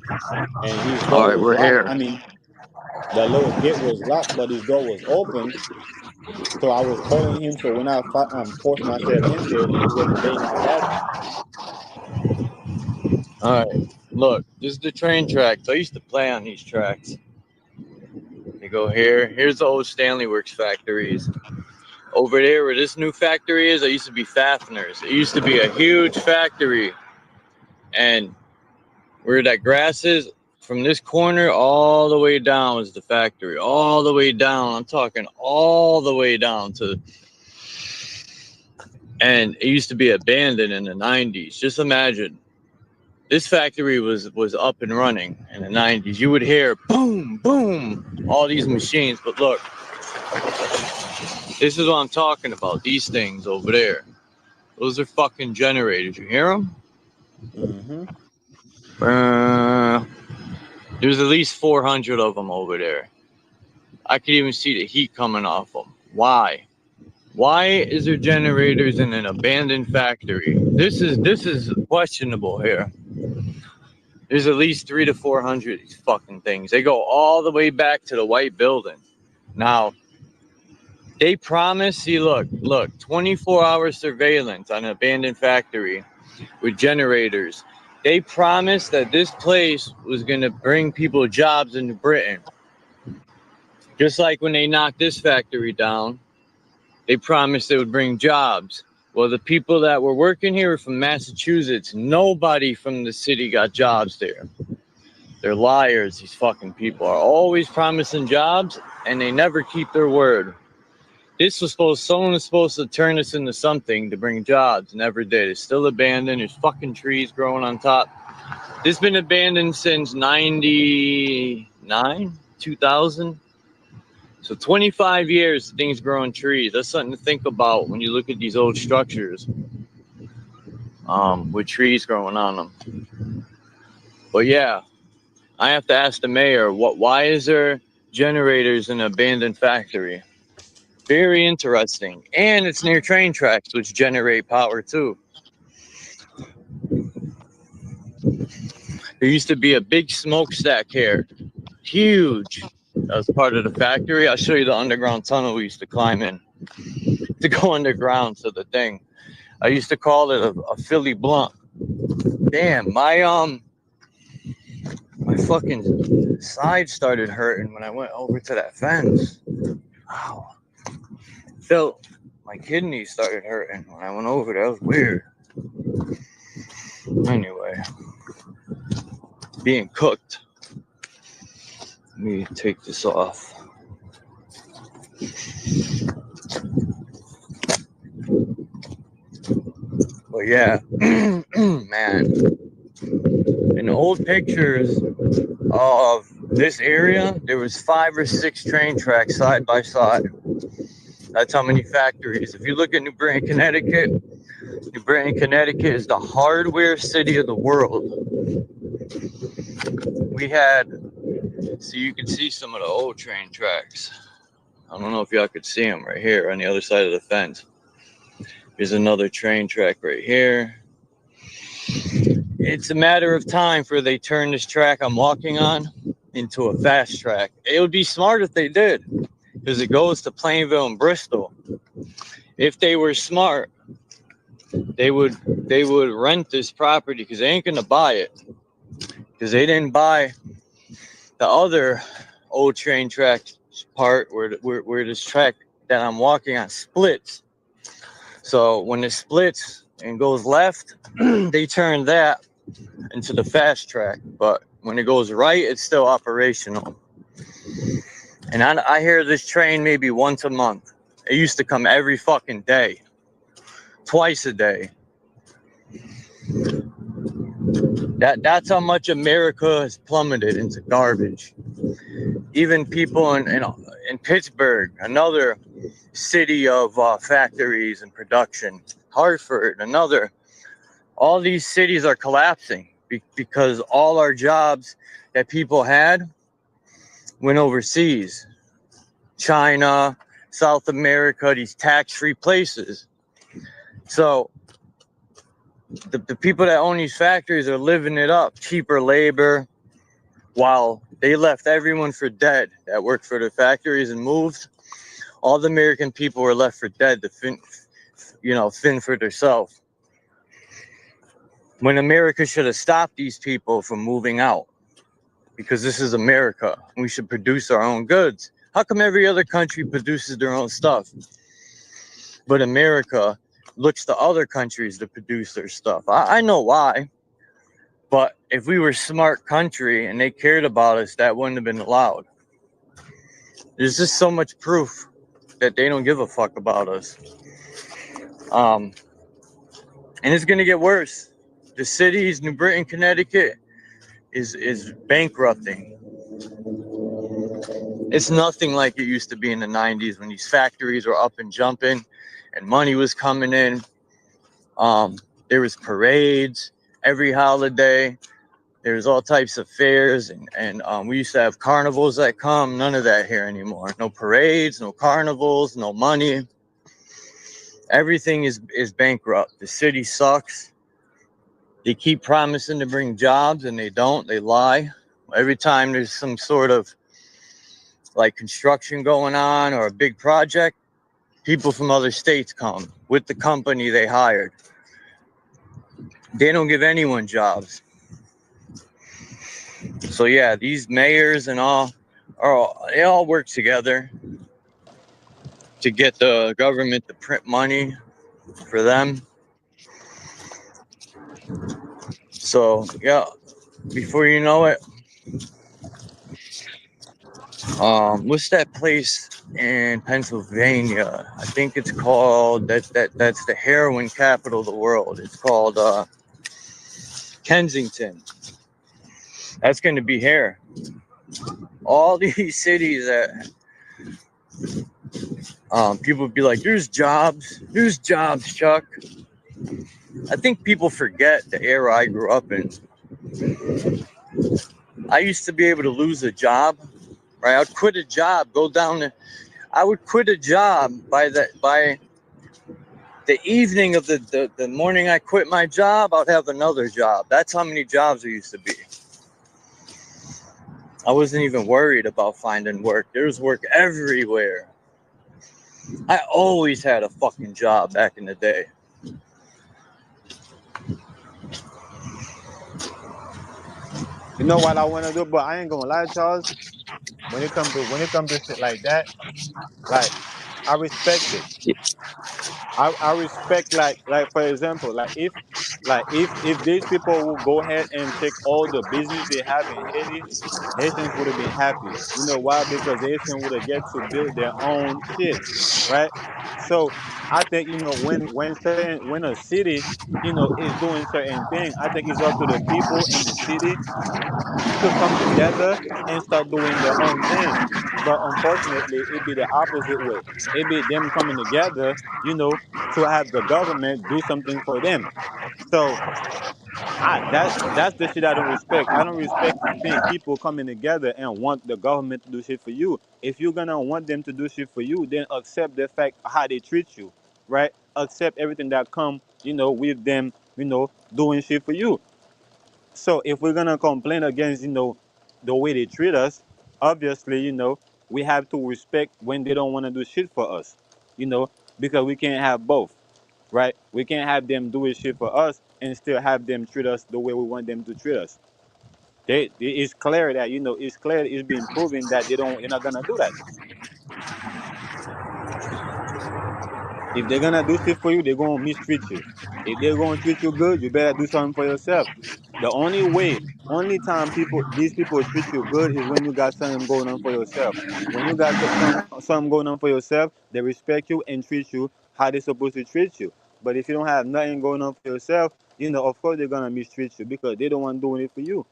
and his All door right, was we're locked. here. I mean, the little gate was locked, but his door was open. So I was calling him. So when I forced myself in there, he wasn't there in my bathroom. All right, look, this is the train tracks. I used to play on these tracks. You go here. Here's the old Stanley Works factories. Over there where this new factory is, there used to be Fafner's. It used to be a huge factory. And where that grass is, from this corner all the way down is the factory. All the way down. I'm talking all the way down to... And it used to be abandoned in the 90s. Just imagine. This factory was up and running in the 90s. You would hear boom, boom, all these machines. But look, This is what I'm talking about. These things over there. Those are fucking generators. You hear them? Mm-hmm. There's at least 400 of them over there. I could even see the heat coming off them. Why? Why is there generators in an abandoned factory? This is questionable here. There's at least 300 to 400 of these fucking things. They go all the way back to the white building. Now, they promise, see, look, 24-hour surveillance on an abandoned factory with generators. They promised that this place was going to bring people jobs into Britain. Just like when they knocked this factory down, they promised it would bring jobs. Well, the people that were working here were from Massachusetts. Nobody from the city got jobs there. They're liars. These fucking people are always promising jobs, and they never keep their word. Someone was supposed to turn this into something to bring jobs. Never did. It's still abandoned. There's fucking trees growing on top. This has been abandoned since 99, 2000. So 25 years, things growing trees. That's something to think about when you look at these old structures with trees growing on them. But yeah, I have to ask the mayor, why is there generators in an abandoned factory? Very interesting. And it's near train tracks, which generate power too. There used to be a big smokestack here. Huge. That was part of the factory. I'll show you the underground tunnel we used to climb in to go underground to the thing. I used to call it a Philly blunt. Damn, my fucking side started hurting when I went over to that fence. Ow. Felt my kidneys started hurting when I went over there. That was weird. Anyway, being cooked. Let me take this off. But yeah, man, in old pictures of this area, there was 5 or 6 train tracks side by side. That's how many factories. If you look at New Britain, Connecticut is the hardware city of the world. We had, so you can see some of the old train tracks. I don't know if y'all could see them right here on the other side of the fence. There's another train track right here. It's a matter of time before they turn this track I'm walking on into a fast track. It would be smart if they did, because it goes to Plainville and Bristol. If they were smart, they would rent this property, because they ain't gonna buy it, because they didn't buy the other old train track part where this track that I'm walking on splits. So when it splits and goes left, they turn that into the fast track. But when it goes right, it's still operational. And I hear this train maybe once a month. It used to come every fucking day, twice a day. That's how much America has plummeted into garbage. Even people in Pittsburgh, another city of factories and production, Hartford, another. All these cities are collapsing because all our jobs that people had went overseas. China, South America, these tax-free places. So the people that own these factories are living it up, cheaper labor, while they left everyone for dead that worked for the factories and moved. All the American people were left for dead to fend for themselves. When America should have stopped these people from moving out, because this is America. We should produce our own goods. How come every other country produces their own stuff, but America looks to other countries to produce their stuff? I know why, but if we were a smart country and they cared about us, that wouldn't have been allowed. There's just so much proof that they don't give a fuck about us. And it's going to get worse. The cities, New Britain, Connecticut, is bankrupting. It's nothing like it used to be in the 90s when these factories were up and jumping and money was coming in. There was parades every holiday. There's all types of fairs, and we used to have carnivals that come. None of that here anymore. No parades, no carnivals, no money. Everything is bankrupt. The city sucks. They keep promising to bring jobs, and they don't. They lie. Every time there's some sort of like construction going on or a big project, people from other states come with the company they hired. They don't give anyone jobs. So yeah, these mayors and they all work together to get the government to print money for them. So yeah, before you know it, what's that place in Pennsylvania? I think it's called that's the heroin capital of the world. It's called Kensington. That's going to be here. All these cities that people would be like, there's jobs, Chuck. I think people forget the era I grew up in. I used to be able to lose a job, right? I'd quit a job, I would quit a job by the evening of the morning I quit my job, I'd have another job. That's how many jobs there used to be. I wasn't even worried about finding work. There was work everywhere. I always had a fucking job back in the day. You know what I want to do, but I ain't gonna lie, Charles. When it comes to shit like that, like I respect it. I respect like for example, if these people will go ahead and take all the business they have in Haiti, Haitians would have been happy. You know why? Because the Haitians would have get to build their own shit, right? So I think when a city is doing certain thing, I think it's up to the people in the city to come together and start doing their own thing. But unfortunately, it be the opposite way. It be them coming together, to have the government do something for them. So that's the shit I don't respect. I don't respect people coming together and want the government to do shit for you. If you're gonna want them to do shit for you, then accept the fact how they treat you, right? Accept everything that come, with them, doing shit for you. So if we're gonna complain against, the way they treat us, obviously, we have to respect when they don't want to do shit for us, because we can't have both, right? We can't have them doing shit for us and still have them treat us the way we want them to treat us. It's clear that it's been proven that they're not gonna do that. If they're gonna do shit for you, they're gonna mistreat you. If they're gonna treat you good, you better do something for yourself. The only time these people treat you good is when you got something going on for yourself. When you got something going on for yourself, they respect you and treat you how they're supposed to treat you. But if you don't have nothing going on for yourself, of course they're gonna mistreat you because they don't want doing it for you,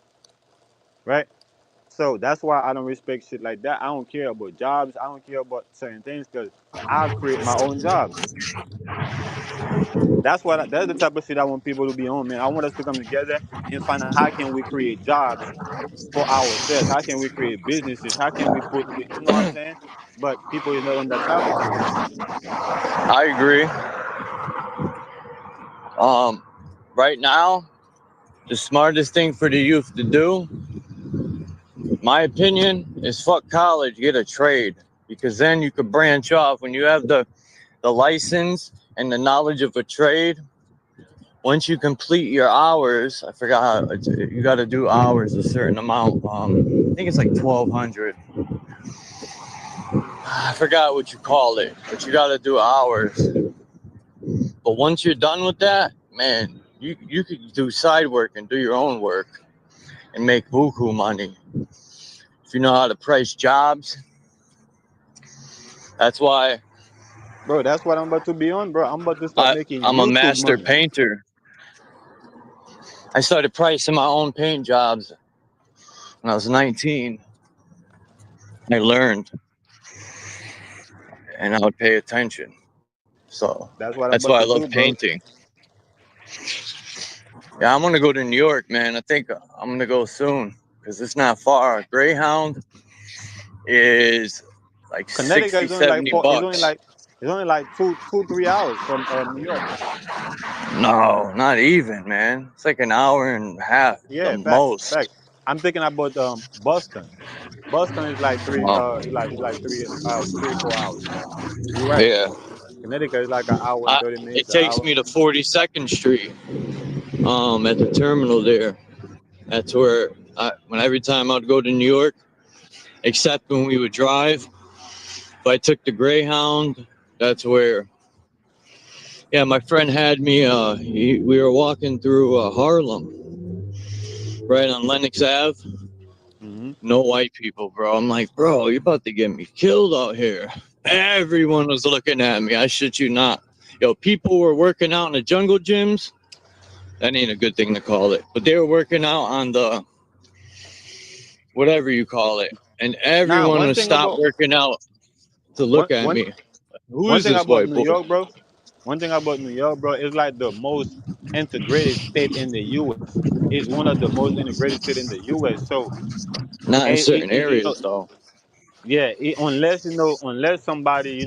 right? So that's why I don't respect shit like that. I don't care about jobs. I don't care about certain things because I create my own jobs. That's the type of shit I want people to be on, man. I want us to come together and find out how can we create jobs for ourselves. How can we create businesses? How can we you know what I'm saying? But people is not on that type of time. I agree. Right now, the smartest thing for the youth to do, my opinion, is fuck college, get a trade. Because then you could branch off. When you have the license and the knowledge of a trade, once you complete your hours, I forgot how you got to do hours a certain amount. I think it's like 1,200. I forgot what you call it, but you got to do hours. But once you're done with that, man, you could do side work and do your own work and make buku money. If you know how to price jobs, that's why. Bro, that's what I'm about to be on, bro. I'm about to start making I'm a YouTube master money. painter. I started pricing my own paint jobs when I was 19. I learned, and I would pay attention. So That's what I'm that's about why I to love do, bro. painting. Yeah, I'm gonna go to New York, man. I think I'm gonna go soon because it's not far. Greyhound is like Connecticut 60, is only like 70 four. bucks. It's only like 2, 3 hours from New York. No, not even, man. It's like an hour and a half, the Yeah, facts, most. facts. I'm thinking about Boston. Boston is like three, Wow. like 3, 4 hours. You're right. Yeah. Connecticut is like an hour and 30 minutes, It an takes hour. me to 42nd Street, at the terminal there. That's where when every time I'd go to New York, except when we would drive, if I took the Greyhound, that's where. Yeah, my friend had me. We were walking through Harlem, right on Lenox Ave. Hmm. No white people, bro. I'm like, bro, you're about to get me killed out here. Everyone was looking at me. I shit you not. Yo, people were working out in the jungle gyms. That ain't a good thing to call it, but they were working out on the whatever you call it, and Now, everyone one was thing stopped about working out to one look at one me. Who one is thing this about white New boy? York, bro. One thing about New York, bro, is like the most integrated state in the U.S. It's one of the most integrated state in the U.S. So, Not in certain areas, though. yeah, unless somebody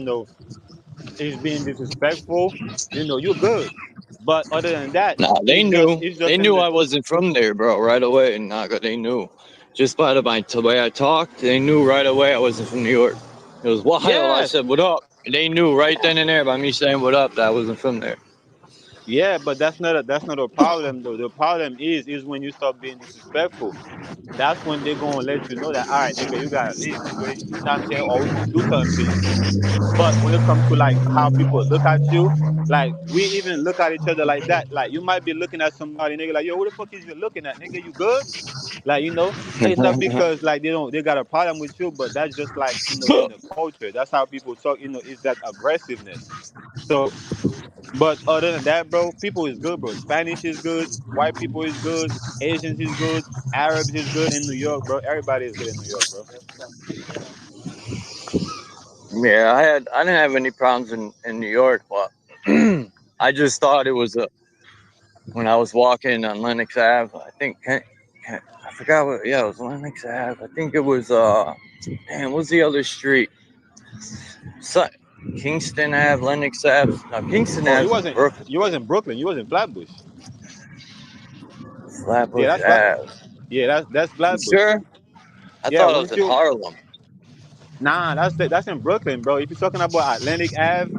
is being disrespectful, you're good. But other than that, Nah, they it's just knew. it's They just in knew the I wasn't from there, bro, right away. Naga, they knew. Just by the way I talked, they knew right away I wasn't from New York. It was wild. I yes, said, what up? And they knew right then and there by me saying what up that I wasn't from there. yeah, but that's not a problem though. The problem is when you start being disrespectful. That's when they're gonna let you know that, all right, nigga, you gotta leave, nigga. You know what I'm saying? Or we're gonna do something to you. But when it comes to like how people look at you, like we even look at each other like that. Like you might be looking at somebody, nigga, like, yo, who the fuck is you looking at, nigga? You good? Like, it's not because like they got a problem with you, but that's just like, in the culture. That's how people talk, is that aggressiveness. So, but other than that, bro, people is good, bro. Spanish is good, white people is good, Asians is good, Arabs is good in New York, bro. Everybody is good in New York, bro. Yeah, I didn't have any problems in New York, but I just thought it was when I was walking on Lenox Ave. I think I forgot what. Yeah, it was Lenox Ave. I think it was damn, what's the other street? So, Kingston Ave, Lenox Ave. No, Kingston Oh, you Ave's in wasn't Brooklyn. you was in Brooklyn, you was in Flatbush. Yeah, Flatbush that's flat. Ave. Yeah, that's You Flatbush. sure? I Yeah, thought it was once in you Harlem. Nah, that's in Brooklyn, bro. If you're talking about Atlantic Ave,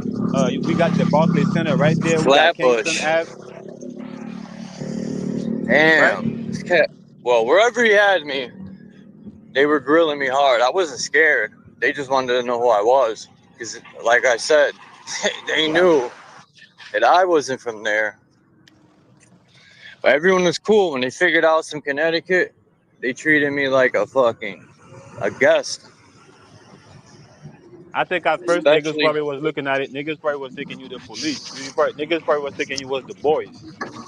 we got the Barclays Center right there. We got Kingston Flatbush. Ave, right? Damn. This cat. Well, wherever he had me, they were grilling me hard. I wasn't scared. They just wanted to know who I was. Because, like I said, they knew that I wasn't from there. But everyone was cool. When they figured out some Connecticut, they treated me like a guest. I think at first niggas Especially, probably was looking at it. Niggas probably was thinking you the police. Niggas probably was thinking you was the boys.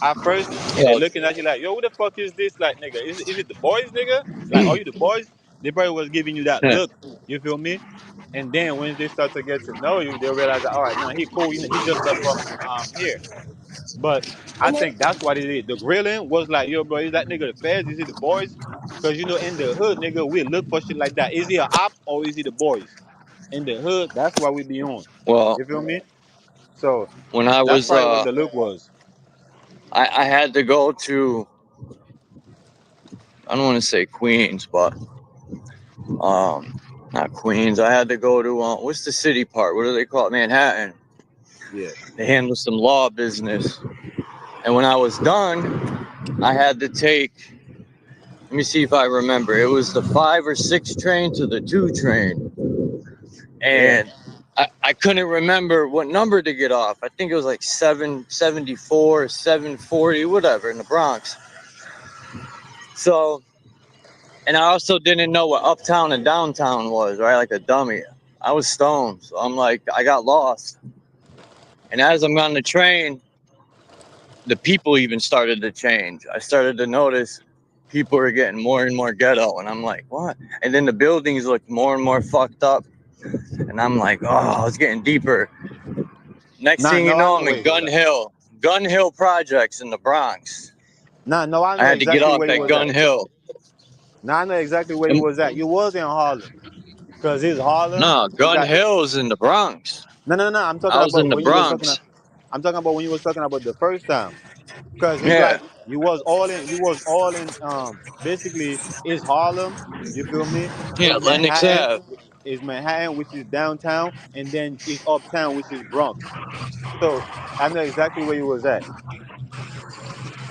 At first, you they know, looking at you like, yo, who the fuck is this? Like, nigga, is it the boys, nigga? Like, are you the boys? They probably was giving you that look. You feel me? And then when they start to get to know you, they realize that, all right, now he cool. He just left from here. But I think that's what it is. The grilling was like, yo, bro, is that nigga the feds? Is it the boys? Because, in the hood, nigga, we look for shit like that. Is he a op or is he the boys? In the hood, that's what we be on. well, You feel me? So when I that's was, probably what the look was. I had to go to, I don't want to say Queens, but not Queens. I had to go to what's the city part? What do they call it? Manhattan. Yeah. They handle some law business. And when I was done, I had to take. Let me see if I remember. It was the 5 or 6 train to the 2 train, Yeah. and I couldn't remember what number to get off. I think it was like 774, 740, whatever in the Bronx. So, and I also didn't know what uptown and downtown was, right? Like a dummy. I was stoned, so I'm like, I got lost. And as I'm on the train, the people even started to change. I started to notice people are getting more and more ghetto, and I'm like, what? And then the buildings look more and more fucked up, and I'm like, oh, it's getting deeper. Next Nah, thing you no, I know, know I'm where in you was at. Gun Hill Projects in the Bronx. Nah, no, I I know had to get exactly off where you at was Gun at. Hill. Now I know exactly where you And, was at. You was in Harlem, cause it's Harlem. no, You Gun got Hill's in the Bronx. no. I'm talking I was in about the when you was talking. Bronx. I'm talking about when you was talking about the first time, cause it's Yeah, like you was all in. Basically, it's Harlem. You feel me? yeah, It's Lenox Manhattan. Ave. Is Manhattan, which is downtown, and then it's uptown, which is Bronx. So I know exactly where you was at.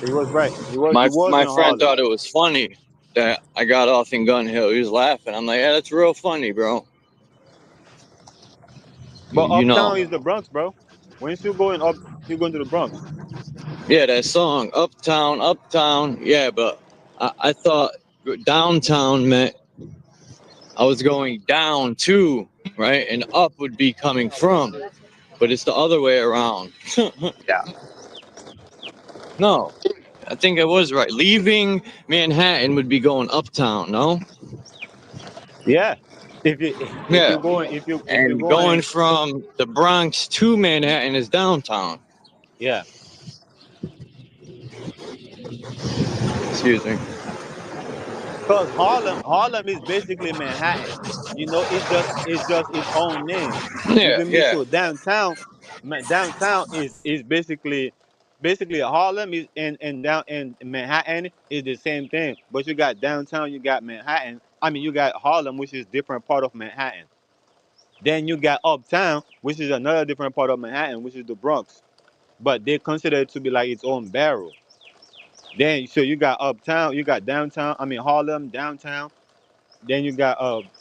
So you was right. You was My in friend Harlem. thought it was funny that I got off in Gun Hill. He was laughing. I'm like, yeah, that's real funny, bro. But You uptown know, is the Bronx, bro. Once you going up, you going to the Bronx. yeah, that song, Uptown, Uptown. Yeah, but I thought downtown meant I was going down to, right? And up would be coming from. But it's the other way around. Yeah. No, I think I was right. Leaving Manhattan would be going uptown, no? Yeah. If you Yeah. if you're And going going in, from the Bronx to Manhattan is downtown. yeah. Excuse me. Cause Harlem is basically Manhattan. You know, it's just its own name. You Yeah, feel me? yeah. So downtown is basically Harlem is and down in Manhattan is the same thing. But you got downtown, you got Manhattan. I mean, you got Harlem, which is different part of Manhattan. Then you got uptown, which is another different part of Manhattan, which is the Bronx. But they consider it to be like its own barrel. Then so you got uptown, you got downtown. I mean Harlem, downtown. Then you got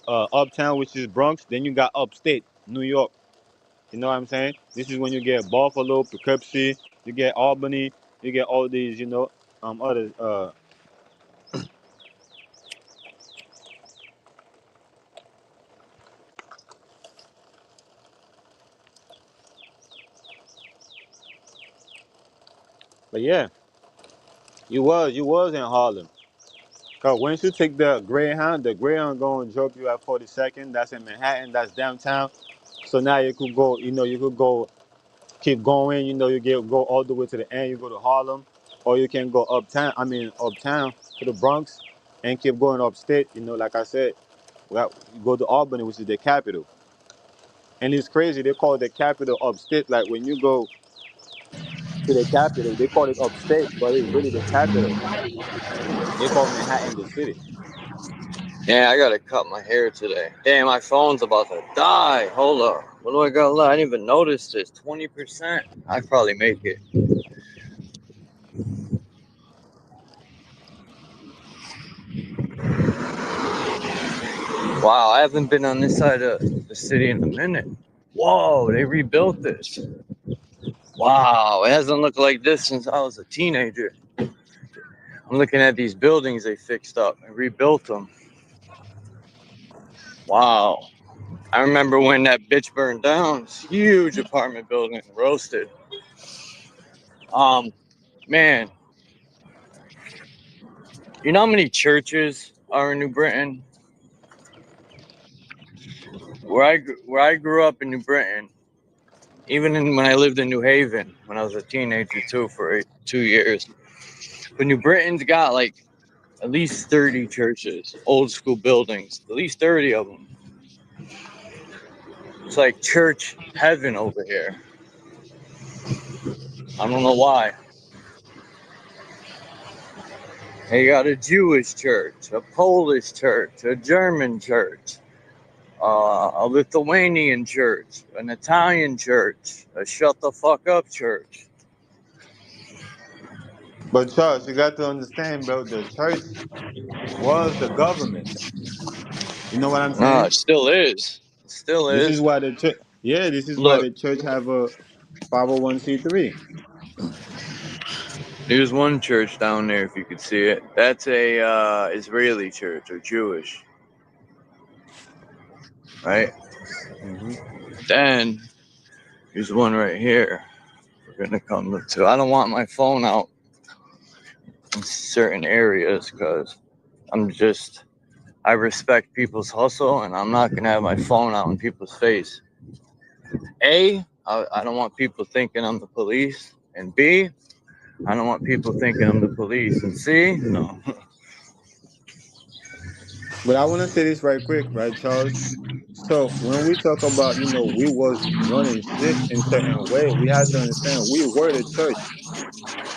uptown, which is Bronx. Then you got upstate, New York. You know what I'm saying? This is when you get Buffalo, Poughkeepsie, you get Albany, you get all these, other. But yeah, you was in Harlem. Cause once you take the Greyhound going to drop you at 42nd. That's in Manhattan. That's downtown. So now you could go, you could go keep going. You go all the way to the end. You go to Harlem, or you can go uptown. I mean uptown to the Bronx, and keep going upstate. Like I said, you go to Albany, which is the capital. And it's crazy. They call it the capital upstate. Like when you go to the capital, they call it upstate, but it's really the capital. They call Manhattan the city. Yeah, I gotta cut my hair today. Damn, my phone's about to die. Hold up. What do I got left? I didn't even notice this. 20%? I probably make it. Wow, I haven't been on this side of the city in a minute. Whoa, they rebuilt this. Wow, it hasn't looked like this since I was a teenager. I'm looking at these buildings they fixed up and rebuilt them. Wow. I remember when that bitch burned down. It's a huge apartment building, roasted. Man, you know how many churches are in New Britain? Where I grew up in New Britain, when I lived in New Haven when I was a teenager too for 2 years. But New Britain's got like at least 30 churches, old school buildings, at least 30 of them. It's like church heaven over here. I don't know why. They got a Jewish church, a Polish church, a German church, a Lithuanian church, an Italian church, a shut the fuck up church. But Charles, you got to understand, bro. The church was the government. You know what I'm No, saying? it still is. It still This is is. why the church. Yeah, this is why Look, the church have a 501c3. there's one church down there if you could see it. That's a Israeli church or Jewish, right? Mm-hmm. Then there's one right here. We're gonna come to. I don't want my phone out. in certain areas because I respect people's hustle, and I'm not gonna have my phone out in people's face. I don't want people thinking I'm the police, and B, I don't want people thinking I'm the police, and C, no. But I want to say this right quick, right, Charles? So when we talk about, we was running shit in certain way, we have to understand we were the church.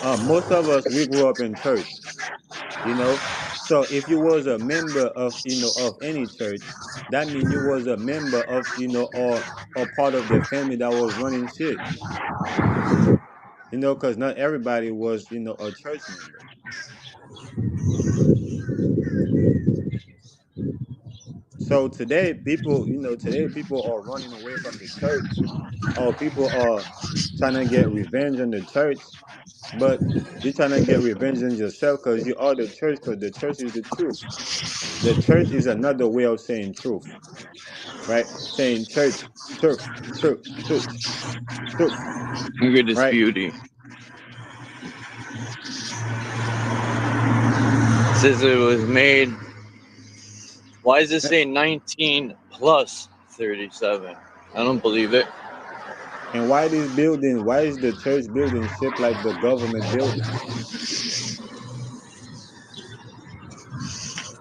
Most of us, we grew up in church, you know. So if you was a member of, of any church, that means you was a member of, or part of the family that was running shit, because not everybody was, a church member. So today people are running away from the church, or people are trying to get revenge on the church, but you're trying to get revenge on yourself because you are the church, because the church is the truth. The church is another way of saying truth, right? Saying church, truth, truth, church, truth, Look at this right? beauty. It says it was made. Why does it say 19 plus 37? I don't believe it. And why why is the church building shaped like the government buildings?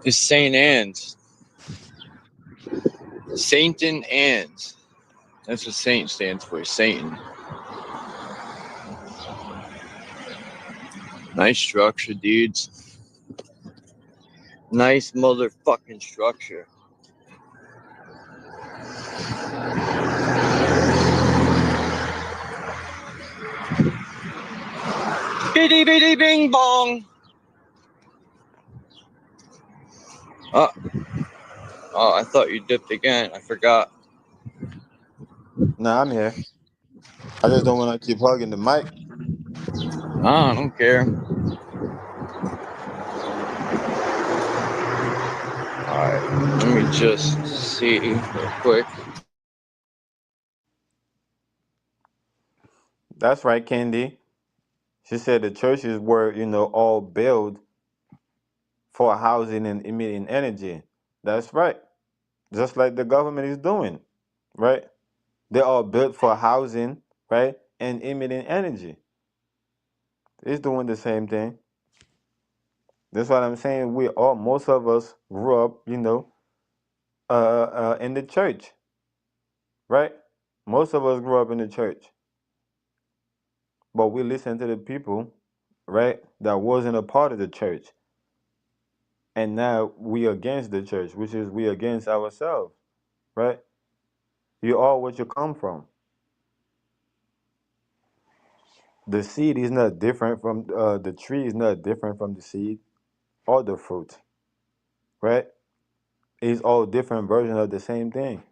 It's St. Anne's. Sainton Anne's. That's what Saint stands for. Satan. Nice structure, dudes. Nice motherfucking structure. Bitty bitty bing bong. Oh, I thought you dipped again. I forgot. Nah, I'm here. I just don't want to keep hugging the mic. I don't care. Alright, let me just see real quick. That's right, Candy. She said the churches were, all built for housing and emitting energy. That's right. Just like the government is doing, right? They are built for housing, right? And emitting energy. It's doing the same thing. That's what I'm saying. Most of us grew up, in the church, right? Most of us grew up in the church. But we listened to the people, right, that wasn't a part of the church. And now we against the church, which is we against ourselves, right? You are what you come from. The seed is not different from the tree is not different from the seed or the fruit, right? It's all different versions of the same thing.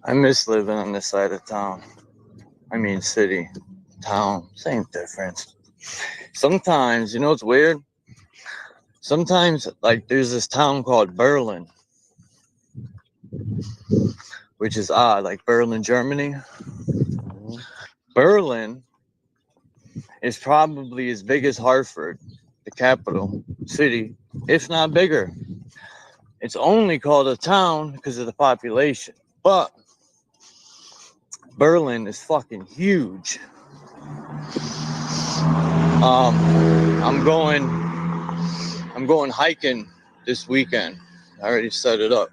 I miss living on this side of town. I mean, city, town, same difference. Sometimes, you know what's weird? Sometimes, like, there's this town called Berlin, which is odd, like Berlin, Germany. Mm-hmm. Berlin is probably as big as Hartford, the capital city, if not bigger. It's only called a town because of the population, but Berlin is fucking huge. I'm going hiking this weekend. I already set it up.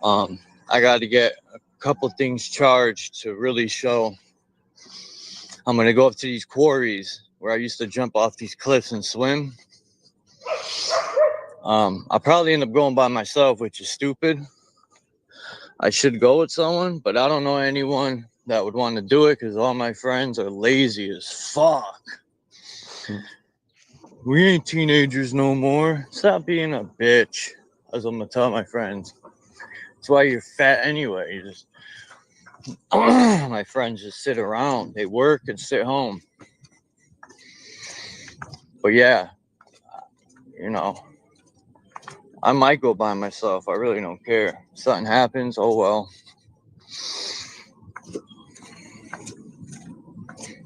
I got to get a couple things charged to really show. I'm gonna go up to these quarries where I used to jump off these cliffs and swim. I'll probably end up going by myself, which is stupid. I should go with someone, but I don't know anyone that would want to do it because all my friends are lazy as fuck. We ain't teenagers no more. Stop being a bitch, as I'm gonna tell my friends. That's why you're fat anyway. You just my friends just sit around. They work and sit home. But yeah, you know, I might go by myself. I really don't care. If something happens, oh well.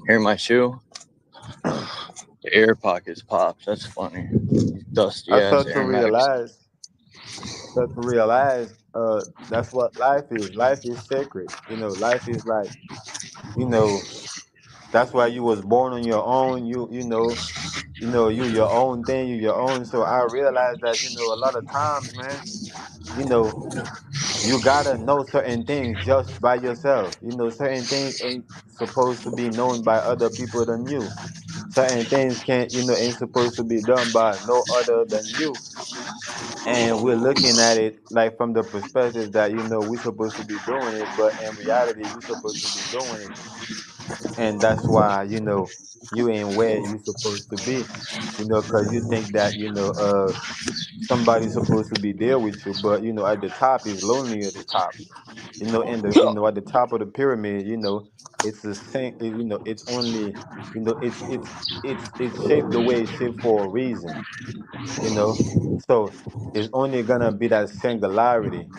Hear my shoe? The air pockets popped. That's funny. Dusty I ass start to Air Max. realize, that's what life is. Life is sacred. Life is like, you know, that's why you was born on your own. You your own thing, you your own. So I realized that, a lot of times, man, you know, you gotta know certain things just by yourself. Certain things ain't supposed to be known by other people than you. Certain things ain't supposed to be done by no other than you. And we're looking at it like from the perspective that we're supposed to be doing it, but in reality you're supposed to be doing it. And that's why you ain't where you're supposed to be, because you think that somebody's supposed to be there with you, but at the top is lonely at the top. And at the top of the pyramid, it's the same. It's only, it's shaped the way it's shaped for a reason. you know so it's only gonna be that singularity,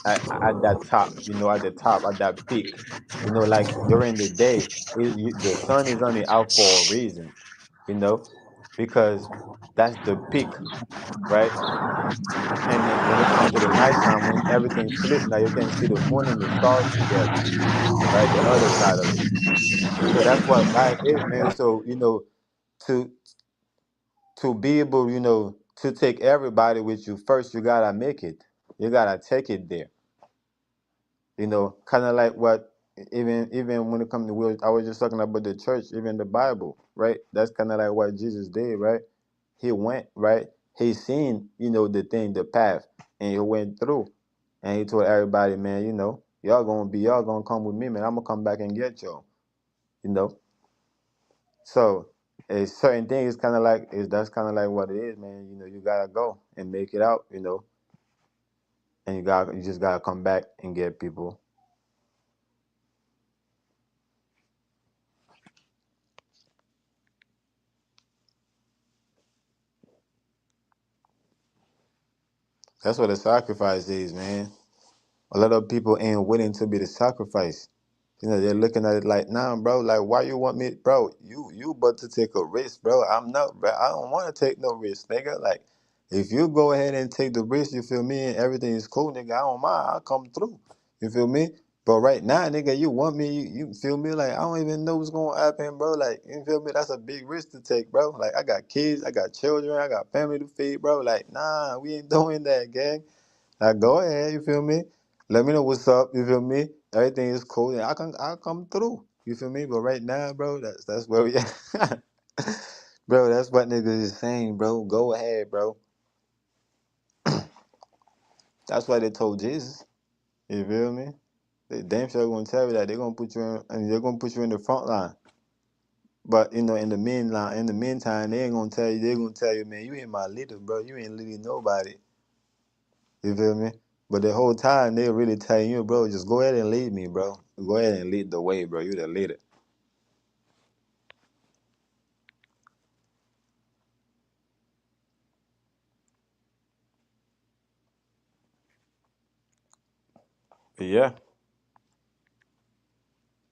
at that top, at the top, at that peak. Like during the day, the sun is only out for a reason, you know because that's the peak, right? And then when it comes to the nighttime, when everything flips, now you can see the moon and the stars together, right? The other side of it. So that's what life is, man. So to be able, to take everybody with you, first you gotta make it. You gotta take it there. Kind of like what, even when it comes to I was just talking about the church, even the Bible, right? That's kind of like what Jesus did, right? He went, right? He seen, the path, and he went through, and he told everybody, man, y'all gonna come with me, man. I'm gonna come back and get y'all, you know. So a certain thing is kind of like is that's kind of like what it is, man. You gotta go and make it out, and you just gotta come back and get people. That's what a sacrifice is, man. A lot of people ain't willing to be the sacrifice. They're looking at it like, nah, bro, like, why you want me, bro? You about to take a risk, bro. I'm not, bro. I don't want to take no risk, nigga. Like, if you go ahead and take the risk, you feel me, and everything is cool, nigga, I don't mind. I'll come through. You feel me? But right now, nigga, you want me, you feel me? Like, I don't even know what's going to happen, bro. Like, you feel me? That's a big risk to take, bro. Like, I got kids, I got children, I got family to feed, bro. Like, nah, we ain't doing that, gang. Like, go ahead, you feel me? Let me know what's up, you feel me? Everything is cool, and I'll come through. You feel me? But right now, bro, that's where we at. Bro, that's what niggas is saying, bro. Go ahead, bro. That's why they told Jesus. You feel me? They damn sure gonna tell you that they're gonna put you in, and they're gonna put you in the front line. But in the meantime, they ain't gonna tell you. They're gonna tell you, man, you ain't my leader, bro. You ain't leading nobody. You feel me? But the whole time they really telling you, bro, just go ahead and lead me, bro. Go ahead and lead the way, bro. You the leader. But yeah,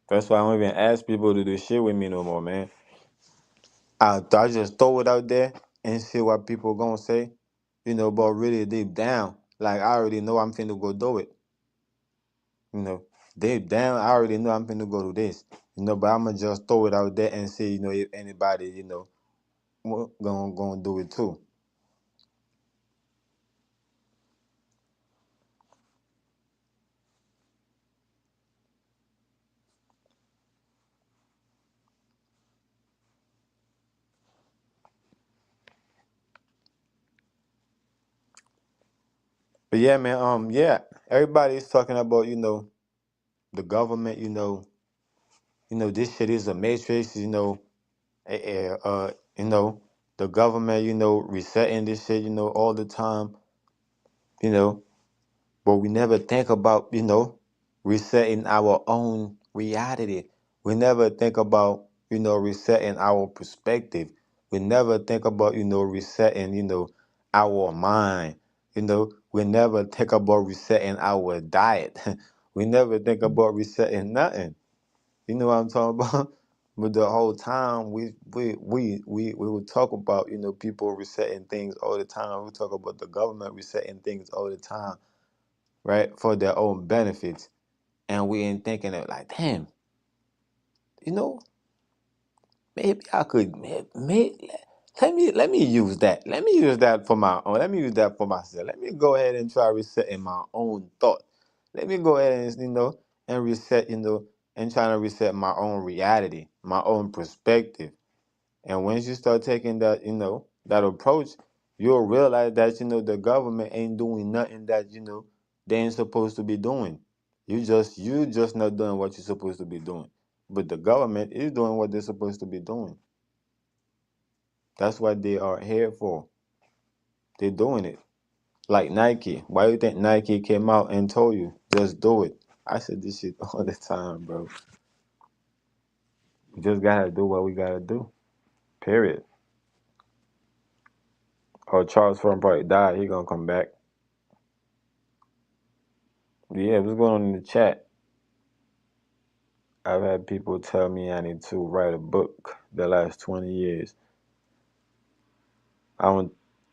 that's why I don't even ask people to do shit with me no more, man. I just throw it out there and see what people gonna say, but really deep down, like I already know I'm finna go do it. You know, deep down, I already know I'm finna go do this. But I'ma just throw it out there and see, if anybody, gonna do it too. But yeah, man, yeah, everybody's talking about, the government, this shit is a matrix, eh, eh, uh, you know, the government, resetting this shit, all the time, you know, but we never think about, resetting our own reality. We never think about, resetting our perspective. We never think about, resetting, our mind. We never think about resetting our diet. We never think about resetting nothing. You know what I'm talking about? But the whole time we would talk about, people resetting things all the time. We talk about the government resetting things all the time, right? For their own benefits. And we ain't thinking of like, damn, you know, maybe I could let me use that. Let me use that for my own. Let me use that for myself. Let me go ahead and try resetting my own thought. Let me go ahead and and reset, and trying to reset my own reality, my own perspective. And once you start taking that, that approach, you'll realize that, the government ain't doing nothing that, they ain't supposed to be doing. You just not doing what you're supposed to be doing. But the government is doing what they're supposed to be doing. That's what they are here for. They're doing it. Like Nike. Why do you think Nike came out and told you, just do it? I said this shit all the time, bro. We just gotta do what we gotta do. Period. Oh, Charles Furman probably died. He gonna come back. Yeah, what's going on in the chat? I've had people tell me I need to write a book the last 20 years. I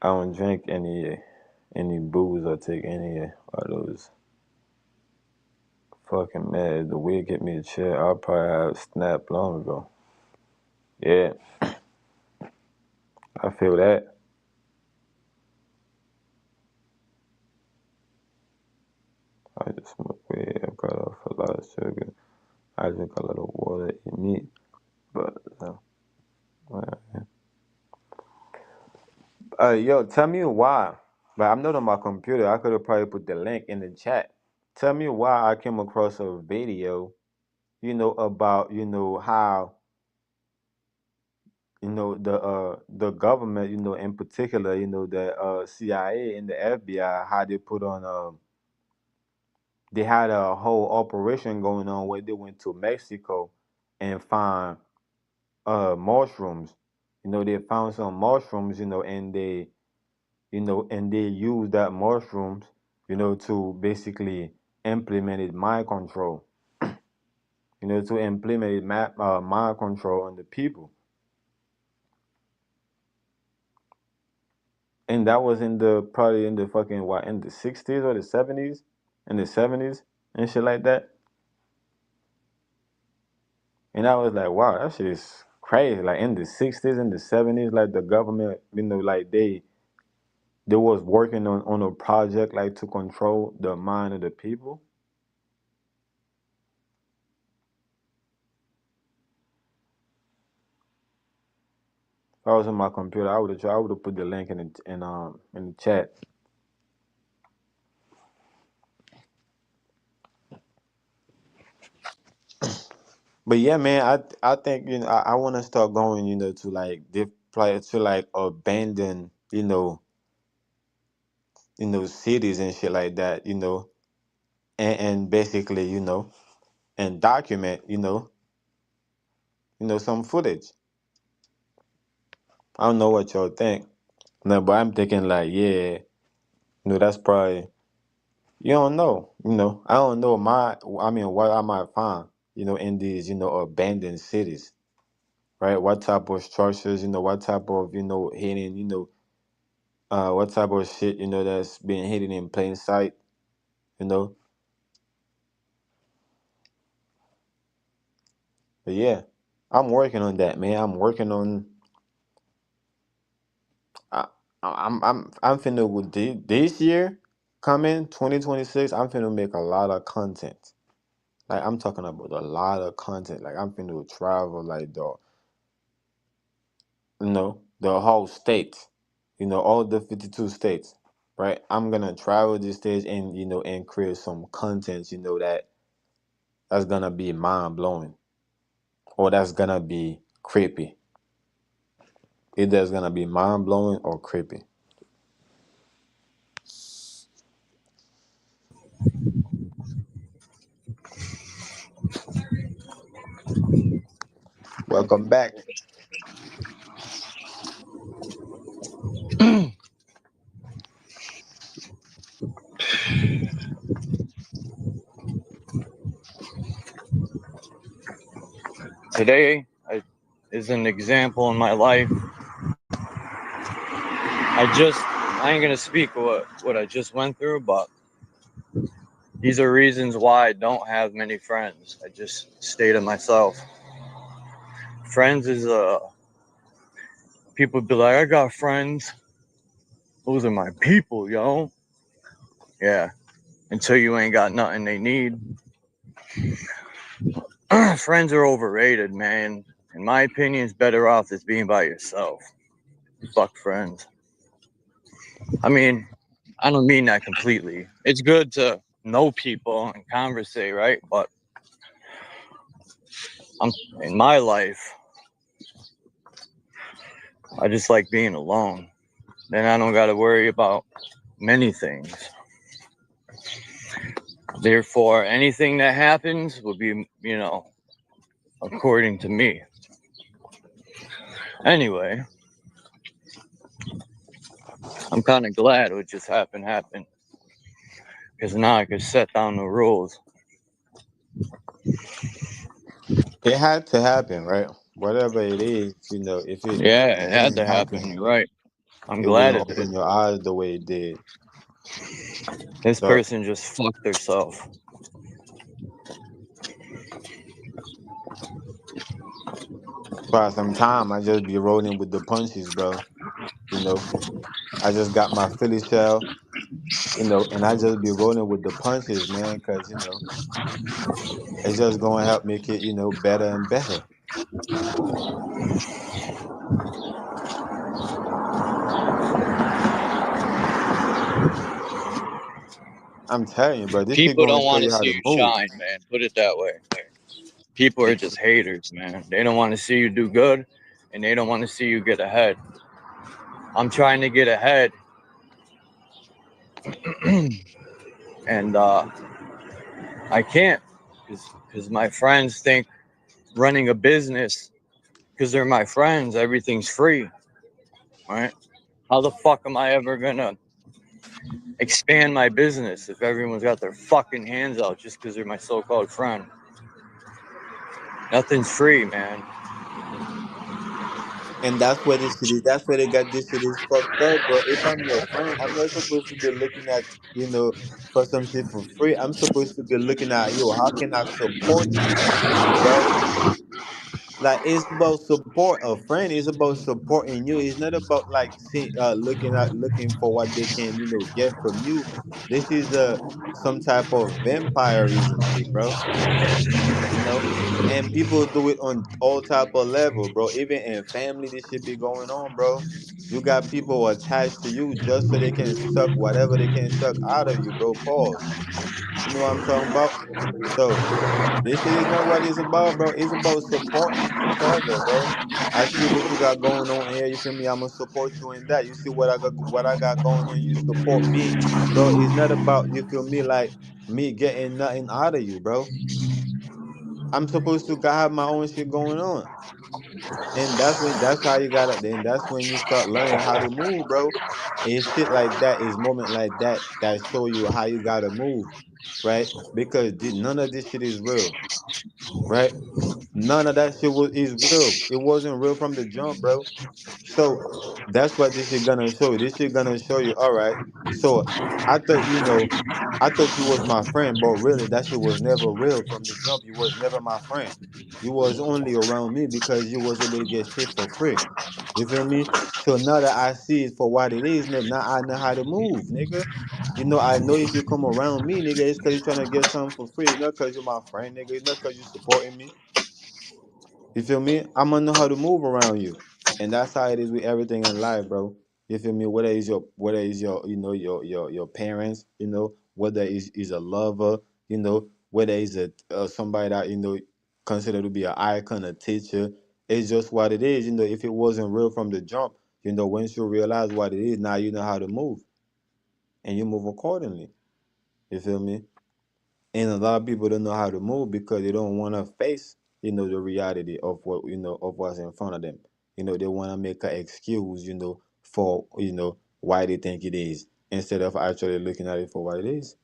don't drink any booze or take any of those fucking meds. The wig hit me a chair. I'll probably have snapped long ago. Yeah, I feel that. I just smoke weed. I cut off a lot of sugar. I drink a lot of water, eat meat. But yo, tell me why. But I'm not on my computer. I could have probably put the link in the chat. Tell me why I came across a video, about, how, the government, in particular, the CIA and the FBI, how they put on they had a whole operation going on where they went to Mexico and find mushrooms. They found some mushrooms, and they used that mushrooms, to basically implement it mind control. To implement it mind control on the people. And that was probably in the fucking what, in the 60s or the 70s? In the 70s and shit like that. And I was like, wow, that shit is crazy. Like in the 60s and the 70s, like the government, like they was working on a project like to control the mind of the people. If I was on my computer, I would have put the link in the chat. But yeah, man, I think I want to start going, to like to like abandon, cities and shit like that, and basically, and document, some footage. I don't know what y'all think. No, but I'm thinking like, yeah, that's probably, you don't know, I don't know what I might find, in these, abandoned cities, right? What type of structures, what type of, hidden, what type of shit, that's being hidden in plain sight, you know. But yeah, I'm working on that, man. I'm working on. I, I'm finna with this year coming 2026. I'm finna make a lot of content. Like I'm talking about a lot of content. Like I'm finna travel like the whole state. All the 52 states. Right. I'm gonna travel this stage and and create some content. That's gonna be mind blowing, or that's gonna be creepy. Either it's gonna be mind blowing or creepy. Welcome back. today is an example in my life. I ain't gonna speak what I just went through, but these are reasons why I don't have many friends. I just stay to myself. Friends is people be like, I got friends. Those are my people, yo. Yeah. Until you ain't got nothing they need. Friends are overrated, man. In my opinion, it's better off just being by yourself. Fuck friends. I mean, I don't mean that completely. It's good to know people and conversate, right? But in my life, I just like being alone. Then I don't got to worry about many things. Therefore, anything that happens will be, according to me. Anyway, I'm kind of glad what just happened. Because now I could set down the rules. It had to happen, right? Whatever it is, if it Yeah, it had didn't to happen. happen, You're right. I'm it glad wouldn't it did. open your eyes the way it did. This So person just fucked herself. for some time, I just be rolling with the punches, bro. You know, I just got my Philly shell, and I just be rolling with the punches, man, because it's just gonna help make it, better and better. I'm telling you, bro, this shit People gonna don't show want to you how see to you move. shine, man. Put it that way. People are just haters, man. They don't want to see you do good, and they don't want to see you get ahead. I'm trying to get ahead, and I can't because my friends think running a business, because they're my friends, everything's free, right? How the fuck am I ever gonna expand my business if everyone's got their fucking hands out just because they're my so-called friend? Nothing's free, man. And that's where this shit is. That's where they got this shit is fucked up, bro. If I'm your friend, I'm not supposed to be looking at, for some shit for free. I'm supposed to be looking at, yo, how can I support you, right? Like it's about support a friend. It's about supporting you. It's not about like looking for what they can, get from you. This is some type of vampirism shit, bro. you know and people do it on all type of level, bro. Even in family this should be going on, bro. You got people attached to you just so they can suck whatever they can suck out of you, bro. Pause. You know what I'm talking about? So this shit is not what it's about, bro. It's about supporting each other, bro. I see what you got going on here. You feel me? I'ma support you in that. You see what I got going on. You support me, bro. It's not about, you feel me, like me getting nothing out of you, bro. I'm supposed to have my own shit going on. And that's how you gotta then that's when you start learning how to move, bro. It's shit like that, is moment like that show you how you gotta move, right? Because none of this shit is real, right? None of that shit is real. It wasn't real from the jump, bro. So that's what this shit gonna show you. This shit gonna show you, all right. So I thought, I thought you was my friend, but really that shit was never real from the jump. You was never my friend. You was only around me because you was able to get shit for free. You feel me? So now that I see it for what it is, now I know how to move, nigga. I know if you come around me, nigga, it's cause you're trying to get something for free. It's not cause you're my friend, nigga. It's not cause you supporting me. You feel me? I'm gonna know how to move around you, and that's how it is with everything in life, bro. You feel me? Whether it's your your parents, whether is a lover, whether it's somebody that considered to be an icon, a teacher. It's just what it is. If it wasn't real from the jump, once you realize what it is, now you know how to move, and you move accordingly. You feel me? And a lot of people don't know how to move because they don't want to face the reality of what's in front of them. They want to make an excuse for why they think it is, instead of actually looking at it for what it is.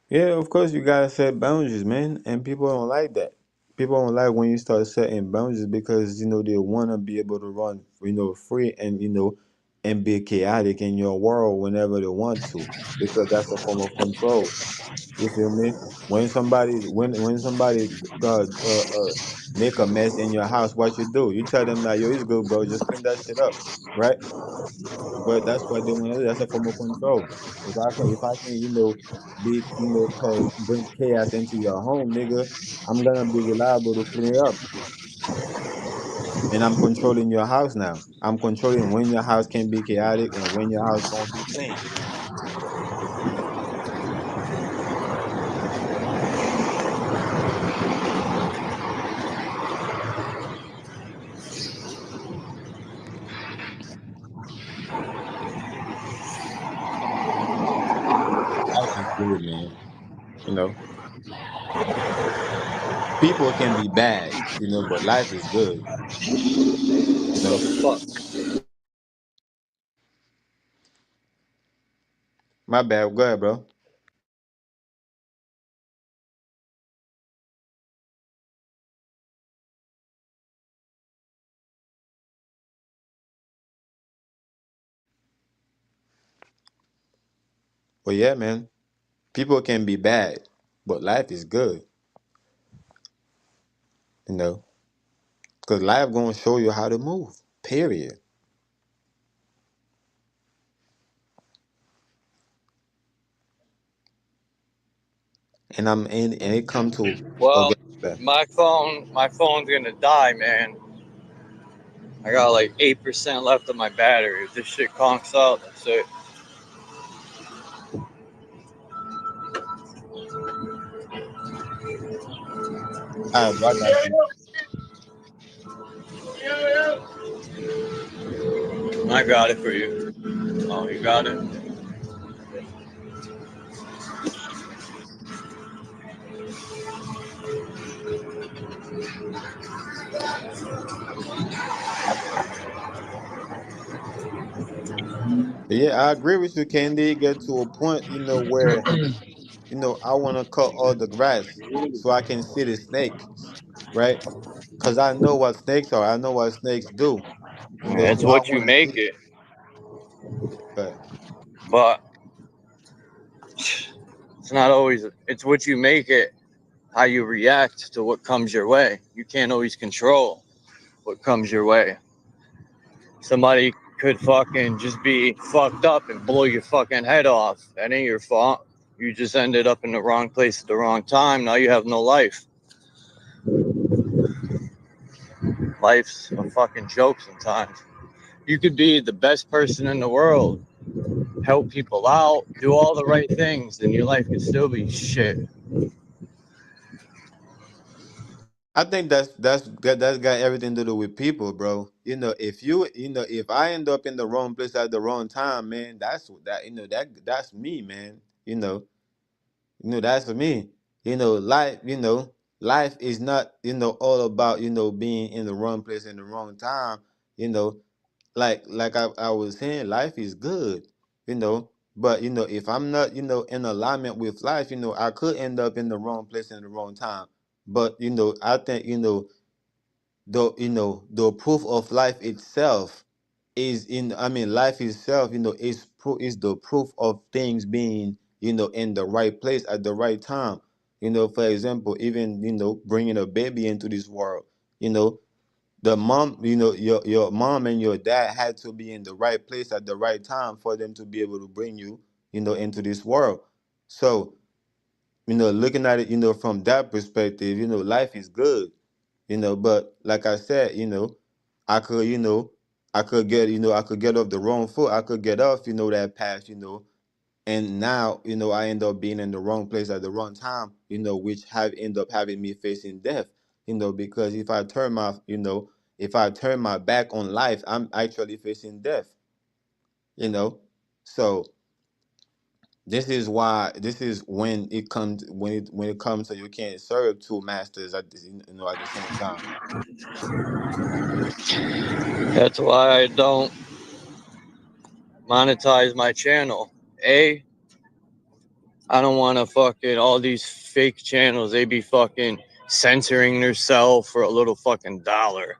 Yeah, of course you gotta set boundaries, man. And people don't like that. People don't like when you start setting boundaries because they wanna be able to run, free and and be chaotic in your world whenever they want to. Because that's a form of control. You feel me? When somebody make a mess in your house, what you do? You tell them that yo, it's good, bro. Just clean that shit up, right? But that's what they want to do. That's a form of control. If I can, bring chaos into your home, nigga, I'm gonna be reliable to clean it up, and I'm controlling your house now. I'm controlling when your house can be chaotic and when your house gonna be clean. Life is good, man. You know, people can be bad, but life is good. You know. Fuck. My bad. Go ahead, bro. But yeah, man, people can be bad, but life is good. You know, because life gonna show you how to move. Period. And it come to Well, okay. Bad. my phone's gonna die, man. I got like 8% left of my battery. If this shit conks out, that's it. All right, bro, I got you. I got it for you. Oh, you got it? But yeah, I agree with you. Can they get to a point, where I want to cut all the grass so I can see the snakes, right? Because I know what snakes are. I know what snakes do. It's So I what you want to make see. it. But But it's not always, it's what you make it, how you react to what comes your way. You can't always control what comes your way. Somebody could fucking just be fucked up and blow your fucking head off. That ain't your fault. You just ended up in the wrong place at the wrong time. Now you have no life. Life's a fucking joke sometimes. You could be the best person in the world, help people out, do all the right things, and your life could still be shit. I think that's got everything to do with people, bro. If I end up in the wrong place at the wrong time, man, that's me, man. That's for me. Life is not, all about, being in the wrong place in the wrong time. You know, like I was saying, life is good, But if I'm not, in alignment with life, I could end up in the wrong place in the wrong time. But I think, the proof of life itself life itself, is the proof of things being, in the right place at the right time. For example, even, bringing a baby into this world, you know the mom, your mom and your dad had to be in the right place at the right time for them to be able to bring you, into this world. So, looking at it, from that perspective, life is good, but like I said, I could, I could get off the wrong foot. I could get off, that path, and now, I end up being in the wrong place at the wrong time, which have end up having me facing death, because if I turn my back on life, I'm actually facing death, you know. So this is when it comes to you can't serve two masters at the same time. That's why I don't monetize my channel. A, I don't want to fucking all these fake channels. They be fucking censoring themselves for a little fucking dollar.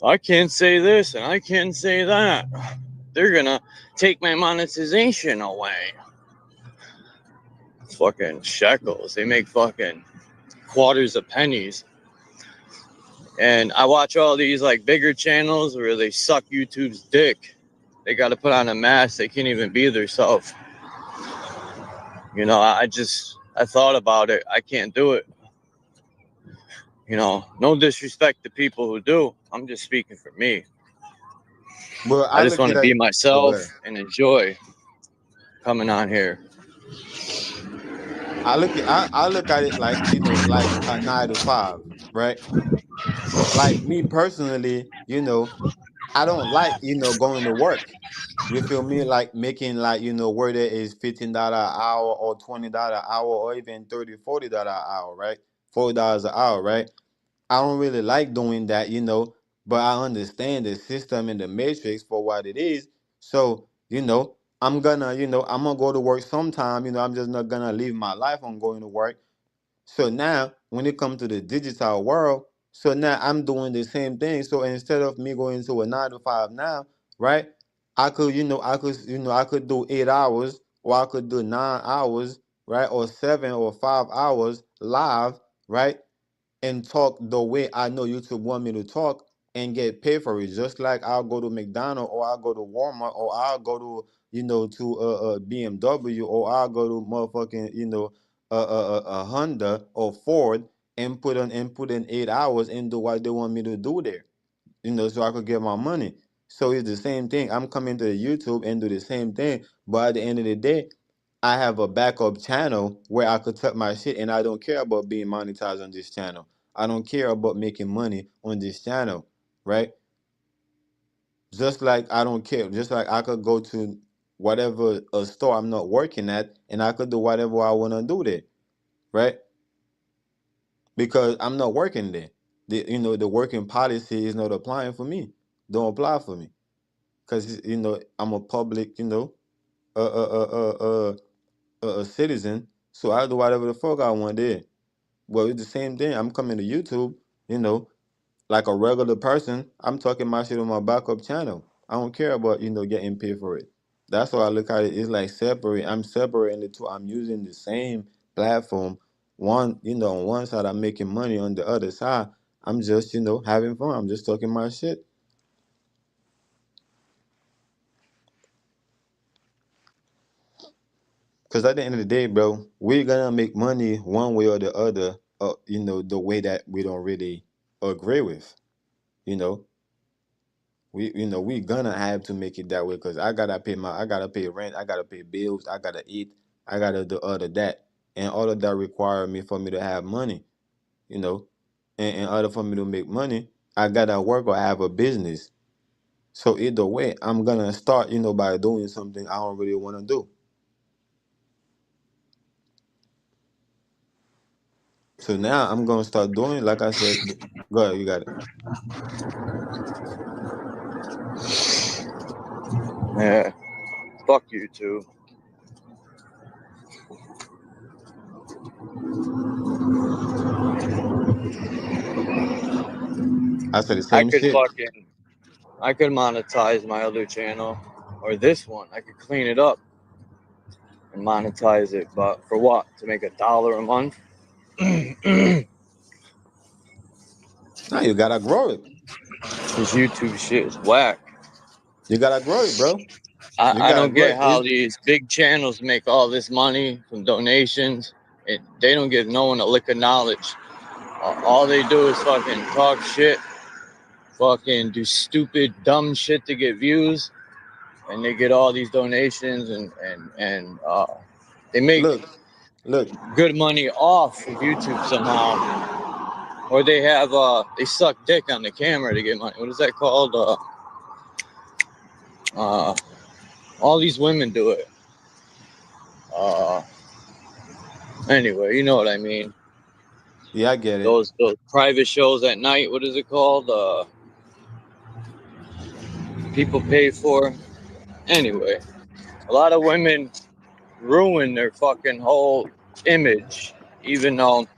I can't say this and I can't say that. They're gonna take my monetization away. Fucking shekels. They make fucking quarters of pennies. And I watch all these like bigger channels where they suck YouTube's dick. They got to put on a mask. They can't even be themselves. You know, I thought about it. I can't do it. You know, no disrespect to people who do. I'm just speaking for me. Well, I I just look want at to be it. Go myself ahead. and enjoy coming on here. I look at it like, like a 9 to 5, right? Like me personally, I don't like, going to work. You feel me? Like making like, where there is $15 an hour or $20 an hour or even $30, $40 an hour, right? $40 an hour, right? I don't really like doing that, but I understand the system and the matrix for what it is. So, I'm gonna go to work sometime, I'm just not gonna live my life on going to work. So now, when it comes to the digital world, so now I'm doing the same thing. So instead of me going to a 9 to 5 now, right? I could do 8 hours, or I could do 9 hours, right? Or 7 or 5 hours live, right? And talk the way I know YouTube want me to talk and get paid for it. Just like I'll go to McDonald's or I'll go to Walmart or I'll go to to BMW or I'll go to motherfucking a Honda or Ford and put in 8 hours and do what they want me to do there. So I could get my money. So it's the same thing. I'm coming to YouTube and do the same thing, but at the end of the day, I have a backup channel where I could tuck my shit, and I don't care about being monetized on this channel. I don't care about making money on this channel, right? Just like I don't care. Just like I could go to whatever a store I'm not working at, and I could do whatever I want to do there, right? Because I'm not working there. The working policy is not applying for me. Don't apply for me, because I'm a public, a a citizen, so I do whatever the fuck I want there. Well, it's the same thing. I'm coming to YouTube, you know, like a regular person. I'm talking my shit on my backup channel. I don't care about, getting paid for it. That's why I look at it. It's like separate. I'm separating the two. I'm using the same platform. One, on one side, I'm making money. On the other side, I'm just, having fun. I'm just talking my shit. Because at the end of the day, bro, we're gonna make money one way or the other. The way that we don't really agree with. You know, we gonna have to make it that way because I gotta pay rent, I gotta pay bills, I gotta eat, I gotta do other that, and all of that require me for me to have money. You know, and in order for me to make money, I gotta work or have a business. So either way, I'm gonna start, by doing something I don't really want to do. So now I'm gonna start doing, like I said. Go ahead, you got it. Yeah. Fuck you too. I said the same shit. I could monetize my other channel or this one. I could clean it up and monetize it, but for what? To make $1 a month? Now you gotta grow it. This YouTube shit is whack. You gotta grow it, bro. You I gotta don't grow get it. how these big channels make all this money from donations. They don't give no one a lick of knowledge. All they do is fucking talk shit, fucking do stupid, dumb shit to get views, and they get all these donations and they make Look. good money off of YouTube somehow. Or they suck dick on the camera to get money. What is that called? All these women do it. Anyway, you know what I mean. Yeah, I get it. Those private shows at night. What is it called? People pay for. Anyway, a lot of women ruin their fucking whole image, even though,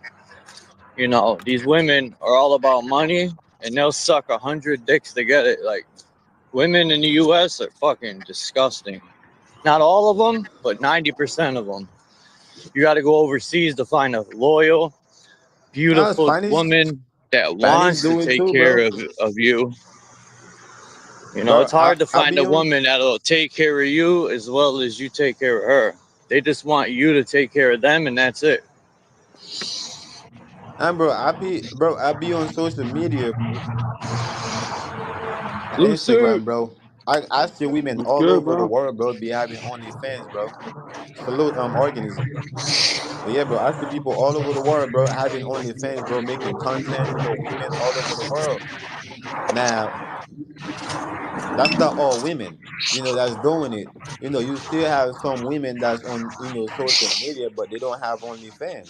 these women are all about money and they'll suck 100 dicks to get it. Like, women in the US are fucking disgusting. Not all of them, but 90% of them. You got to go overseas to find a loyal, beautiful Spanish, woman that Spanish wants to do it take too, care bro. of you. Bro, It's hard to I find be a on. woman that'll take care of you as well as you take care of her. They just want you to take care of them, and that's it. And bro, I be on social media, Blue suit. Instagram, bro. I see women What's all good, over the bro? world, bro, be having OnlyFans, bro. Salute organism. But yeah, bro, I see people all over the world, bro, having OnlyFans, bro, making content, women all over the world. Now, that's not all women, that's doing it. You still have some women that's on, social media, but they don't have OnlyFans.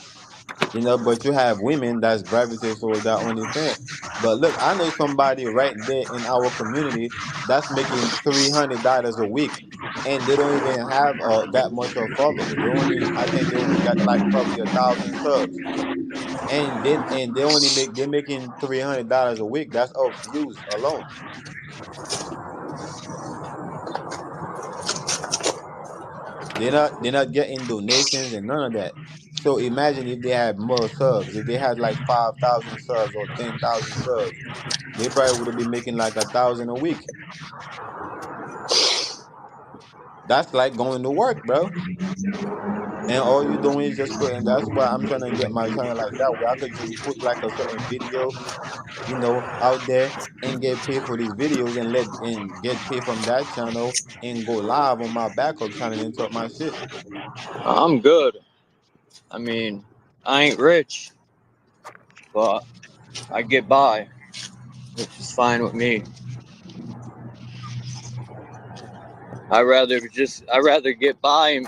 But you have women that's gravitate towards that OnlyFans. But look, I know somebody right there in our community that's making $300 a week, and they don't even have that much of followers. I think they only got like probably 1,000 subs, and they're making $300 a week. That's of views alone. They're not getting donations and none of that. So imagine if they had more subs, if they had like 5,000 subs or 10,000 subs, they probably would have been making like 1,000 a week. That's like going to work, bro. And all you doing is just putting. That's why I'm trying to get my channel like that, where I could just put like a certain video, out there and get paid for these videos and get paid from that channel and go live on my backup channel and talk my shit. I'm good. I mean, I ain't rich, but I get by, which is fine with me. I rather get by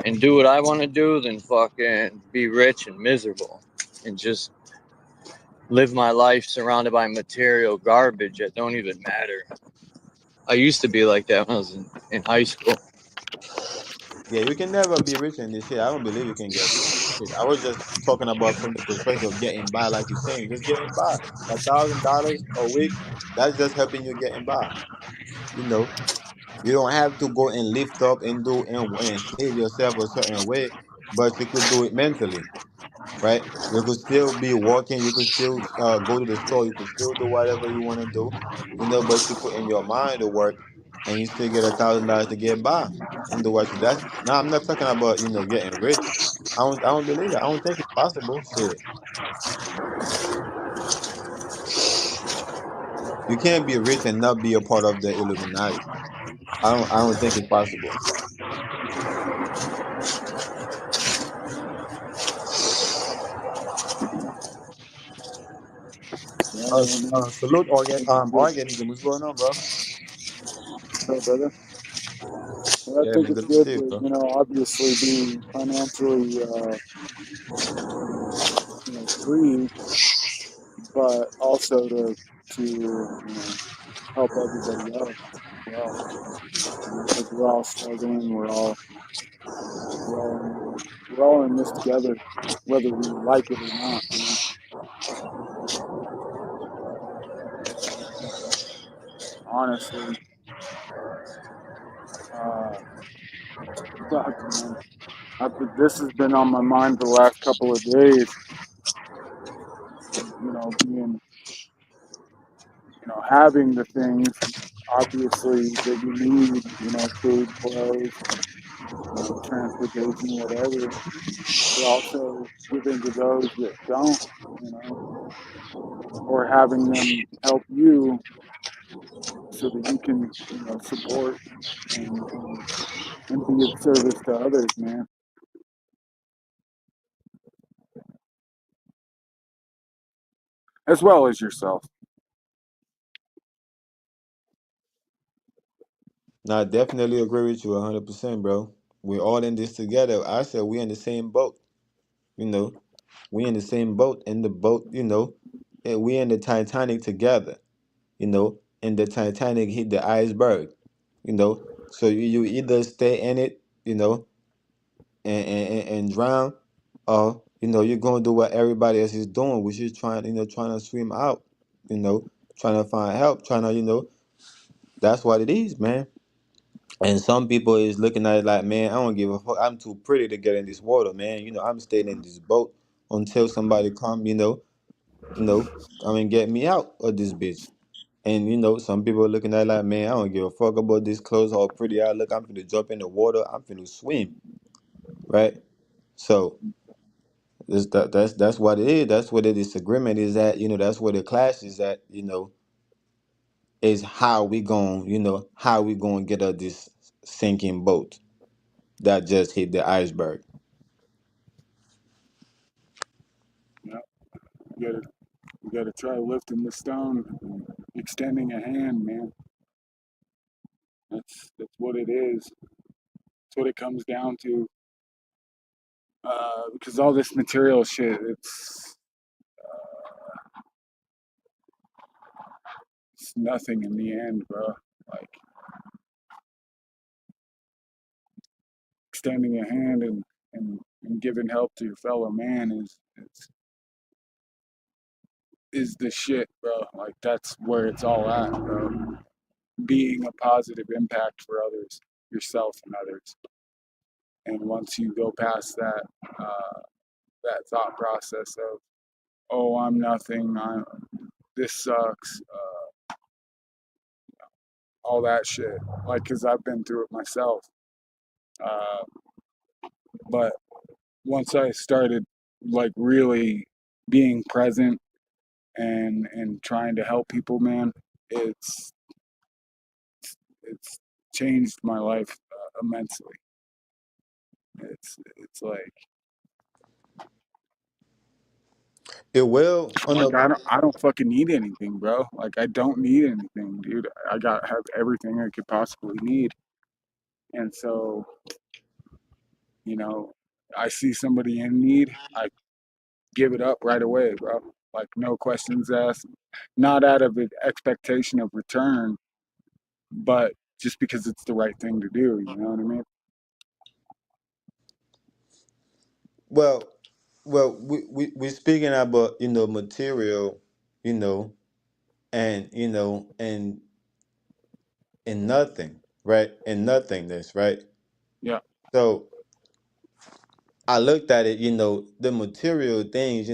and do what I want to do than fucking be rich and miserable and just live my life surrounded by material garbage that don't even matter. I used to be like that when I was in high school. Yeah, you can never be rich in this shit. I don't believe you can get rich in this shit. I was just talking about from the perspective of getting by, like you're saying, just getting by. $1,000 a week, that's just helping you getting by. You know, you don't have to go and lift up and do and save yourself a certain way, but you could do it mentally, right? You could still be working. You could still go to the store. You could still do whatever you want to do, but you put in your mind to work, and you still get $1,000 to get by and do what you. That's now. I'm not talking about getting rich. I don't believe that. I don't think it's possible. Shit, you can't be rich and not be a part of the Illuminati. I don't think it's possible. Yeah, man. Salute That's good. organism. What's going on, bro? What's up, brother? Well, I Yeah, think man. it's Good to good see you, to, bro. obviously be financially, free, but also to help everybody else as well. Because we're all struggling. We're all in this together, whether we like it or not. Honestly, uh, fuck, man. This has been on my mind for the last couple of days. Being, having the things obviously that you need, food, clothes, transportation, whatever, but also giving to those that don't, you know, or having them help you so that you can, support and be of service to others, man, as well as yourself. No, I definitely agree with you 100%, bro. We're all in this together. I said we're in the same boat. You know, we in the same boat. In the boat, and we in the Titanic together. And the Titanic hit the iceberg. So you either stay in it you know, and drown, or you're gonna do what everybody else is doing, which is trying to swim out, trying to find help, trying to that's what it is, man. And some people is looking at it like, man, I don't give a fuck. I'm too pretty to get in this water, man. I'm staying in this boat until somebody come, come and get me out of this bitch. And some people are looking at it like, man, I don't give a fuck about this clothes, how pretty I look. I'm finna jump in the water. I'm finna swim, right? So that's what it is. That's where the disagreement is at. That's where the clash is at. Is how we going, how we going to get out of this sinking boat that just hit the iceberg. Yeah, you gotta try lifting the stone, extending a hand, man. That's what it is. That's what it comes down to. Because all this material shit, it's nothing in the end, bro. Like extending a hand and giving help to your fellow man is the shit, bro. Like that's where it's all at, bro. Being a positive impact for others, yourself and others. And once you go past that thought process of, oh, I'm nothing, this sucks, all that shit. Like, cause I've been through it myself. Uh, but once I started like really being present and trying to help people, man, it's it's changed my life immensely. It's like It will on like the I don't fucking need anything, bro. Like I don't need anything, dude. Have everything I could possibly need. And so, you know, I see somebody in need, I give it up right away, bro. Like no questions asked, not out of an expectation of return, but just because it's the right thing to do. You know what I mean? well, we speaking about material, you know, and and nothing, right, and nothingness, right. Yeah, So I looked at it, the material things,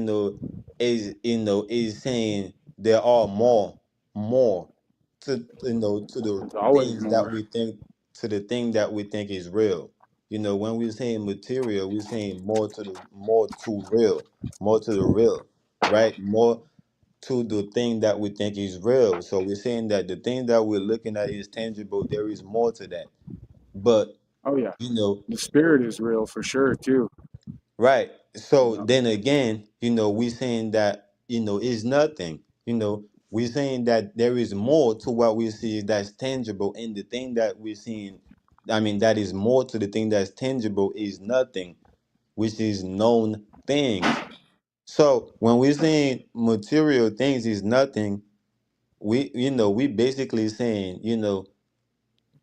is saying there are more to the there's always things that more. we think, to the thing that we think is real. When we're saying material, we're saying more to real, more to the real, right? More to the thing that we think is real. So we're saying that the thing that we're looking at is tangible. There is more to that. But Oh yeah, you know, the spirit is real for sure too. right. You So know? then again, we're saying that, is nothing. We're saying that there is more to what we see that's tangible, and the thing that we're seeing, I mean, that is more to the thing that's tangible is nothing, which is known things. So when we're saying material things is nothing, we basically saying,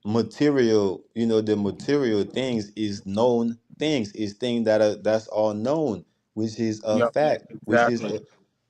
material, the material things is known things, is things that's all known, which is a Yep, fact, which is exactly.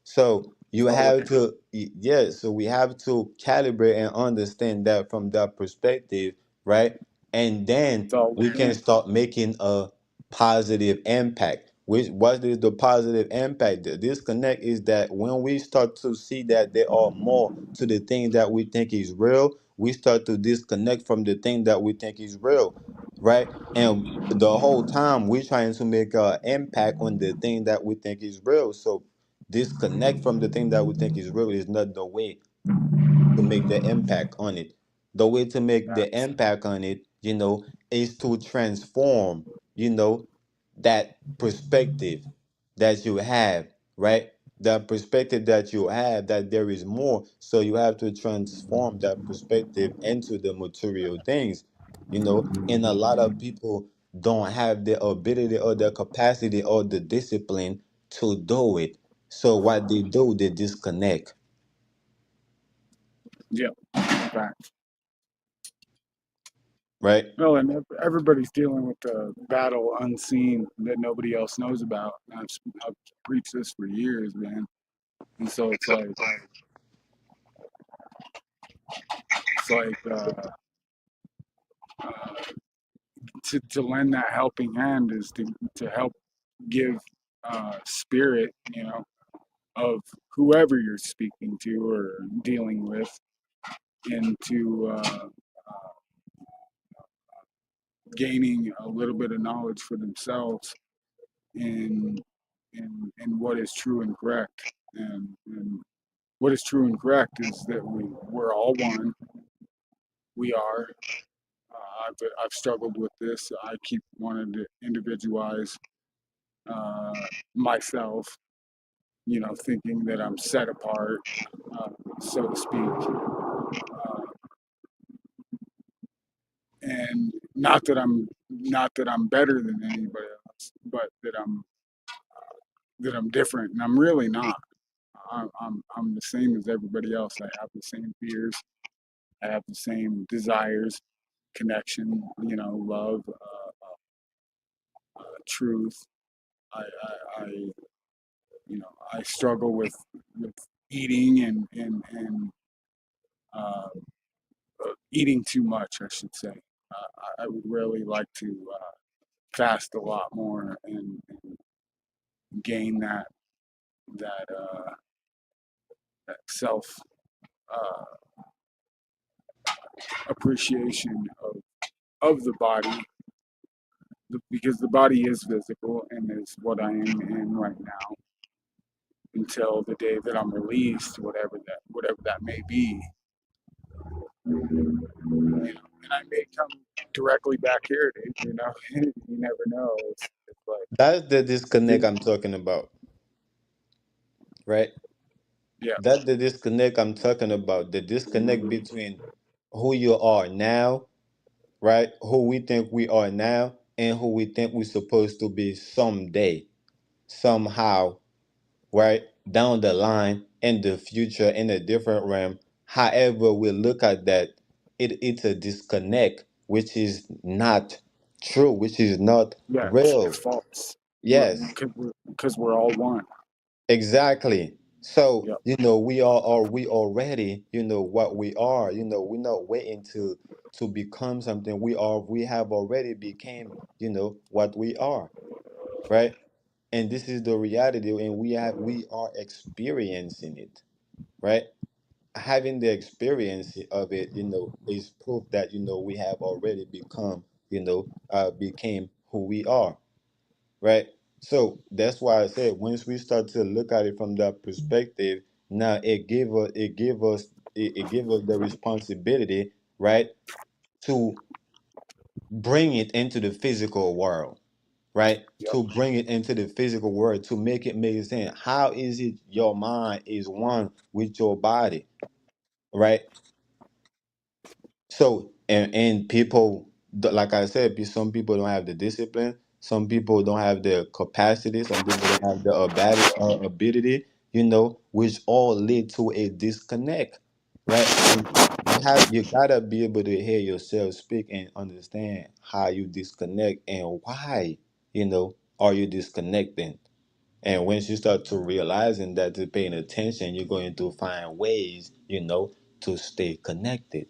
so you That's all it have is. to yeah, so we have to calibrate and understand that from that perspective, right? And then That's all we we can can. start making a positive impact. Which what is the positive impact? The disconnect is that when we start to see that there are more to the thing that we think is real, we start to disconnect from the thing that we think is real, right? And the whole time we're trying to make an impact on the thing that we think is real. So disconnect from the thing that we think is real is not the way to make the impact on it. The way to make the Facts. impact on it, is to transform, that perspective that you have, right? That perspective that you have, that there is more. So you have to transform that perspective into the material things, and a lot of people don't have the ability or the capacity or the discipline to do it. So what they do, they disconnect. Yep, facts. right? Well, and everybody's dealing with the battle unseen that nobody else knows about. I've preached this for years, man. And so it's like uh, to lend that helping hand is to help give spirit, you know, of whoever you're speaking to or dealing with, into gaining a little bit of knowledge for themselves in in what is true and correct. And what is true and correct is that we're all one. We are. I've struggled with this. I keep wanting to individualize myself, you know, thinking that I'm set apart, so to speak. Uh, and not that I'm better than anybody else, but that I'm different, and I'm really not. I'm the same as everybody else. I have the same fears. I have the same desires, connection, you know, love, truth. I you know, I struggle with eating and uh, eating too much, I should say. I would really like to fast a lot more and gain that that self uh, appreciation of the body, because the body is physical and is what I am in right now until the day that I'm released, whatever that may be. You know, and I may come directly back here, dude. You know, you never know. It's like, That's the disconnect dude, I'm talking about, right? yeah, That's the disconnect I'm talking about. The disconnect between who you are now, right? Who we think we are now, and who we think we're supposed to be someday, somehow, right? Down the line, in the future, in a different realm. However, we look at that, it's a disconnect, which is not true, which is not yeah, it's real. false. Yes. Because we're all one. Exactly. So, Yep. we already, what we are, we're not waiting to become something. We have already became, what we are, right? And this is the reality, and we are experiencing it, right? Having the experience of it, is proof that, we have already become, became who we are, right? So that's why I said once we start to look at it from that perspective, now it give us the responsibility, right, to bring it into the physical world, right? Yep. To bring it into the physical world, to make it make sense. How is it your mind is one with your body, right? So and people, like I said, some people don't have the discipline. Some people don't have the capacity. Some people don't have the ability. Which all lead to a disconnect, right? And you gotta be able to hear yourself speak and understand how you disconnect and why. Are you disconnecting? And once you start to realizing that, to paying attention, you're going to find ways, to stay connected.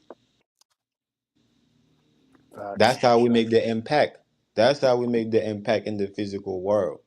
Facts. That's how we make Facts. the impact. That's how we make the impact in the physical world.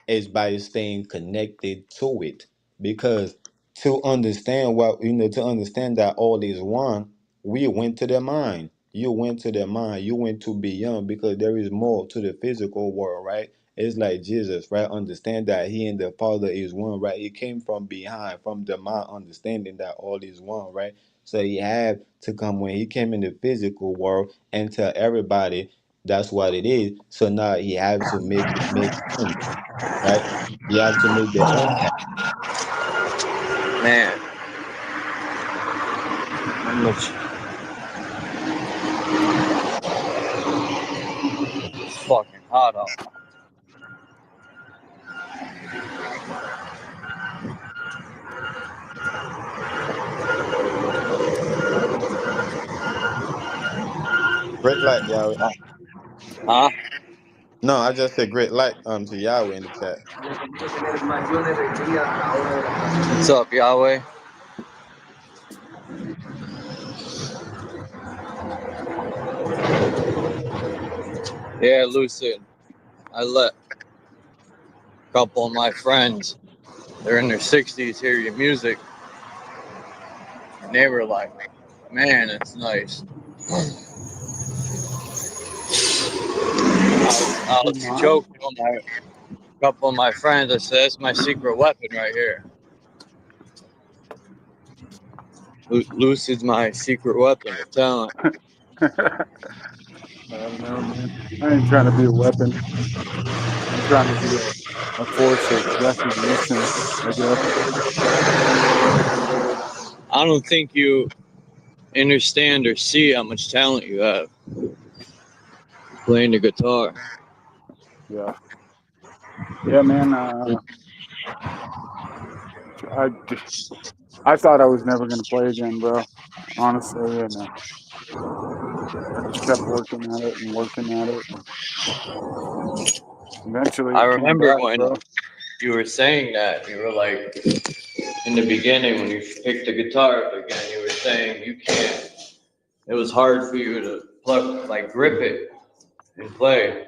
Is by staying connected to it. Because to understand that all is one, we went to the mind. You went to the mind. You went to beyond, because there is more to the physical world, right? It's like Jesus, right? Understand that he and the Father is one, right? He came from behind, from the mind, understanding that all is one, right? So he had to come when he came in the physical world and tell everybody that's what it is. So now he have to make it make sense, right? You have to make the impact. Man, how much it's fucking hot out. light, Yahweh. Huh? No, I just said great light to Yahweh in the chat. What's up, Yahweh? Yeah, Lucid. I let a couple of my friends, they're in their 60s, hear your music. And they were like, man, it's nice. I was joking with a couple of my friends. I said, that's my secret weapon right here. Lucid's my secret weapon of talent. I don't know, man. I ain't trying to be a weapon. I'm trying to be a force of recognition, I guess. I don't think you understand or see how much talent you have playing the guitar. Yeah. Yeah, man. I thought I was never going to play again, bro. Honestly, and I just kept working at it and working at it. And eventually I it came remember back, when bro. you were saying that. You were like, in the beginning, when you picked the guitar up again, you were saying you can't. It was hard for you to grip it and play.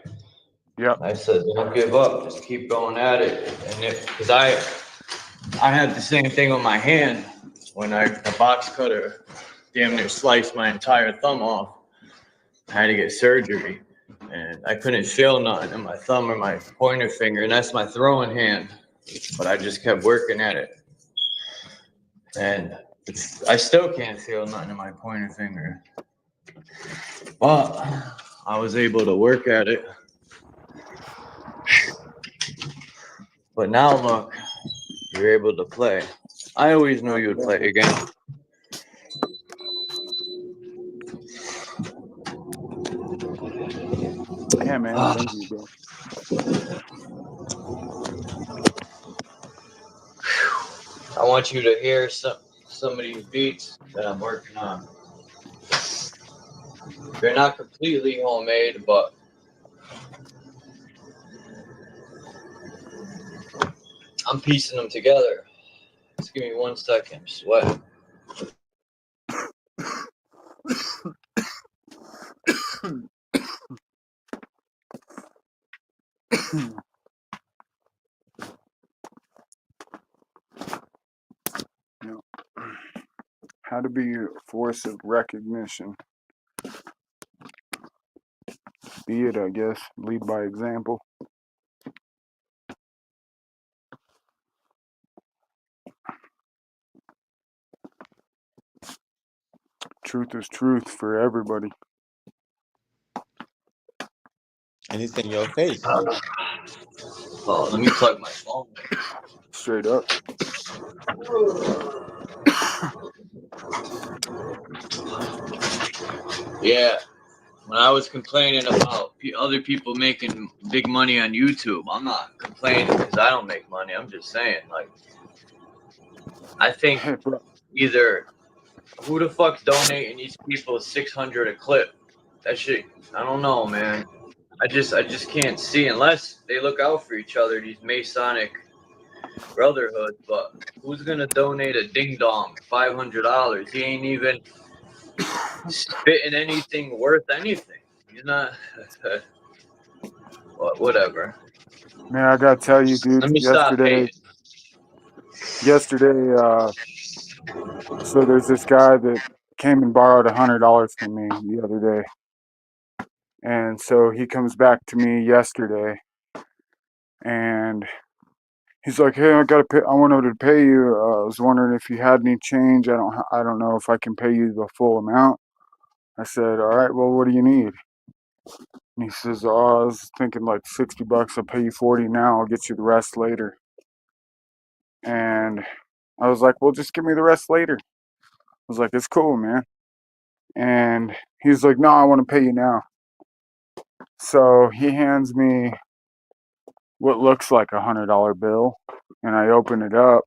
Yep. I said, don't give up. Just keep going at it. And because I had the same thing on my hand when the box cutter damn near sliced my entire thumb off. I had to get surgery, and I couldn't feel nothing in my thumb or my pointer finger, and that's my throwing hand. But I just kept working at it, and I still can't feel nothing in my pointer finger. But I was able to work at it. But now look, you're able to play. I always knew you would play again. Yeah, man. Thank you, bro. I want you to hear some of these beats that I'm working on. They're not completely homemade, but I'm piecing them together. Just give me 1 second. I'm sweating. You know, how to be a force of recognition. Be it, I guess. Lead by example. Truth is truth for everybody. And it's in your face. Oh, let me plug my phone. Straight up. Yeah. When I was complaining about other people making big money on YouTube, I'm not complaining because I don't make money. I'm just saying, like, I think either who the fuck's donating these people $600 a clip? That shit, I don't know, man. I just can't see unless they look out for each other, these Masonic brotherhoods. But who's gonna donate a ding dong $500? He ain't even spitting anything worth anything. He's not. Whatever. Man, I gotta tell you, dude. Let me stop hating. Yesterday, so there's this guy that came and borrowed $100 from me the other day. And so he comes back to me yesterday and he's like, "Hey, I wanted to pay you. I was wondering if you had any change. I don't know if I can pay you the full amount." I said, "All right, well, what do you need?" And he says, "Oh, I was thinking like $60. I'll pay you 40 now. I'll get you the rest later." And I was like, "Well, just give me the rest later." I was like, "It's cool, man." And he's like, "No, I want to pay you now." So he hands me what looks like $100 bill, and I open it up,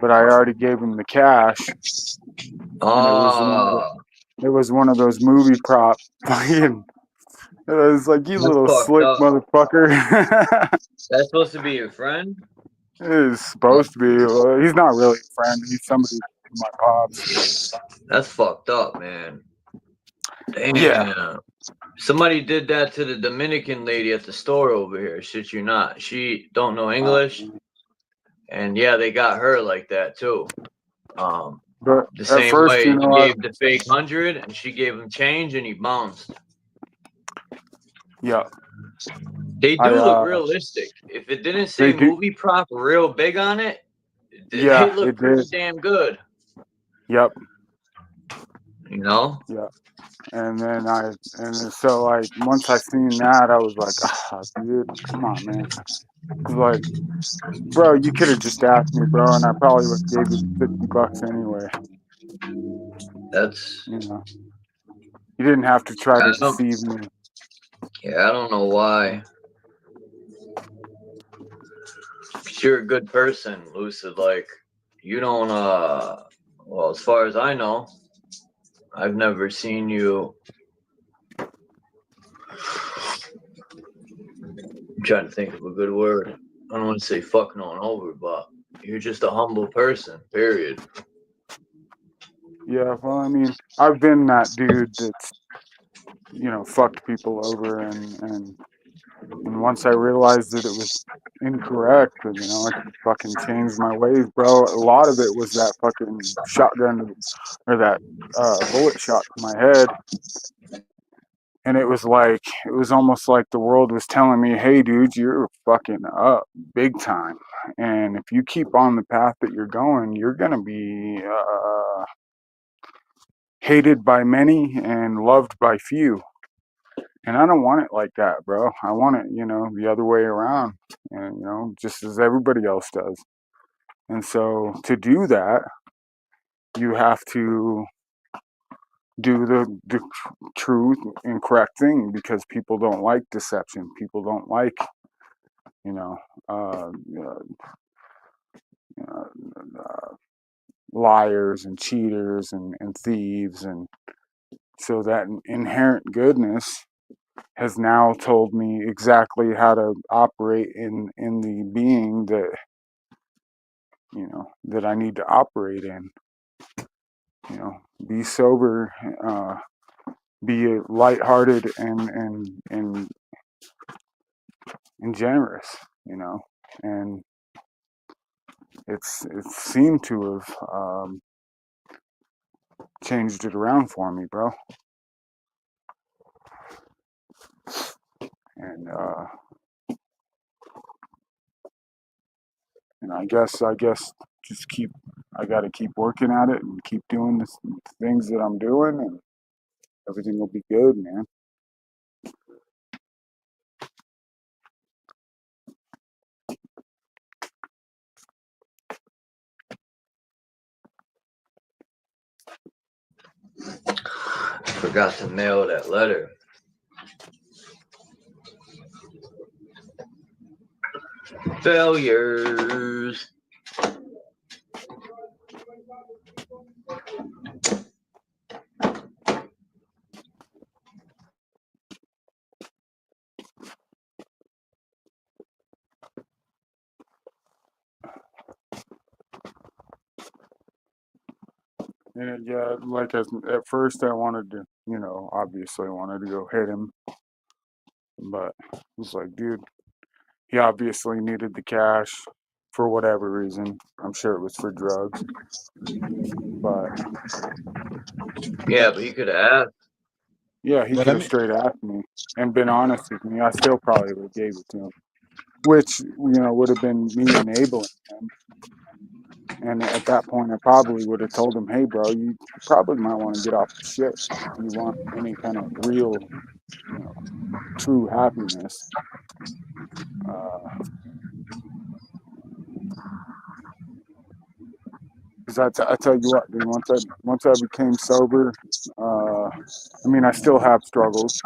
but I already gave him the cash, and it was It was one of those movie prop fucking. It was like, you That's little fucked slick up. motherfucker. That's supposed to be your friend? He's supposed to be. He's not really a friend. He's somebody from my pops. That's fucked up, man. Damn. Yeah. Somebody did that to the Dominican lady at the store over here. Shit you not. She don't know English. And yeah, they got her like that too. But The at same first, way you he know, gave the fake 100 and she gave him change and he bounced. Yeah. They do look realistic. If it didn't say movie prop real big on it, yeah, they look it pretty did. damn good. Yep. You know? Yeah. And then so like once I seen that, I was like, dude, come on, man. I was like, bro, you could have just asked me, bro, and I probably would have gave you the $50 anyway. That's, you know, you didn't have to try to deceive me. Yeah, I don't know why. 'Cause you're a good person, Lucid. Like, you don't, well, as far as I know, I've never seen you. I'm trying to think of a good word. I don't want to say fuck no one over, but you're just a humble person, period. Yeah, well, I mean, I've been that dude that's, fucked people over, and once I realized that it was incorrect, I fucking changed my ways, bro. A lot of it was that fucking shotgun or that bullet shot to my head. And it was almost like the world was telling me, hey, dude, you're fucking up big time. And if you keep on the path that you're going, you're going to be hated by many and loved by few. And I don't want it like that, bro. I want it, the other way around, and, just as everybody else does. And so to do that, you have to do the truth and correct thing, because people don't like deception. People don't like, uh, liars and cheaters and thieves. And so that inherent goodness has now told me exactly how to operate in the being that, that I need to operate in. Be sober, be lighthearted and generous, and it seemed to have changed it around for me, bro. And I guess just I got to keep working at it and keep doing the things that I'm doing, and everything will be good, man. I forgot to mail that letter. Failures. And yeah, like at first I wanted to, obviously wanted to go hit him, but it was like, dude, he obviously needed the cash for whatever reason. I'm sure it was for drugs, but Yeah, but you could have asked. Yeah, he could have straight asked me and been honest with me. I still probably would have gave it to him, which, would have been me enabling him. And at that point, I probably would have told him, hey, bro, you probably might want to get off the shit if you want any kind of real, true happiness. Because I tell you what, dude, once I became sober, I mean, I still have struggles,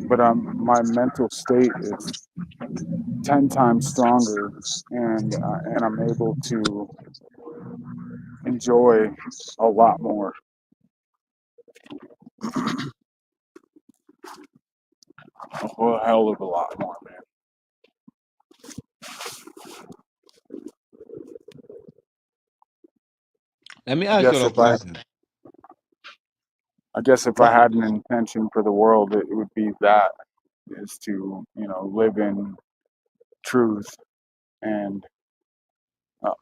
but my mental state is 10 times stronger, and I'm able to enjoy a lot more. A whole hell of a lot more, man. Let me I ask you guess a if I question. had an intention for the world, it would be that is to, you know, live in truth and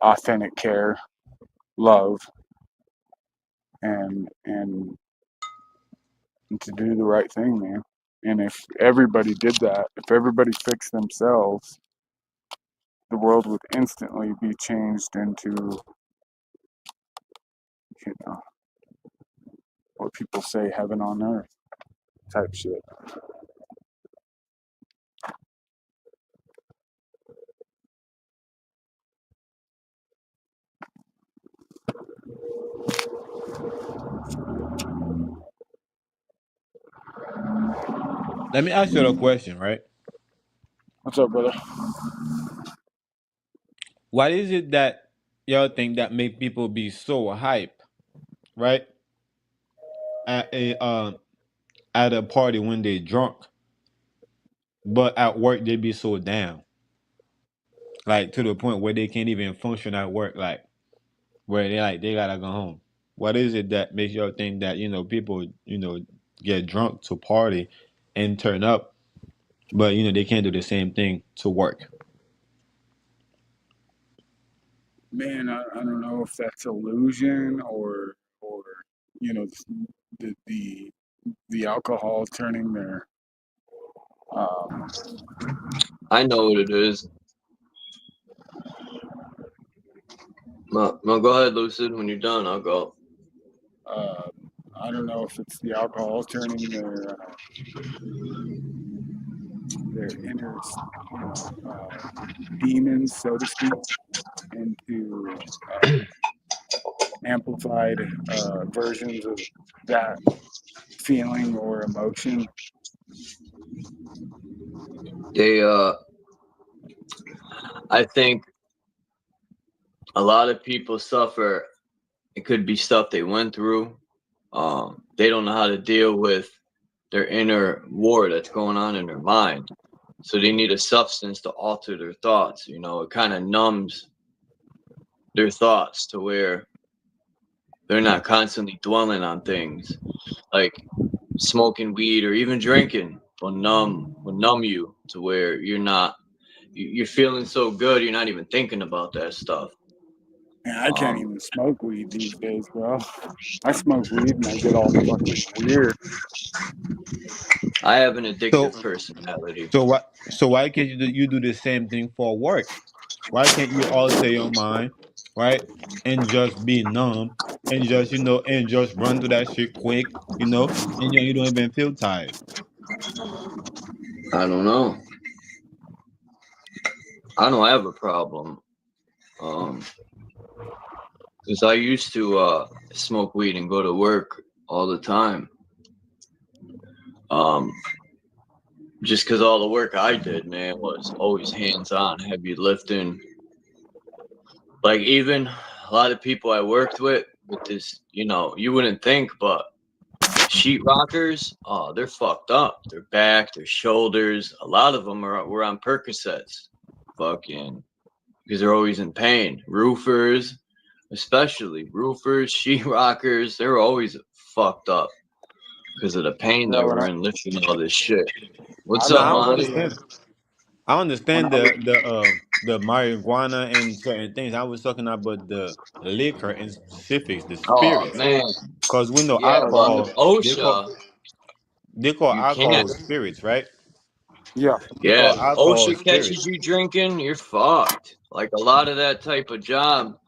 authentic care, love, and to do the right thing, man. And if everybody did that, if everybody fixed themselves, the world would instantly be changed into, you know, what people say heaven on earth type shit. Let me ask you a question, right? What's up, brother? What is it that y'all think that make people be so hype, right? At a party when they drunk, but at work they be so down, like to the point where they can't even function at work, like where they gotta go home. What is it that makes y'all think that people get drunk to party and turn up, but they can't do the same thing to work? Man, I don't know if that's illusion or you know the the the alcohol turning their um I know what it is. No, go ahead, Lucid. When you're done, I'll go. I don't know if it's the alcohol turning their inner, demons, so to speak, into amplified versions of that feeling or emotion. They, I think a lot of people suffer. It could be stuff they went through. They don't know how to deal with their inner war that's going on in their mind. So they need a substance to alter their thoughts. It kind of numbs their thoughts to where they're not constantly dwelling on things like smoking weed or even drinking will numb you to where you're feeling so good you're not even thinking about that stuff. Man, I can't even smoke weed these days, bro. I smoke weed and I get all fucking weird. I have an So, addictive personality. why can't you do the same thing for work? Why can't you alter your mind, right, and just be numb and just run through that shit quick, and you don't even feel tired? I don't know. I have a problem. Because I used to smoke weed and go to work all the time. Just because all the work I did, man, was always hands-on, heavy lifting. Like even a lot of people I worked with this, you wouldn't think, but sheet rockers, oh, they're fucked up. Their back, their shoulders, a lot of them were on Percocets, fucking, because they're always in pain. Roofers, especially roofers, sheet rockers, they're always fucked up because of the pain Yeah, they were in lifting all this shit. What's I No, up, I remember Monty? understand. I when understand I was the marijuana and certain things. I was talking about the liquor and specifics, the Oh spirits, man, because we know yeah, but alcohol. OSHA, They call you can't. alcohol spirits, right? yeah. They Yeah, call if alcohol OSHA catches spirits. you drinking, you're fucked. Like a lot of that type of job,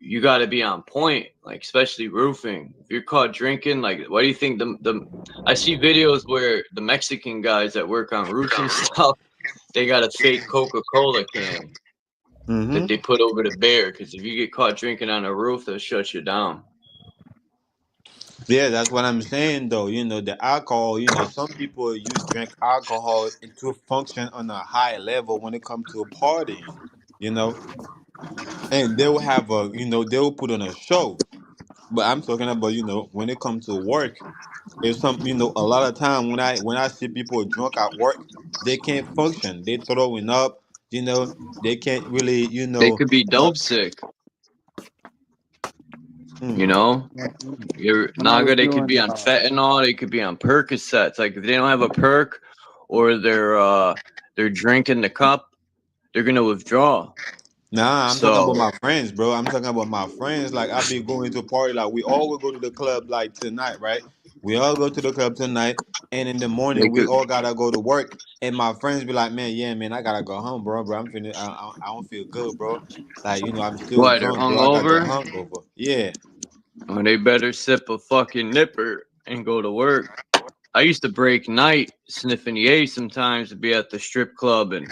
you got to be on point. Like especially roofing. If you're caught drinking, like what do you think? The I see videos where the Mexican guys that work on roofs and stuff, they got a fake Coca-Cola can that they put over the bear. Because if you get caught drinking on a roof, they'll shut you down. Yeah, that's what I'm saying though. The alcohol, some people use drink alcohol to function on a high level when it comes to partying, you know, and they will have they will put on a show. But I'm talking about, when it comes to work, if some, a lot of time when I see people drunk at work, they can't function. They throwing up, they can't really, They could be uh, dope sick, you mm. know? You're When I was Naga, they could doing be on fentanyl, they could be on Percocets. Like if they don't have a perk or they're drinking the cup, they're gonna withdraw. Nah, I'm talking about So my friends, bro. I'm talking about my friends. Like I be going to a party. Like we all will go to the club like tonight, right? We all go to the club tonight, and in the they morning we could all gotta go to work. And my friends be like, "Man, yeah, man, I gotta go home, bro. I'm feeling, I don't feel good, bro. Like I'm still why they're drunk, bro. I got the hungover, hungover. Yeah." or they better sip a fucking nipper and go to work. I used to break night sniffing yay sometimes to be at the strip club, and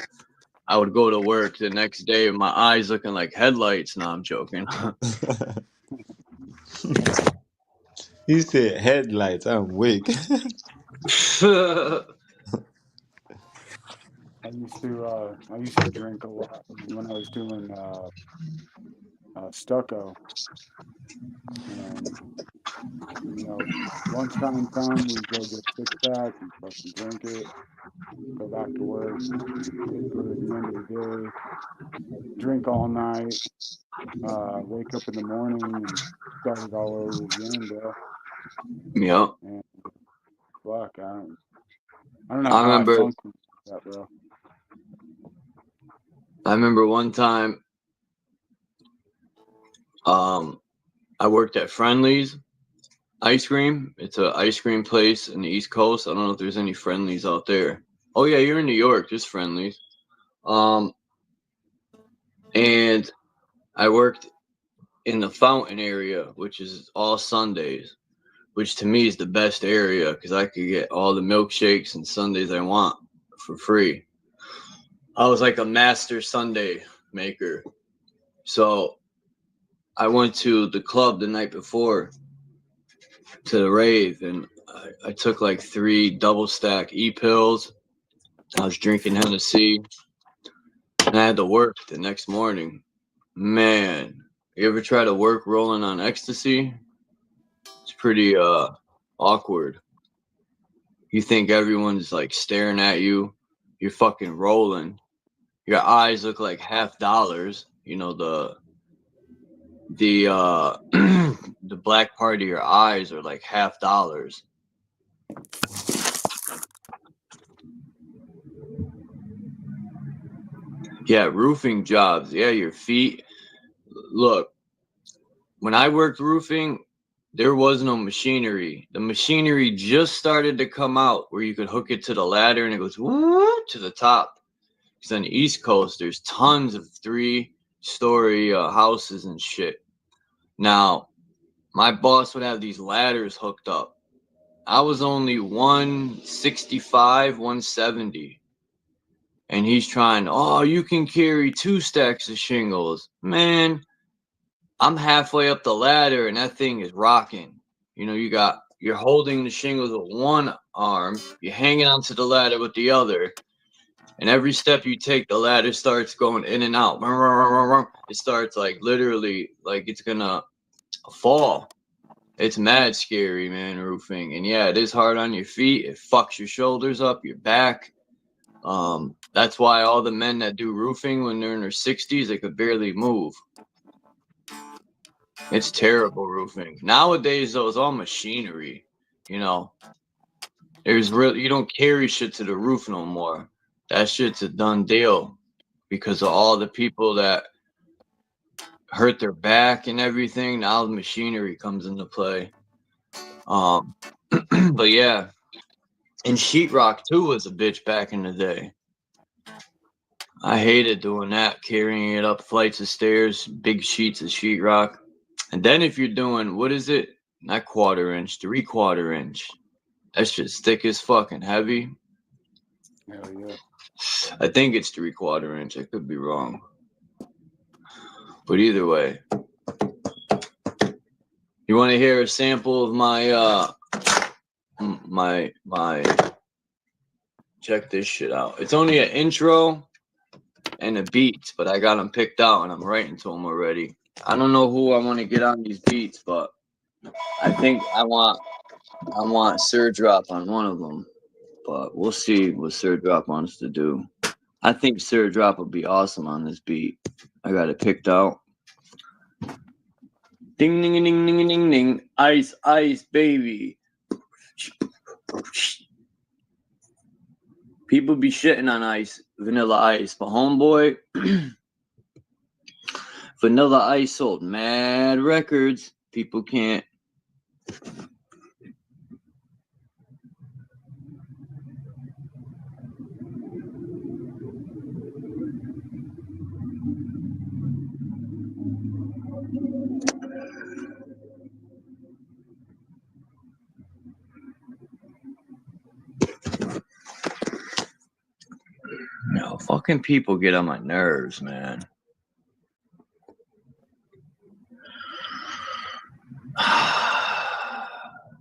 I would go to work the next day with my eyes looking like headlights. No, I'm joking. He said headlights. I'm weak. I used to drink a lot when I was doing stucco, and lunchtime come, we go get a six pack and fucking drink it, go back to work, get through at the end of the day, drink all night, wake up in the morning and start it all over again, bro. Yeah. And fuck, I don't know I how I remember function like that, bro. I remember one time I worked at Friendly's Ice Cream. It's a ice cream place in the East Coast. I don't know if there's any Friendly's out there. Oh yeah, you're in New York, there's Friendly's. And I worked in the fountain area, which is all Sundays, which to me is the best area because I could get all the milkshakes and sundaes I want for free. I was like a master sundae maker. So I went to the club the night before to the rave, and I took like 3 double stack E-pills. I was drinking Hennessy, and I had to work the next morning. Man, you ever try to work rolling on ecstasy? It's pretty awkward. You think everyone's like staring at you. You're fucking rolling. Your eyes look like $50. The the black part of your eyes are like $50. Yeah, roofing jobs. Yeah, your feet. Look, when I worked roofing, there was no machinery. The machinery just started to come out where you could hook it to the ladder and it goes whoop to the top. Because on the East Coast, there's tons of 3-story houses and shit. Now, my boss would have these ladders hooked up. I was only 165, 170. And he's trying, oh, you can carry 2 stacks of shingles. Man, I'm halfway up the ladder and that thing is rocking. You're holding the shingles with one arm, you're hanging onto the ladder with the other. And every step you take, the ladder starts going in and out. It starts like literally like it's gonna fall. It's mad scary, man, roofing. And yeah, it is hard on your feet. It fucks your shoulders up, your back. That's why all the men that do roofing when they're in their 60s, they could barely move. It's terrible roofing. Nowadays, though, it's all machinery. You don't carry shit to the roof no more. That shit's a done deal because of all the people that hurt their back and everything. Now the machinery comes into play. But yeah, and sheetrock too was a bitch back in the day. I hated doing that, carrying it up flights of stairs, big sheets of sheetrock. And then if you're doing, what is it? Not 1/4 inch, 3/4 inch. That shit's thick as fucking heavy. Hell yeah. I think it's 3/4 inch. I could be wrong. But either way, you want to hear a sample of my my check this shit out. It's only an intro and a beat, but I got them picked out and I'm writing to them already. I don't know who I want to get on these beats, but I think I want Sir Drop on one of them, but we'll see what Sir Drop wants to do. I think Sir Drop would be awesome on this beat. I got it picked out. Ding ding ding ding ding ding. Ice ice baby. People be shitting on ice, Vanilla Ice, but homeboy, Vanilla Ice sold mad records. People can't. No, fucking people get on my nerves, man.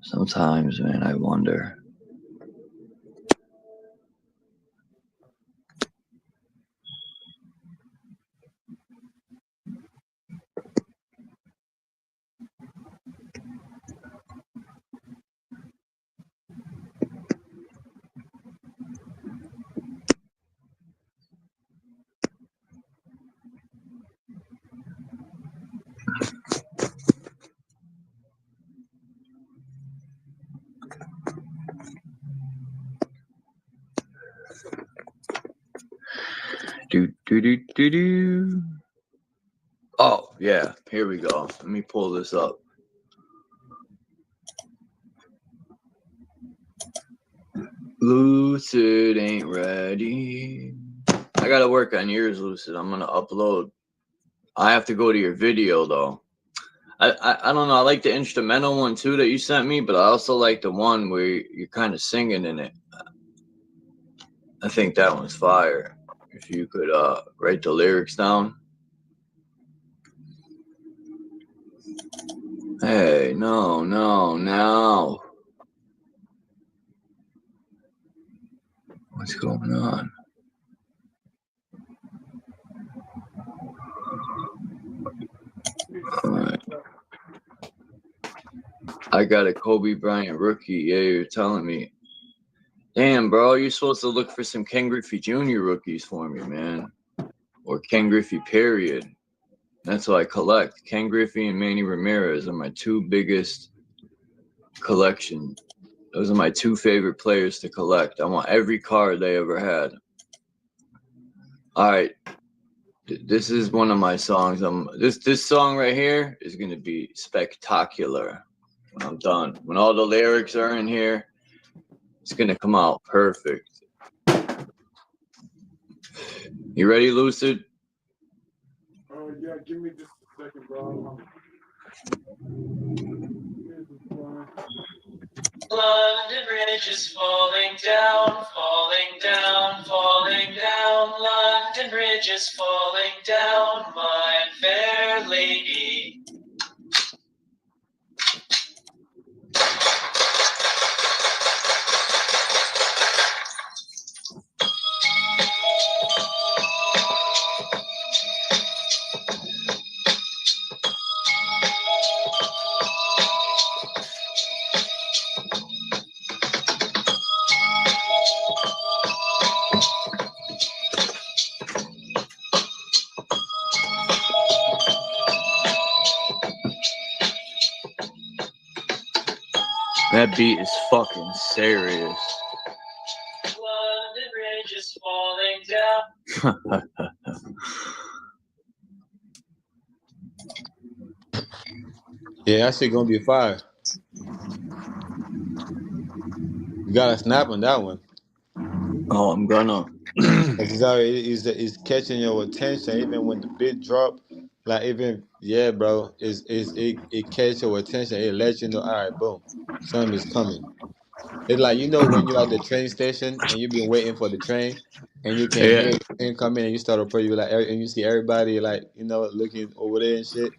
Sometimes, man, I wonder. Do. Oh, yeah. Here we go. Let me pull this up. Lucid ain't ready. I gotta work on yours, Lucid. I'm gonna upload. I have to go to your video, though. I don't know. I like the instrumental one, too, that you sent me, but I also like the one where you're kind of singing in it. I think that one's fire. If you could write the lyrics down. Hey, no. What's going on? All right. I got a Kobe Bryant rookie. Yeah, you're telling me. Damn, bro, you're supposed to look for some Ken Griffey Jr. rookies for me, man. Or Ken Griffey, period. That's what I collect. Ken Griffey and Manny Ramirez are my two biggest collection. Those are my two favorite players to collect. I want every card they ever had. All right. This is one of my songs. This song right here is going to be spectacular when I'm done. When all the lyrics are in here, it's going to come out perfect. You ready, Lucid? Yeah, give me just a second, bro. London Bridge is falling down, falling down, falling down. London Bridge is falling down, my fair lady. That beat is fucking serious. London Bridge is falling down. Yeah, that shit gonna be fire. You gotta snap on that one. Oh, I'm gonna. It's catching your attention even when the beat drop. Like even bro, it catch your attention. It lets you know, all right, boom, something is coming. It's like when you're at the train station and you've been waiting for the train and you can hear Yeah. the train coming and you start to pray, you like and you see everybody like looking over there and shit.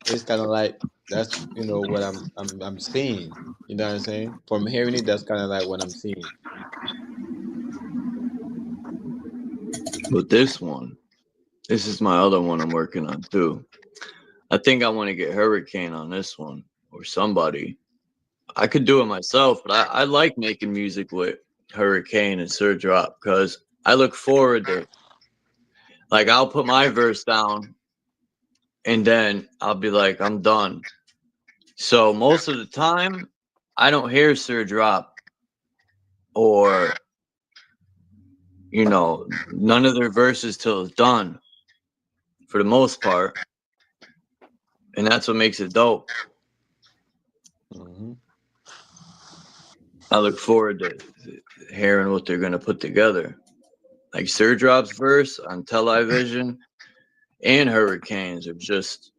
It's kind of like that's what I'm seeing. You know what I'm saying? From hearing it, that's kind of like what I'm seeing. But this is my other one I'm working on too. I think I want to get Hurricane on this one. or somebody. I could do it myself, but I like making music with Hurricane and Sir Drop because I look forward to, like, I'll put my verse down and then I'll be like, I'm done. So most of the time, I don't hear Sir Drop or, you know, none of their verses till it's done for the most part. And that's what makes it dope. Mm-hmm. I look forward to hearing what they're going to put together. Like Sir Drop's verse on Television and Hurricanes are just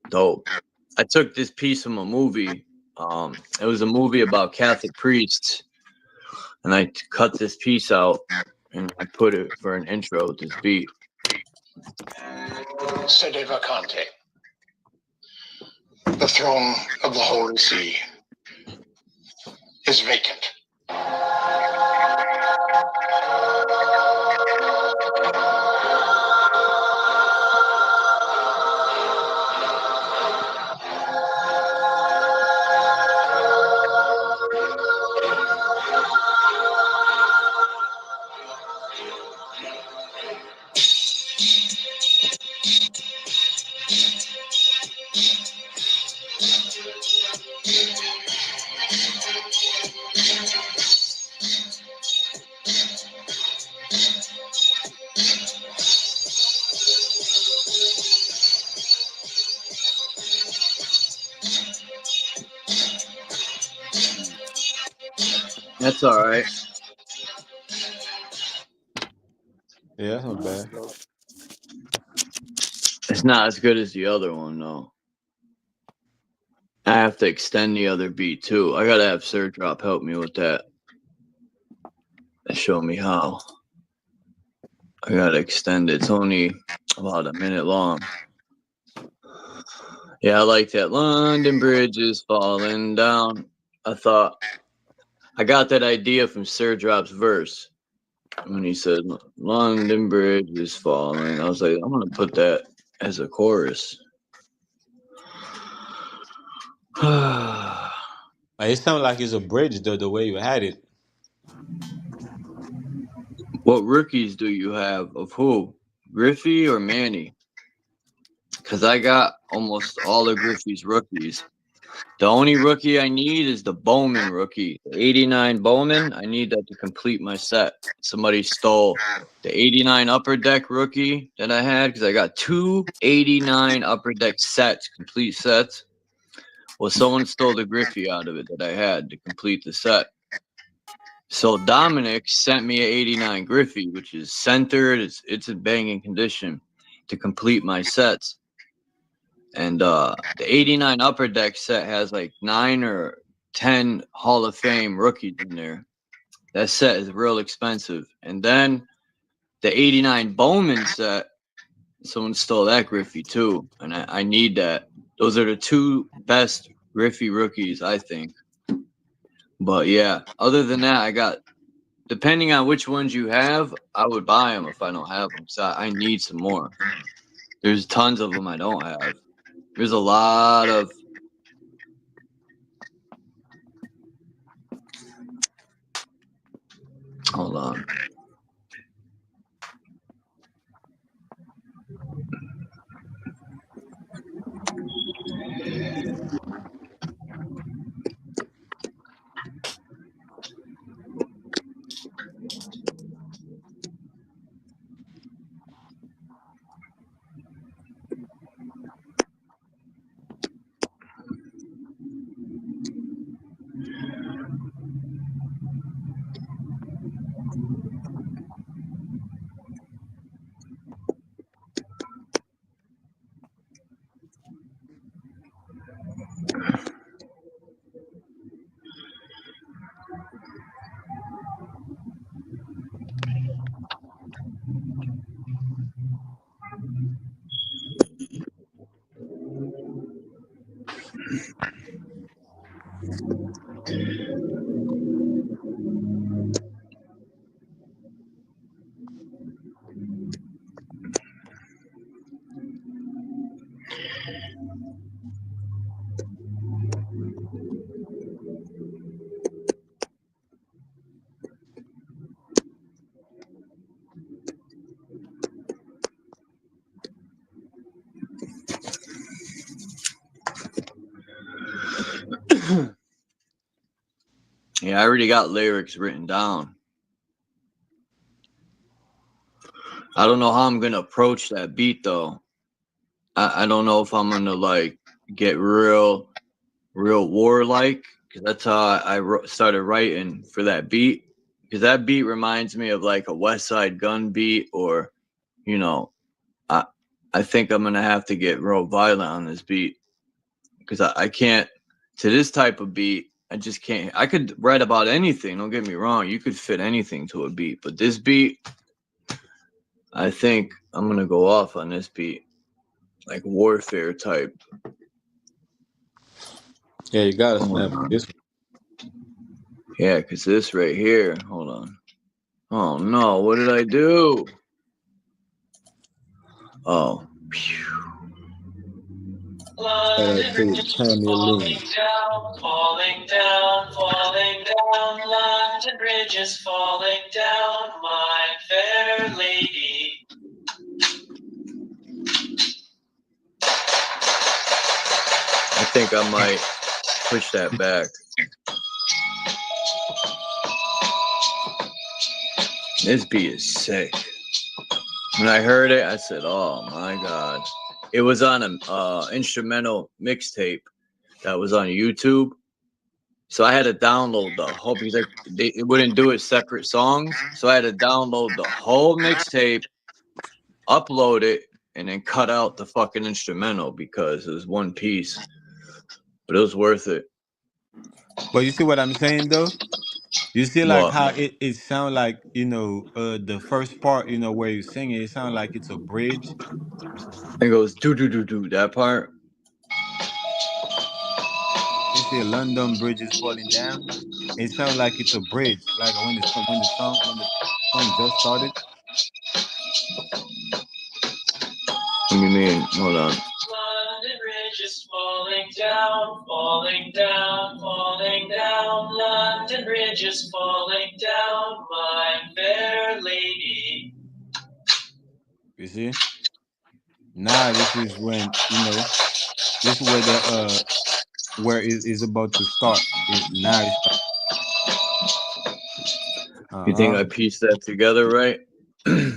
dope. I took this piece from a movie. It was a movie about Catholic priests, and I cut this piece out and I put it for an intro with this beat. Sede vacante. The throne of the Holy See is vacant. That's all right. Yeah, that's not bad. It's not as good as the other one, though. I have to extend the other beat too. I gotta have Sir Drop help me with that. Show me how. I gotta extend it. It's only about a minute long. Yeah, I like that. London Bridge is falling down. I thought I got that idea from Sir Drop's verse when he said London Bridge is falling. I was like, I'm gonna put that as a chorus. It sounded like it's a bridge though, the way you had it. What rookies do you have of who? Griffey or Manny? Because I got almost all of Griffey's rookies. The only rookie I need is the Bowman rookie, the 89 Bowman. I need that to complete my set. Somebody stole the 89 Upper Deck rookie that I had because I got two 89 Upper Deck sets, complete sets. Well, someone stole the Griffey out of it that I had to complete the set. So Dominic sent me an 89 Griffey, which is centered. It's in banging condition to complete my sets. And the 89 Upper Deck set has like 9 or 10 Hall of Fame rookies in there. That set is real expensive. And then the 89 Bowman set, someone stole that Griffey too. And I need that. Those are the two best Griffey rookies, I think. But yeah, other than that, I got, depending on which ones you have, I would buy them if I don't have them. So I need some more. There's tons of them I don't have. There's a lot of, hold on. Yeah, I already got lyrics written down. I don't know how I'm gonna approach that beat though. I don't know if I'm gonna like get real warlike, because that's how I started writing for that beat. Because that beat reminds me of like a West Side Gun beat, or you know, I think I'm gonna have to get real violent on this beat, because I can't, to this type of beat. I just can't. I could write about anything. Don't get me wrong. You could fit anything to a beat, but this beat, I think I'm gonna go off on this beat, like warfare type. Yeah, you gotta Hold snap on. this one. Yeah, because this right here. Hold on. Oh no! What did I do? Oh. London Bridge is falling down, falling down, falling down. London Bridge is falling down, my fair lady. I think I might push that back. This beat is sick. When I heard it, I said, "Oh my god!" It was on an instrumental mixtape that was on YouTube, so I had to download the whole, because it wouldn't do it separate songs, so I had to download the whole mixtape, upload it, and then cut out the fucking instrumental because it was one piece. But it was worth it. But you see what I'm saying though? You see like What? how it sound like, the first part, where you sing it sound like it's a bridge. It goes do do do do, that part. You see London Bridge is falling down. It sounds like it's a bridge. Like when the song just started. What do you mean? Hold on. London Bridge is falling down, falling down, falling down. London Bridge is falling down, my fair lady. You see? Now this is when, this is where the where it is about to start. Now it's You think I pieced that together right?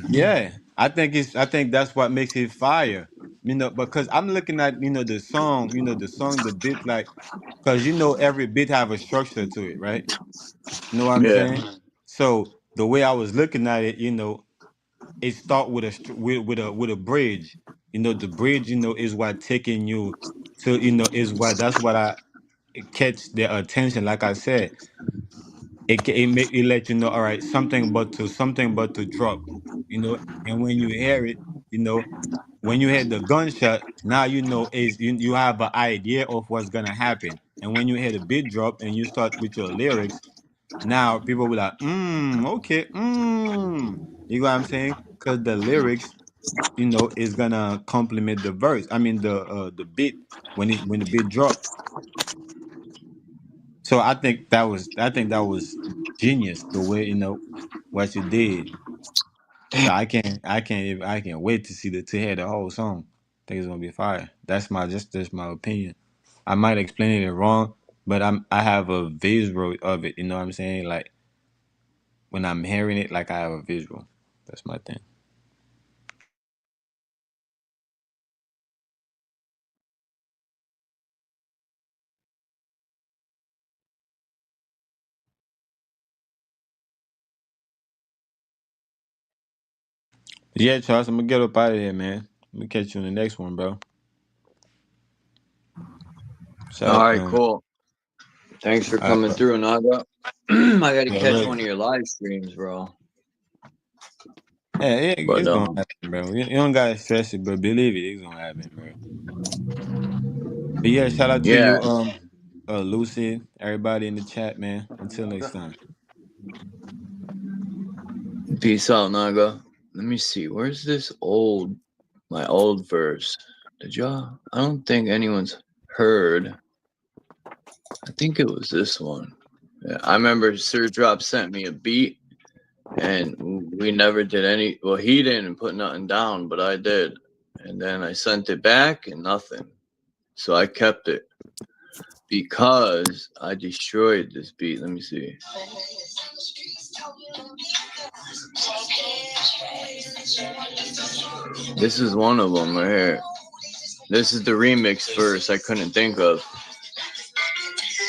yeah. I think that's what makes it fire. Because I'm looking at, the beat, like, because every beat have a structure to it, right? You know what I'm Yeah. saying? So the way I was looking at it, it start with with a bridge. The bridge, is what taking you to, that's what I catch their attention. Like I said, it let you know, all right, something about to drop, and when you hear it, when you hear the gunshot, now you have an idea of what's gonna happen. And when you hear the beat drop and you start with your lyrics, now people will like, okay, you know what I'm saying? Because the lyrics, is gonna complement the verse. I mean the beat when the beat drop. So I think that was genius the way what you did. So I can't wait to hear the whole song. I think it's gonna be fire. That's my opinion. I might explain it wrong, but I have a visual of it. You know what I'm saying? Like when I'm hearing it, like I have a visual. That's my thing. Yeah, Charles, I'm gonna get up out of here, man. I'm gonna catch you in the next one, bro. All So, right, cool. Thanks for coming bro. through, Naga. I got to Yeah, catch look. one of your live streams, bro. Yeah, But it's gonna happen, bro. You don't gotta stress it, but believe it, it's gonna happen, bro. But yeah, shout out to yeah. you, Lucid, everybody in the chat, man. Until next time. Peace out, Naga. Let me see. Where's my old verse? Did y'all? I don't think anyone's heard. I think it was this one. Yeah, I remember Sir Drop sent me a beat, and we never did any. Well, he didn't put nothing down, but I did. And then I sent it back, and nothing. So I kept it. because I destroyed this beat. Let me see. This is one of them right here. This is the remix verse I couldn't think of.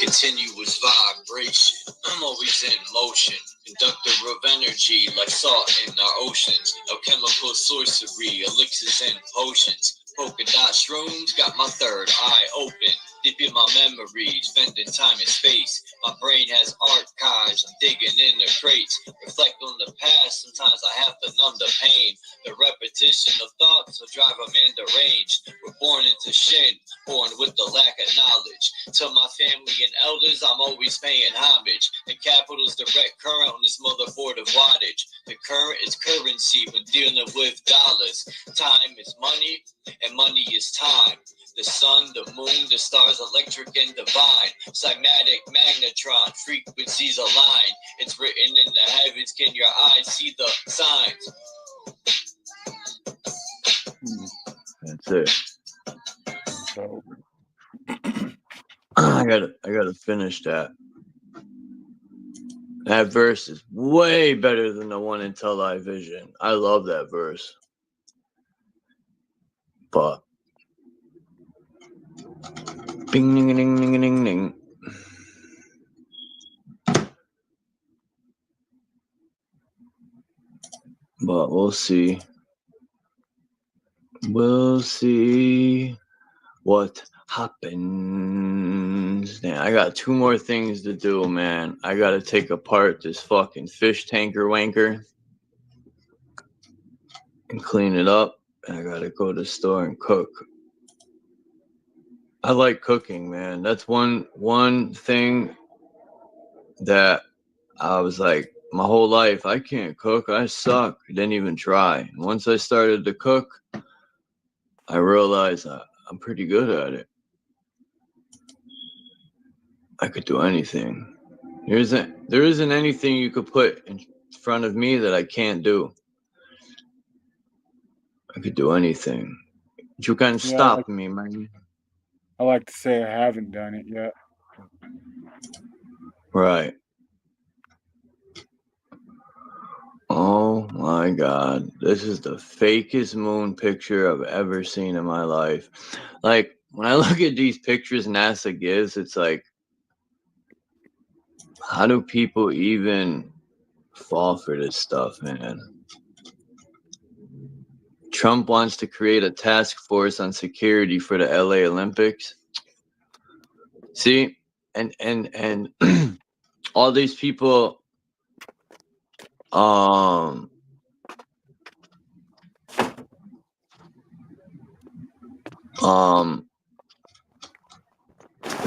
Continuous vibration, I'm always in motion. Conductor of energy like salt in our oceans. Alchemical sorcery, elixirs and potions. Polka dot shrooms got my third eye open. Deep in my memories, bending time and space. My brain has archives, I'm digging in the crates. Reflect on the past, sometimes I have to numb the pain. The repetition of thoughts will drive a man deranged. We're born into sin, born with the lack of knowledge. To my family and elders, I'm always paying homage. The capital's direct current on this motherboard of wattage. The current is currency when dealing with dollars. Time is money, and money is time. The sun, the moon, the stars, electric and divine. Cymatic magnetron, frequencies align. It's written in the heavens, can your eyes see the signs? That's it. I gotta finish that. That verse is way better than the one in Television. I love that verse. But bing ding ding ding ding ding. But we'll see. We'll see what happens. Damn, I got 2 more things to do, man. I gotta take apart this fucking fish tanker wanker and clean it up. And I gotta go to the store and cook. I like cooking, man. That's one thing that I was like, my whole life, I can't cook. I suck. I didn't even try. And once I started to cook, I realized I'm pretty good at it. I could do anything. There isn't anything you could put in front of me that I can't do. I could do anything. You can't stop me, man. I like to say I haven't done it yet. Right. Oh my God. This is the fakest moon picture I've ever seen in my life. Like, when I look at these pictures NASA gives, it's like, how do people even fall for this stuff, man? Trump wants to create a task force on security for the LA Olympics. See, and all these people, if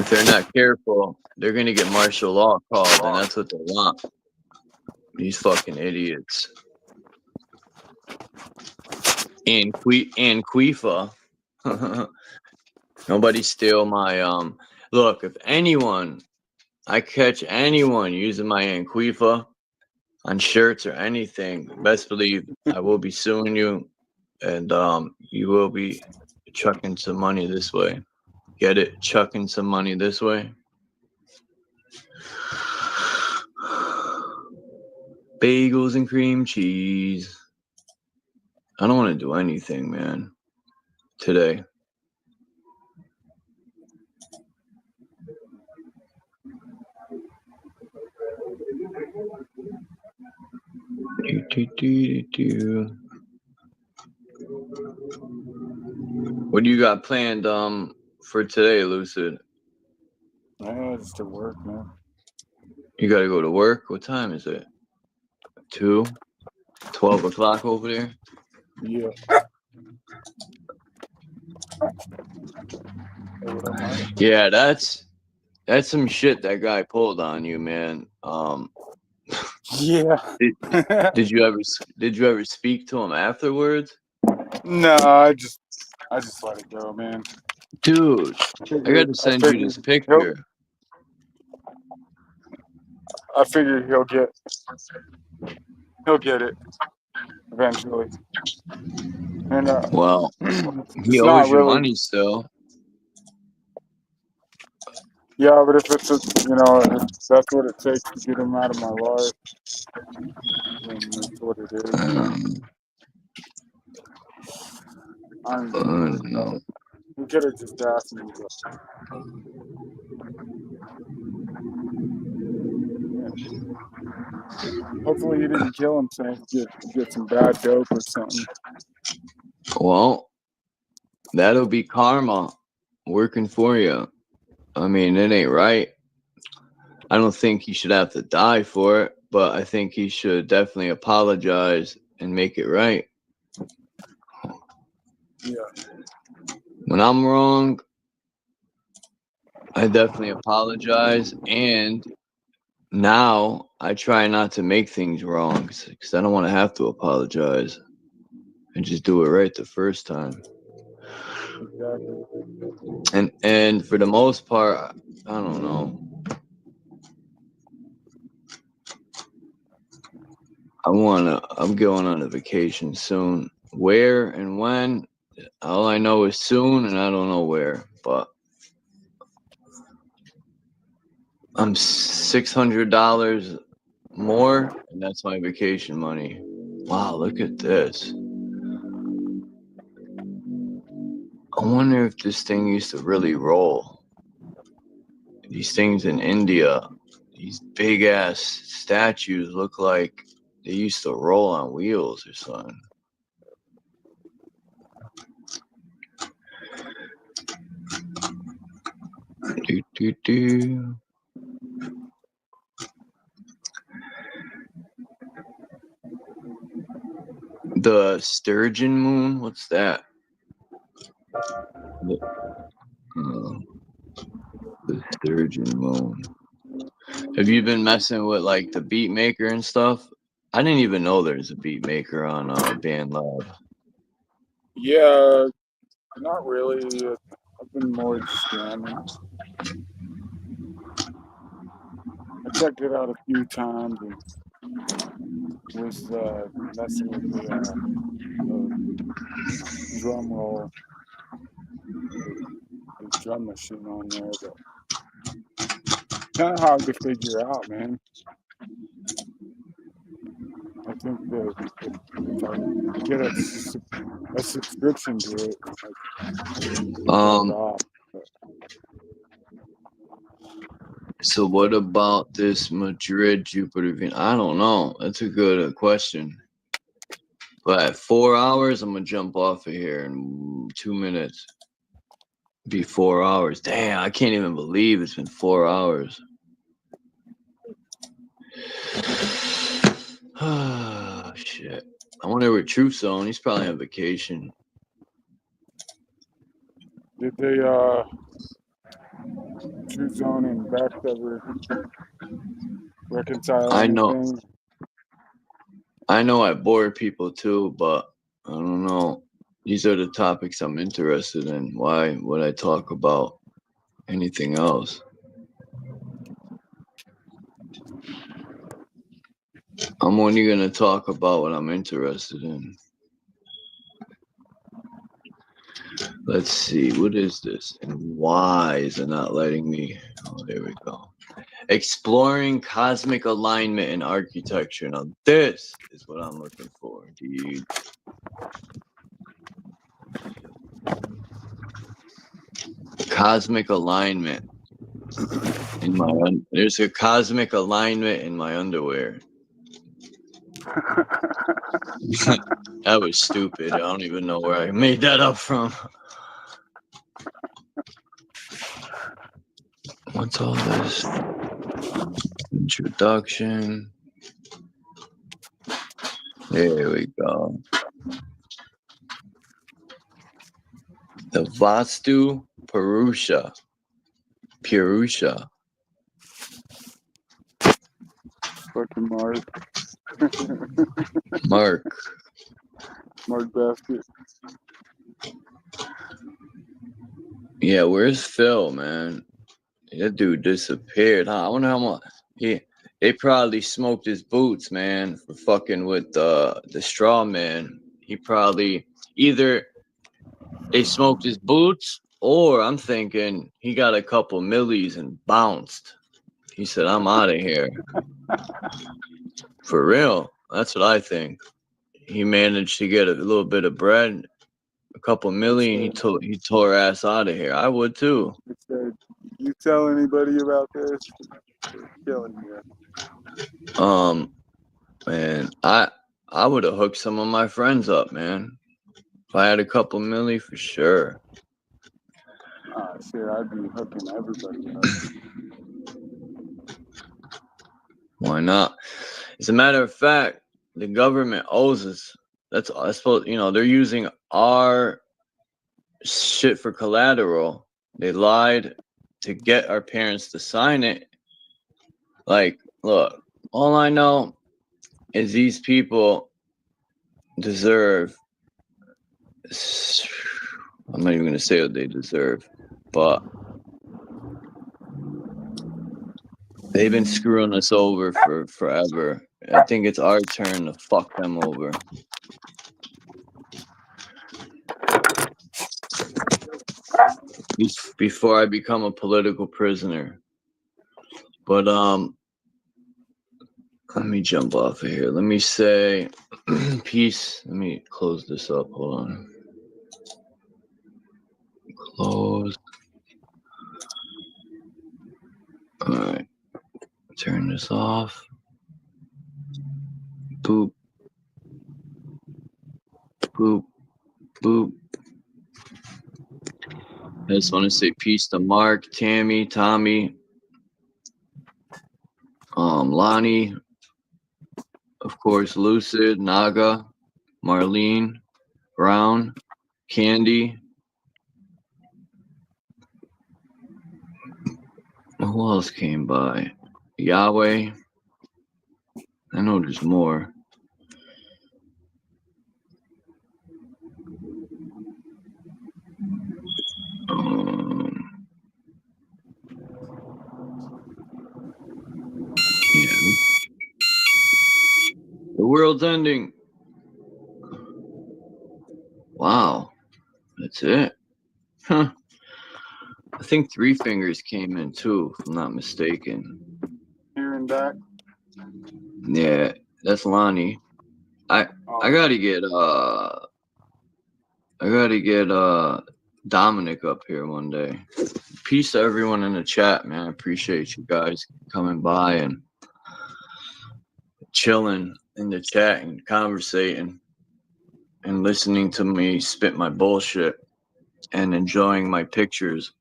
they're not careful, they're gonna get martial law called, and that's what they want. These fucking idiots. And Quifa. Nobody steal my look, if I catch anyone using my Anquifa on shirts or anything, best believe I will be suing you, and you will be chucking some money this way. Get it? Chucking some money this way. Bagels and cream cheese. I don't want to do anything, man, today. What do you got planned for today, Lucid? Just to work, man. You gotta go to work? What time is it? 12 o'clock over there? Yeah. Yeah, that's some shit that guy pulled on you, man. Yeah. Did you ever speak to him afterwards? No, I just let it go, man. Dude, I got to send you this picture. I figured he'll get it eventually. And well, he owes you money still. Yeah, but if it's if that's what it takes to get him out of my life, then that's what it is, man. I don't even worry about No. it. He could have just asked me, but yeah. Hopefully he didn't kill himself. Get some bad dope or something. Well, that'll be karma working for you. I mean, it ain't right. I don't think he should have to die for it, but I think he should definitely apologize and make it right. Yeah. When I'm wrong, I definitely apologize, and now I try not to make things wrong because I don't want to have to apologize and just do it right the first time. Exactly. And for the most part, I don't know. I'm going on a vacation soon. Where and when? All I know is soon, and I don't know where. But I'm $600 more, and that's my vacation money. Wow, look at this. I wonder if this thing used to really roll. These things in India, these big ass statues look like they used to roll on wheels or something. Do. The sturgeon moon? What's that? The sturgeon moon. Have you been messing with like the beat maker and stuff? I didn't even know there's a beat maker on BandLab. Yeah, not really. I've been more just jamming. I checked it out a few times and was messing with the drum roll, the drum machine on there, but kind of hard to figure out, man. I think that if I get a subscription to it, I can pull it off. But So what about this Madrid Jupiter Venus? I don't know. That's a good question. But at 4 hours, I'm gonna jump off of here in 2 minutes. Be 4 hours. Damn, I can't even believe it's been 4 hours. Oh shit. I wonder where Truth's on. He's probably on vacation. did they True Zone and Vex ever reconcile anything? I know I bore people too, but I don't know. These are the topics I'm interested in. Why would I talk about anything else? I'm only going to talk about what I'm interested in. Let's see. What is this? And why is it not letting me? Oh, there we go. Exploring cosmic alignment in architecture. Now, this is what I'm looking for, dude. Cosmic alignment. There's a cosmic alignment in my underwear. That was stupid. I don't even know where I made that up from. What's all this? Introduction. There we go. The Vastu Purusha. Fucking Mark. Mark Basket. Yeah, where's Phil, man? That dude disappeared, huh? I wonder how much they probably smoked his boots, man, for fucking with the straw man. He probably either they smoked his boots Or I'm thinking he got a couple millies and bounced. He said, I'm out of here. For real. That's what I think. He managed to get a little bit of bread, a couple million. He tore her ass out of here. I would too. It said, you tell anybody about this? You're killing me. Man, I would have hooked some of my friends up, man. If I had a couple milli, for sure. Ah, shit, I'd be hooking everybody up. Why not? As a matter of fact, the government owes us. That's supposed, they're using our shit for collateral. They lied to get our parents to sign it. Like, look, all I know is these people deserve. I'm not even going to say what they deserve, but they've been screwing us over for forever. I think it's our turn to fuck them over. Before I become a political prisoner. But let me jump off of here. Let me say peace. Let me close this up. Hold on. Close. All right. Turn this off. Boop. Boop. Boop. I just want to say peace to Mark, Tammy, Tommy, Lonnie, of course, Lucid, Naga, Marlene, Brown, Candy. Who else came by? Yahweh. I know there's more. Yeah. The world's ending. Wow. That's it. Huh. I think Three Fingers came in too, if I'm not mistaken. Hearing back. Yeah, that's Lonnie. I gotta get Dominic up here one day. Peace to everyone in the chat, man. I appreciate you guys coming by and chilling in the chat and conversating and listening to me spit my bullshit and enjoying my pictures.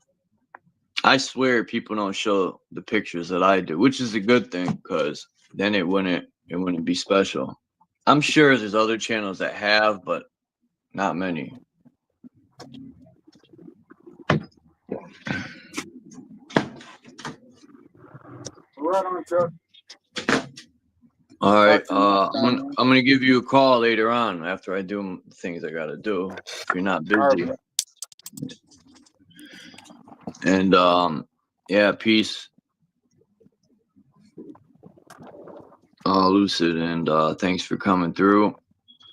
I swear people don't show the pictures that I do, which is a good thing because then it wouldn't be special. I'm sure there's other channels that have, but not many. Right on, Chuck. All right, I'm gonna give you a call later on after I do the things I gotta do. If you're not busy. And yeah, peace. Lucid, and thanks for coming through.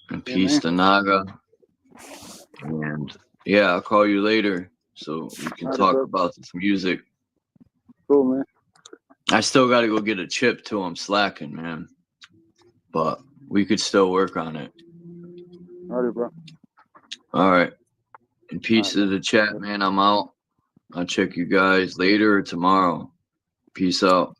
And peace to Naga. And yeah, I'll call you later so we can talk about this music. Cool, man. I still got to go get a chip too. I'm slacking, man. But we could still work on it. All right, bro. All right. And peace to the chat, man. I'm out. I'll check you guys later or tomorrow. Peace out.